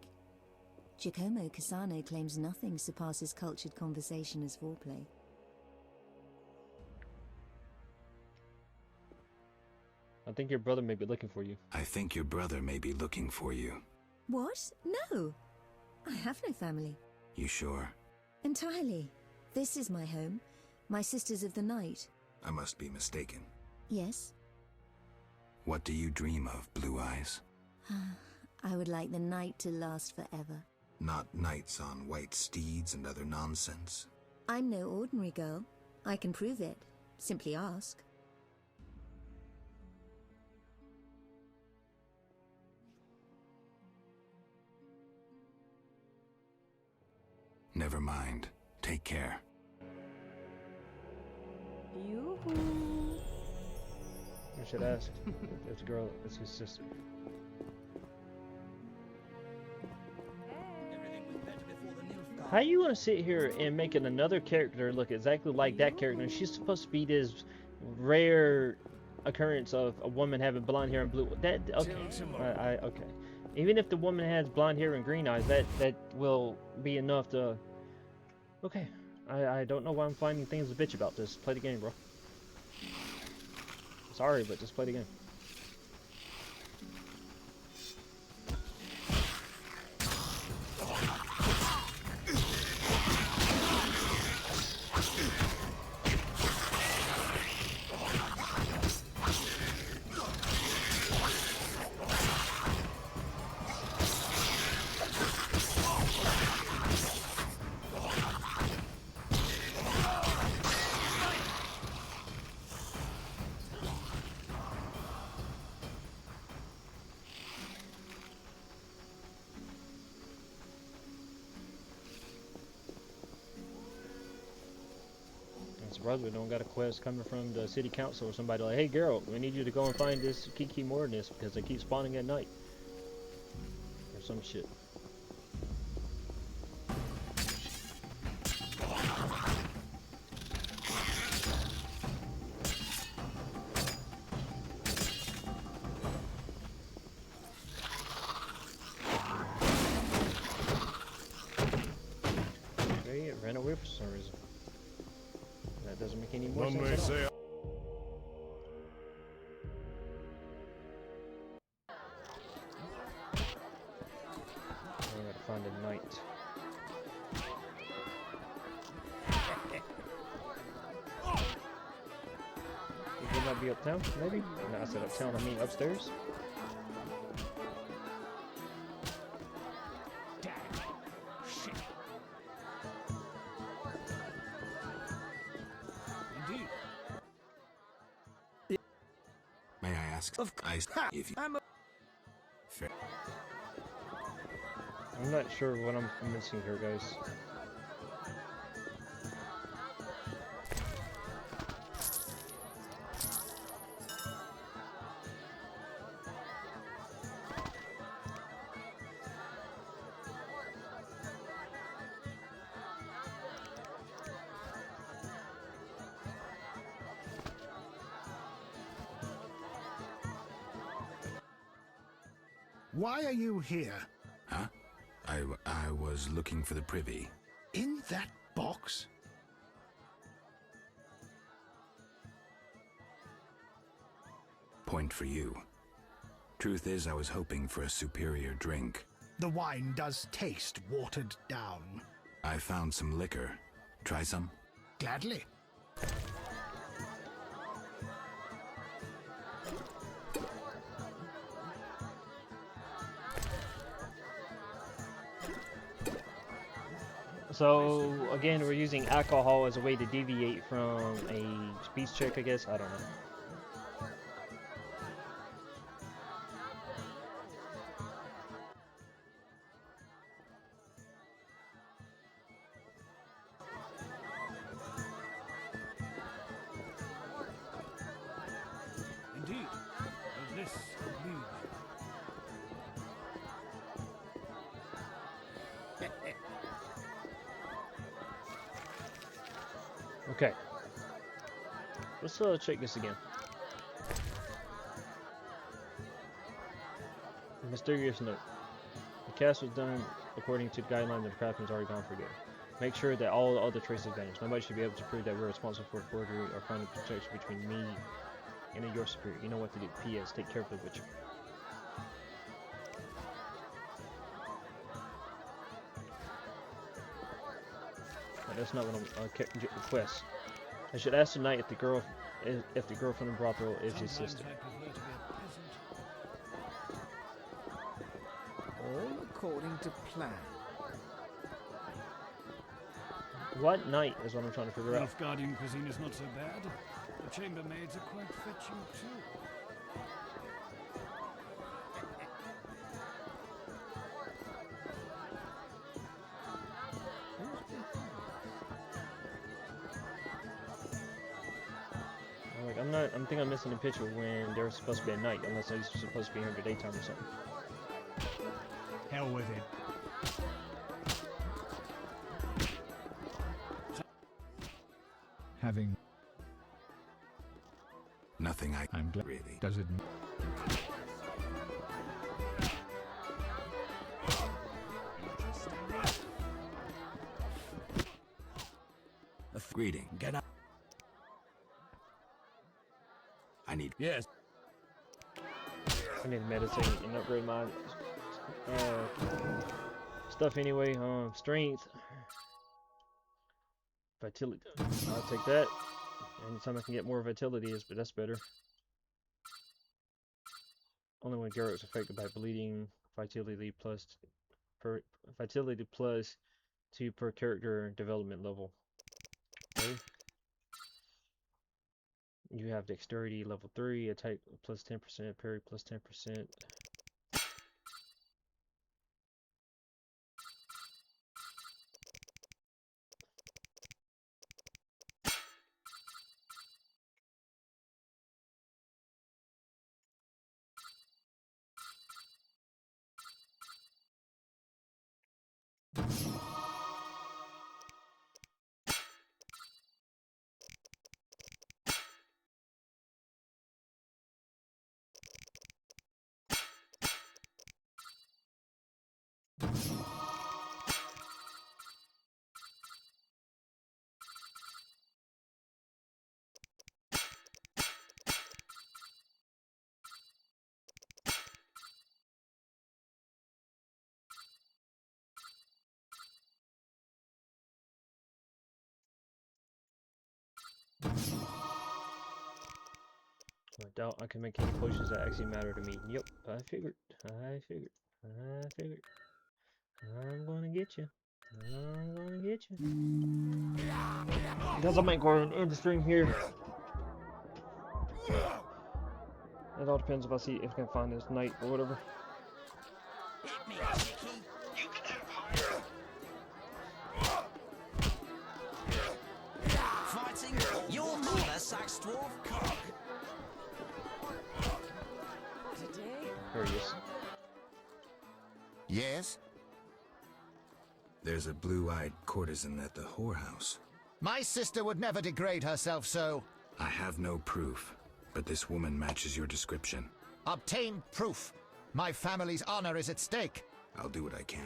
O: Giacomo Cassano claims nothing surpasses cultured conversation as foreplay.
A: I think your brother may be looking for you.
F: I think your brother may be looking for you.
O: What? No. I have no family.
F: You sure?
O: Entirely. This is my home. My Sisters of the Night.
F: I must be mistaken.
O: Yes?
F: What do you dream of, Blue Eyes?
O: I would like the night to last forever.
F: Not knights on white steeds and other nonsense.
O: I'm no ordinary girl. I can prove it. Simply ask.
F: Never mind. Take care.
H: Yoo-hoo.
A: I should ask. It's a girl. It's his sister. How you gonna sit here and making another character look exactly like that character? And she's supposed to be this rare occurrence of a woman having blonde hair and blue. That okay? Okay. Even if the woman has blonde hair and green eyes, that will be enough to. Okay. I don't know why I'm finding things to bitch about this. Play the game, bro. Sorry, but just play the game. surprised we don't got a quest coming from the city council or somebody like, hey Geralt, we need you to go and find this Kiki Mornis because they keep spawning at night. Or some shit. Okay, it ran away for some reason. That doesn't make any more sense at all. I gotta find a knight. Would not be uptown, maybe? No, I said uptown, I mean upstairs.
C: Indeed.
F: May I ask? If you... Fair.
A: I'm not sure what I'm missing here, guys.
I: Why are you here?
F: Huh? I was looking for the privy.
I: In that box?
F: Point for you. Truth is, I was hoping for a superior drink.
I: The wine does taste watered down.
F: I found some liquor. Try some?
I: Gladly.
A: So, again, we're using alcohol as a way to deviate from a speech check, I guess. I don't know.
C: Indeed. Of this need.
A: Okay. Let's check this again. Mysterious note. The cast was done according to the guidelines of the craftsman's already gone for good. Make sure that all the other traces vanish. Nobody should be able to prove that we're responsible for forgery or finding protection between me and your superior. You know what to do. P.S. Take care of the Witcher. But that's not what I'm request. I should ask tonight if the girl from the brothel is his sister.
B: All according to plan.
A: What night is what I'm trying to figure out.
C: Nilfgaardian cuisine is not so bad. The chambermaids are quite fetching too.
A: I think I'm missing a picture when they're supposed to be at night, unless they're supposed to be here in the daytime or something.
I: Hell with it.
P: Having
F: nothing I'm glad really.
P: Does it?
F: A greeting. Get up. I need.
I: Yes.
A: I need to meditate and upgrade my stuff anyway. Strength, vitality. I'll take that. Anytime I can get more vitality is, but that's better. Only when Geralt is affected by bleeding. Vitality plus vitality plus 2 per character development level. Okay. You have dexterity level 3, attack plus 10%, parry plus 10%. I doubt I can make any potions that actually matter to me. Yep, I figured. I'm gonna get you. Because I might go ahead and end the stream here. It all depends if I see if I can find this knight or whatever.
C: Fighting your mother, Sax Dwarf cock.
A: There he is.
K: Yes?
F: There's a blue-eyed courtesan at the whorehouse.
K: My sister would never degrade herself so.
F: I have no proof, but this woman matches your description.
K: Obtain proof. My family's honor is at stake.
F: I'll do what I can.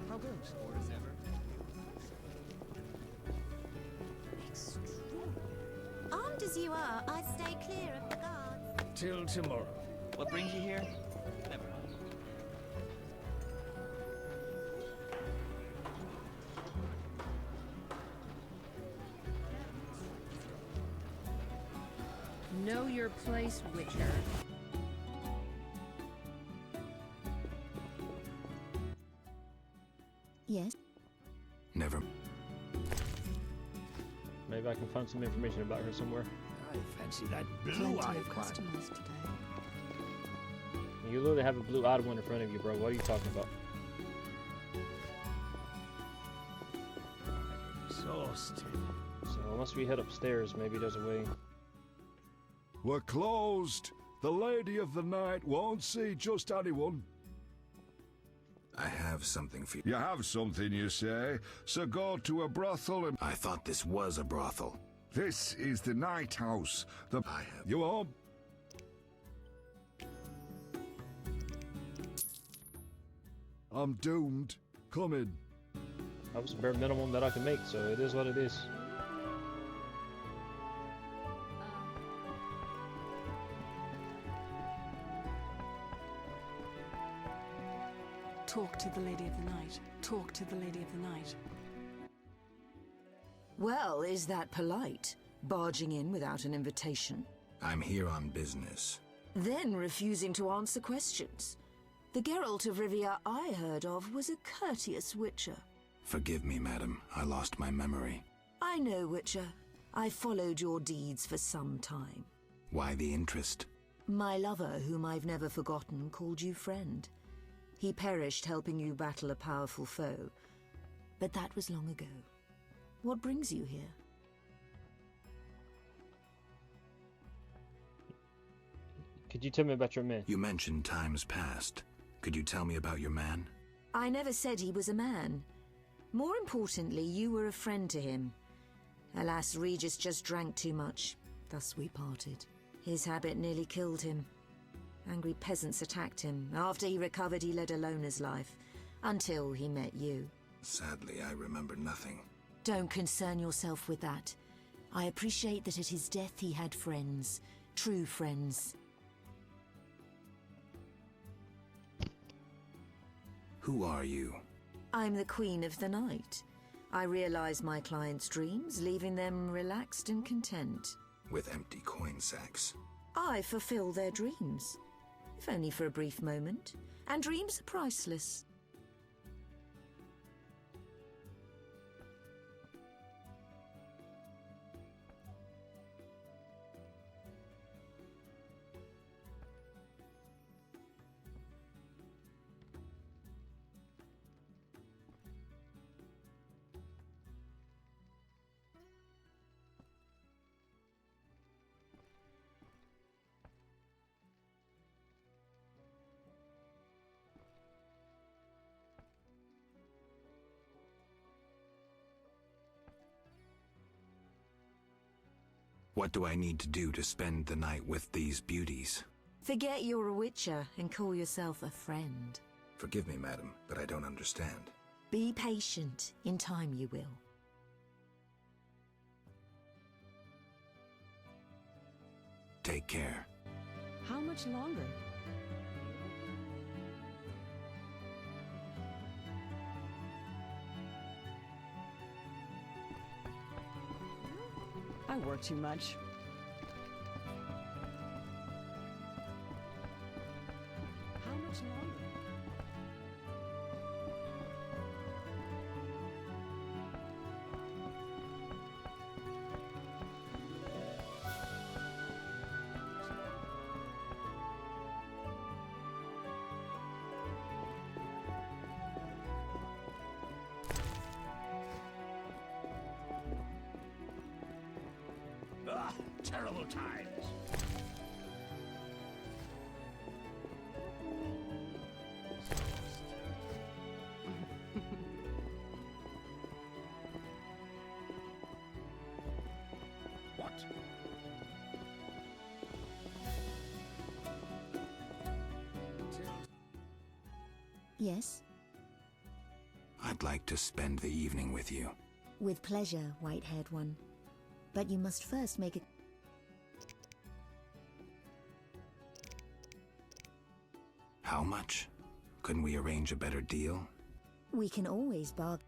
C: How goes? Orders ever.
O: Armed as you are, I'd stay clear of the guards.
C: Till tomorrow. What brings you here? Never mind.
D: Know your place, Witcher.
O: Yes?
F: Never.
A: Maybe I can find some information about her somewhere.
I: I fancy that
H: Plenty
I: blue-eyed
H: of
I: one.
H: customers today.
A: You literally have a blue-eyed one in front of you, bro. What are you talking about?
I: Exhausted.
A: So unless we head upstairs, maybe there's a way.
P: We're closed. The Lady of the Night won't see just anyone.
F: I have something for you.
P: You have something, you say? So go to a brothel and...
F: I thought this was a brothel.
P: This is the Night House.
F: I have...
P: You home? I'm doomed. Come in.
A: That was the bare minimum that I can make, so it is what it is.
Q: Talk to the Lady of the Night. Talk to the Lady of the Night.
R: Well, is that polite? Barging in without an invitation?
F: I'm here on business.
R: Then refusing to answer questions. The Geralt of Rivia I heard of was a courteous Witcher.
F: Forgive me, madam. I lost my memory.
R: I know, Witcher. I followed your deeds for some time.
F: Why the interest?
R: My lover, whom I've never forgotten, called you friend. He perished helping you battle a powerful foe. But that was long ago. What brings you here?
A: Could you tell me about your man?
F: You mentioned times past. Could you tell me about your man?
R: I never said he was a man. More importantly, you were a friend to him. Alas, Regis just drank too much. Thus we parted. His habit nearly killed him. Angry peasants attacked him. After he recovered, he led a loner's life. Until he met you.
F: Sadly, I remember nothing.
R: Don't concern yourself with that. I appreciate that at his death he had friends. True friends.
F: Who are you?
R: I'm the Queen of the Night. I realize my clients' dreams, leaving them relaxed and content.
F: With empty coin sacks.
R: I fulfill their dreams. If only for a brief moment. And dreams are priceless.
F: What do I need to do to spend the night with these beauties?
R: Forget you're a Witcher and call yourself a friend.
F: Forgive me, madam, but I don't understand.
R: Be patient. In time you will.
F: Take care.
Q: How much longer? I work too much. How much longer?
N: Ah, terrible times. What?
O: Yes?
F: I'd like to spend the evening with you.
O: With pleasure, white-haired one. But you must first make a...
F: How much? Couldn't we arrange a better deal?
O: We can always bargain.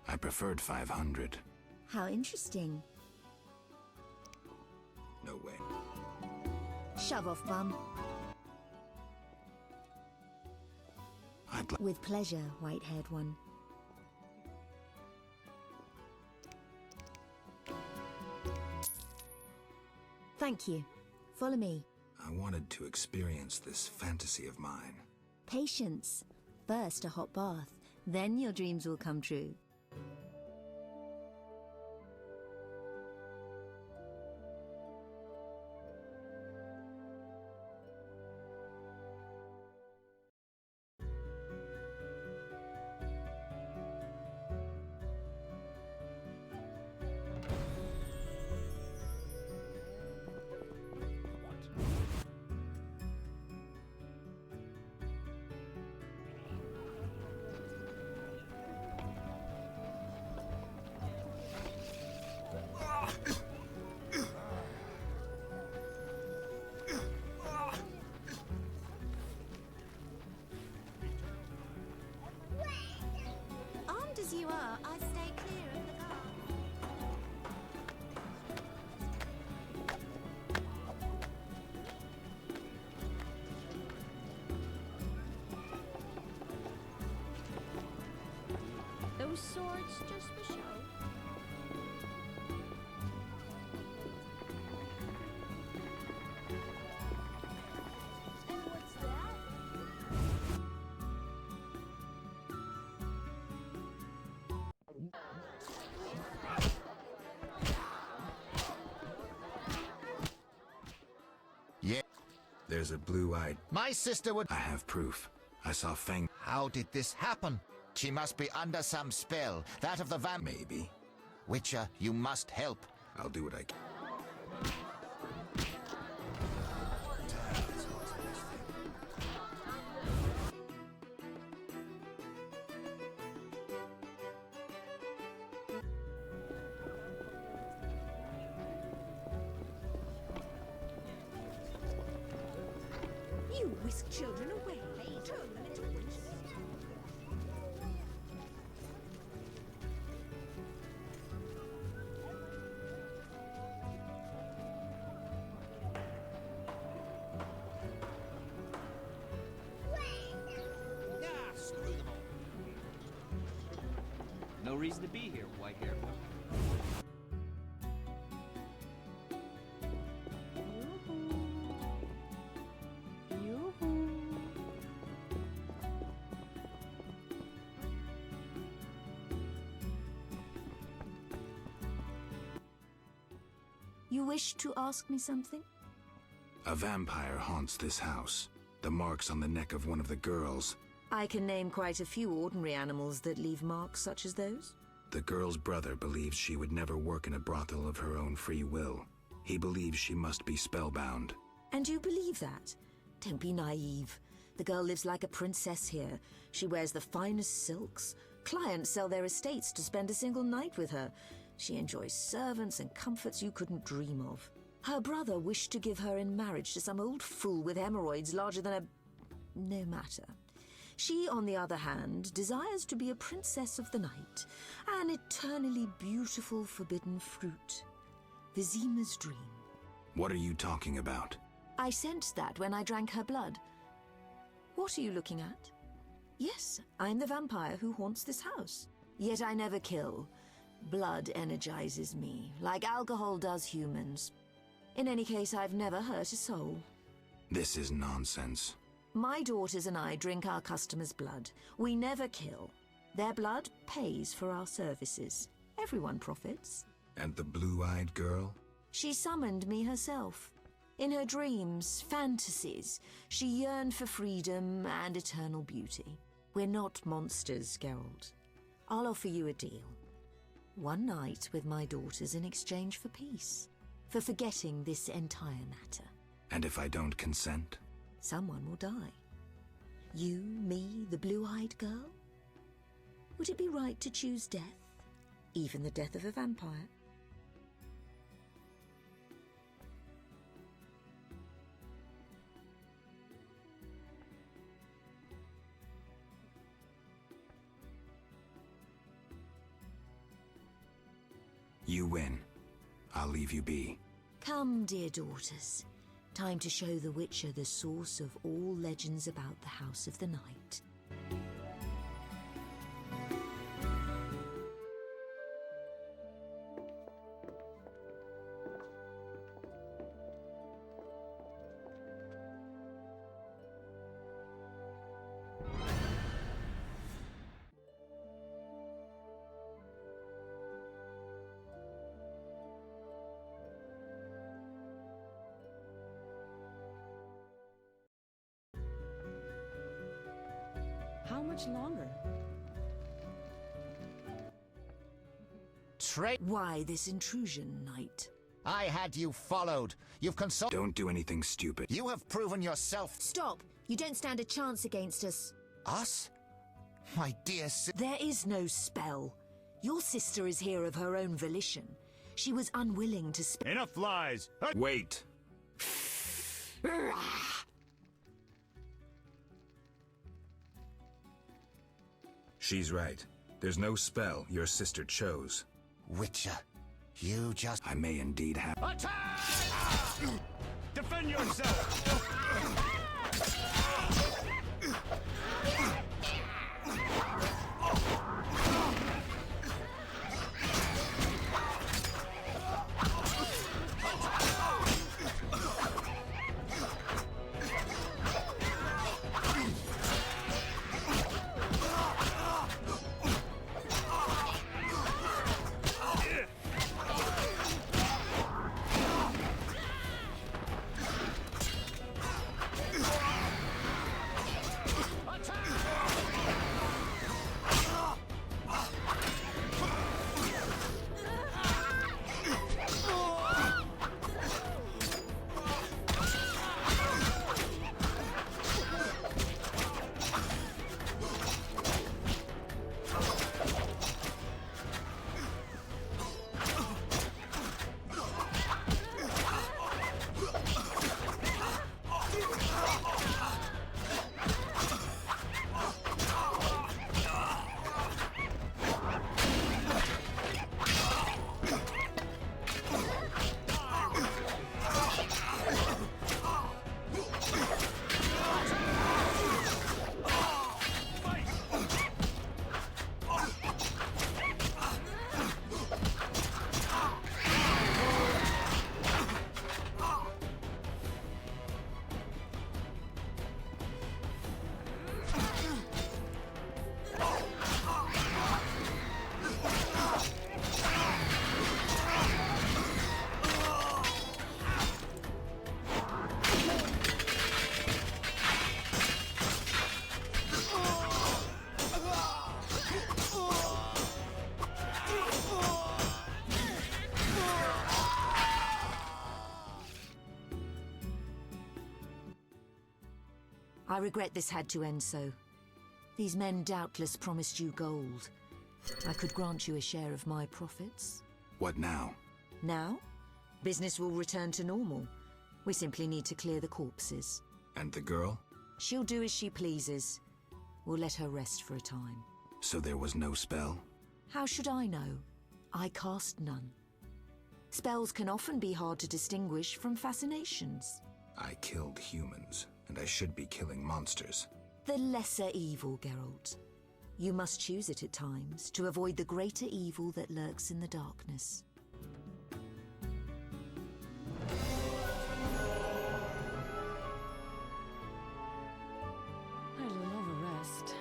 F: I preferred 500.
O: How interesting.
F: No way.
O: Shove off, bum.
F: I'd
O: With pleasure, white-haired one. Thank you. Follow me.
F: I wanted to experience this fantasy of mine.
O: Patience. First a hot bath, then your dreams will come true.
G: Armed as you are, I stay clear of the guard. Those swords just for show. And what's that?
K: Yeah.
F: There's a blue-eyed...
K: My sister would...
F: I have proof. I saw Feng...
K: How did this happen? She must be under some spell. That of the
F: Maybe.
K: Witcher, you must help.
F: I'll do what I can.
G: You whisk children away. Turn them into witches.
C: Ah, screw them all. No reason to be here, white-haired one.
O: You wish to ask me something?
F: A vampire haunts this house. The marks on the neck of one of the girls.
R: I can name quite a few ordinary animals that leave marks such as those.
F: The girl's brother believes she would never work in a brothel of her own free will. He believes she must be spellbound.
R: And you believe that? Don't be naive. The girl lives like a princess here. She wears the finest silks. Clients sell their estates to spend a single night with her. She enjoys servants and comforts you couldn't dream of. Her brother wished to give her in marriage to some old fool with hemorrhoids larger than a... no matter. She, on the other hand, desires to be a princess of the night, an eternally beautiful forbidden fruit. Vizima's dream.
F: What are you talking about?
R: I sensed that when I drank her blood. What are you looking at? Yes, I'm the vampire who haunts this house. Yet I never kill. Blood energizes me, like alcohol does humans. In any case, I've never hurt a soul.
F: This is nonsense.
R: My daughters and I drink our customers' blood. We never kill. Their blood pays for our services. Everyone profits.
F: And the blue-eyed girl?
R: She summoned me herself. In her dreams, fantasies, she yearned for freedom and eternal beauty. We're not monsters, Geralt. I'll offer you a deal. One night with my daughters in exchange for peace. For forgetting this entire matter.
F: And if I don't consent?
R: Someone will die. You, me, the blue-eyed girl? Would it be right to choose death? Even the death of a vampire?
F: You win. I'll leave you be.
R: Come, dear daughters. Time to show the Witcher the source of all legends about the House of the Night.
Q: How much longer?
R: Why this intrusion, knight?
K: I had you followed. You've consulted...
F: Don't do anything stupid.
K: You have proven yourself...
R: Stop! You don't stand a chance against us.
K: Us? My dear
R: There is no spell. Your sister is here of her own volition. She was unwilling to
P: Enough lies!
F: Wait! She's right. There's no spell your sister chose.
K: Witcher, you just...
F: I may indeed have...
L: Attack! Defend yourself!
R: I regret this had to end so. These men doubtless promised you gold. I could grant you a share of my profits.
F: What now?
R: Now, business will return to normal. We simply need to clear the corpses.
F: And the girl?
R: She'll do as she pleases. We'll let her rest for a time.
F: So there was no spell?
R: How should I know? I cast none. Spells can often be hard to distinguish from fascinations.
F: I killed humans, and I should be killing monsters.
R: The lesser evil, Geralt. You must choose it at times to avoid the greater evil that lurks in the darkness.
Q: I love a rest.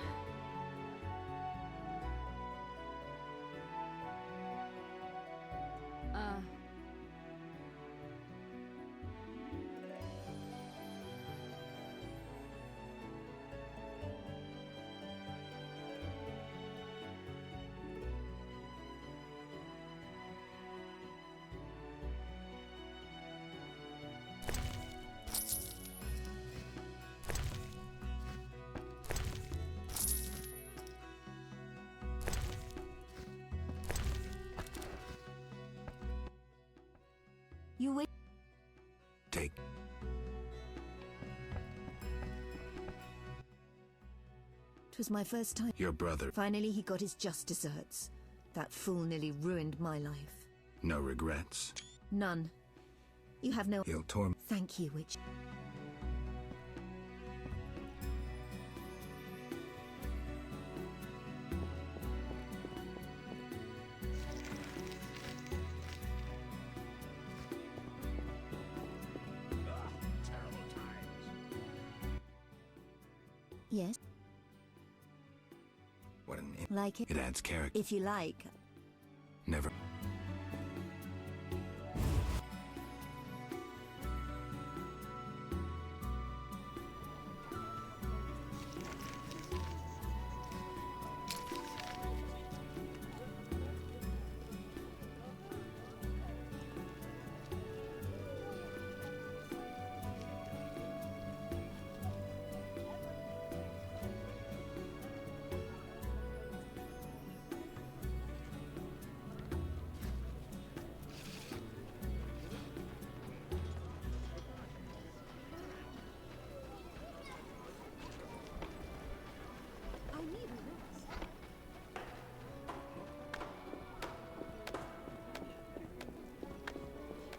R: You wait.
F: Take.
R: It was my first time.
F: Your brother.
R: Finally, he got his just desserts. That fool nearly ruined my life.
F: No regrets?
R: None. You have no.
F: He'll torment.
R: Thank you, Witch. Yes.
F: What an
R: Like it?
F: It adds character.
R: If you like.
F: Never.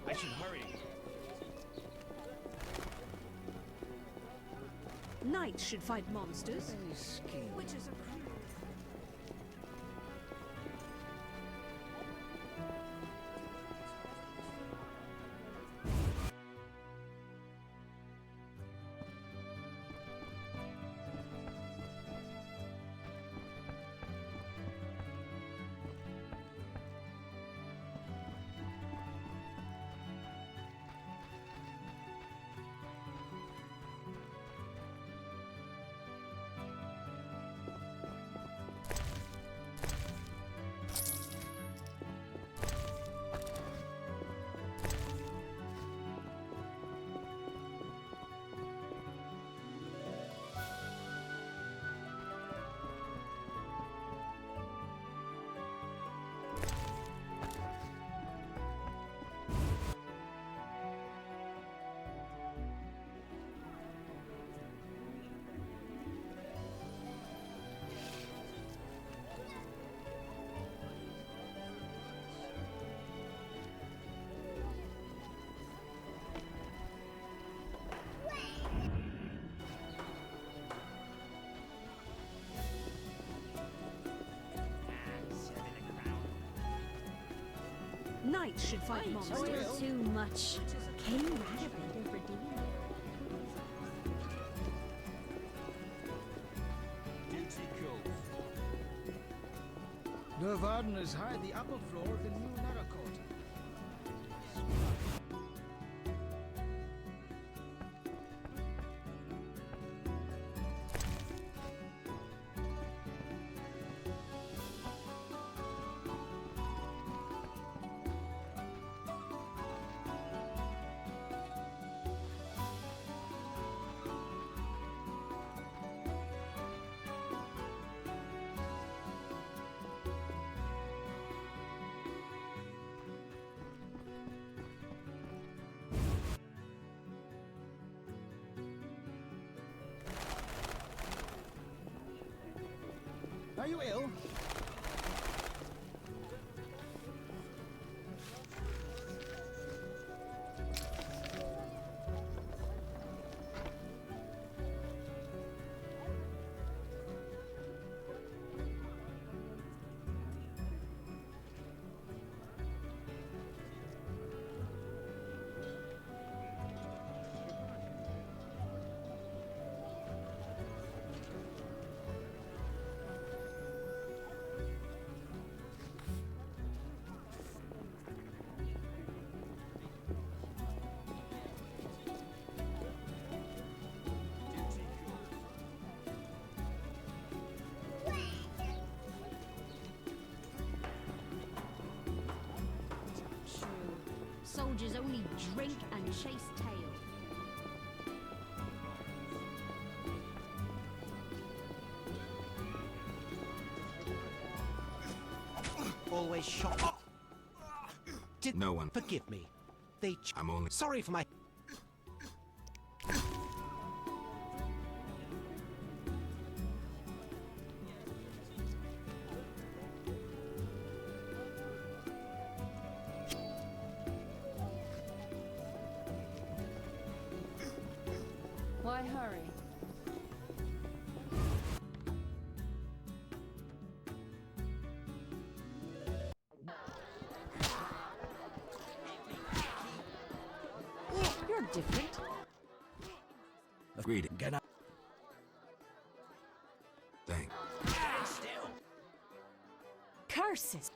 L: I should hurry.
Q: Knights should fight monsters. Witches are cruel. Knights should fight monsters.
G: Too much. King Radovid of Redine.
C: Duty calls.
B: Nervardeners hide the upper floor of the new Naracourt. Are you ill?
D: Soldiers only drink and chase tail.
L: Always shot. Did
F: No one.
L: forgive me? They.
F: I'm only.
L: Sorry for my.
H: Why hurry? You're different.
F: Agreed. Get up. Thank.
Q: Curses!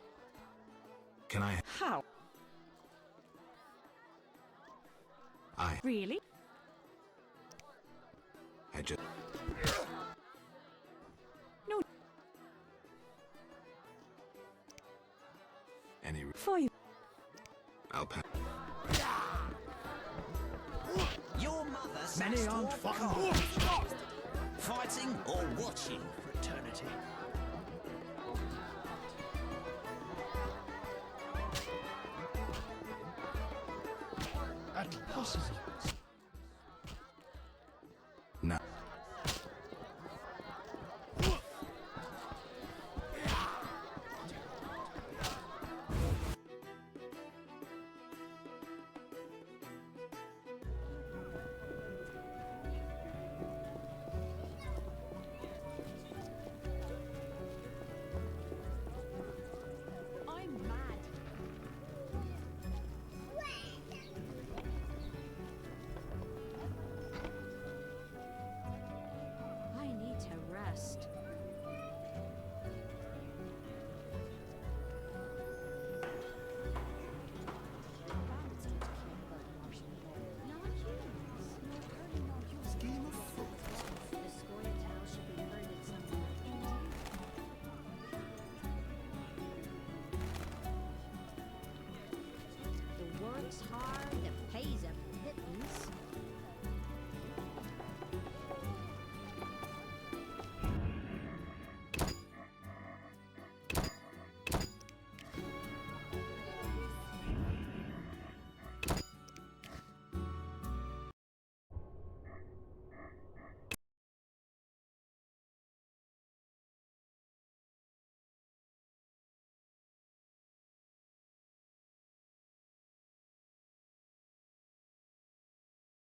F: Can I?
Q: How?
F: I.
Q: Really?
F: I just.
Q: No.
F: Any.
Q: For you.
F: I'll pass.
L: Your mother
I: Many
L: says
I: aren't
L: to
I: fond
L: all
I: of
L: cards. Fighting or watching fraternity.
B: At possible.